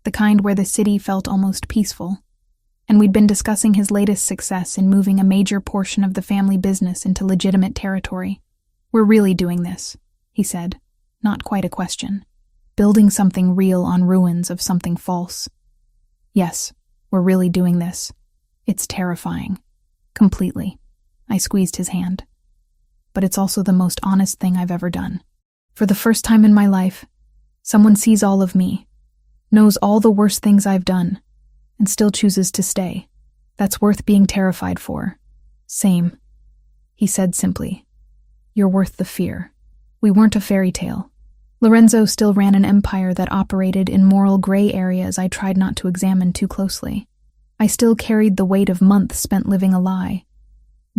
the kind where the city felt almost peaceful, and we'd been discussing his latest success in moving a major portion of the family business into legitimate territory. "We're really doing this," he said, not quite a question. "Building something real on ruins of something false. Yes, we're really doing this. It's terrifying. Completely." I squeezed his hand. "But it's also the most honest thing I've ever done. For the first time in my life, someone sees all of me, knows all the worst things I've done, and still chooses to stay. That's worth being terrified for." "Same," he said simply. "You're worth the fear." We weren't a fairy tale. Lorenzo still ran an empire that operated in moral gray areas I tried not to examine too closely. I still carried the weight of months spent living a lie.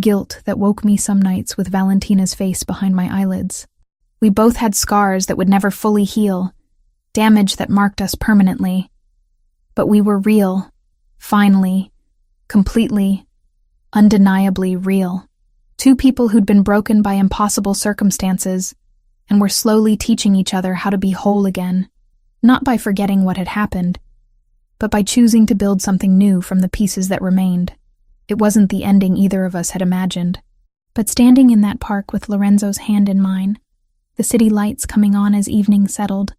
Guilt that woke me some nights with Valentina's face behind my eyelids. We both had scars that would never fully heal, damage that marked us permanently. But we were real, finally, completely, undeniably real. 2 people who'd been broken by impossible circumstances, and were slowly teaching each other how to be whole again, not by forgetting what had happened, but by choosing to build something new from the pieces that remained. It wasn't the ending either of us had imagined. But standing in that park with Lorenzo's hand in mine, the city lights coming on as evening settled,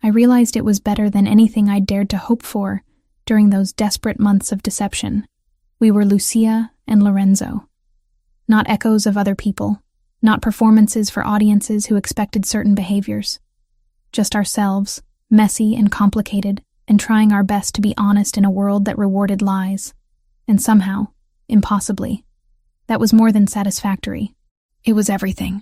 I realized it was better than anything I'd dared to hope for during those desperate months of deception. We were Lucia and Lorenzo. Not echoes of other people, not performances for audiences who expected certain behaviors. Just ourselves, messy and complicated, and trying our best to be honest in a world that rewarded lies. And somehow, impossibly, that was more than satisfactory. It was everything.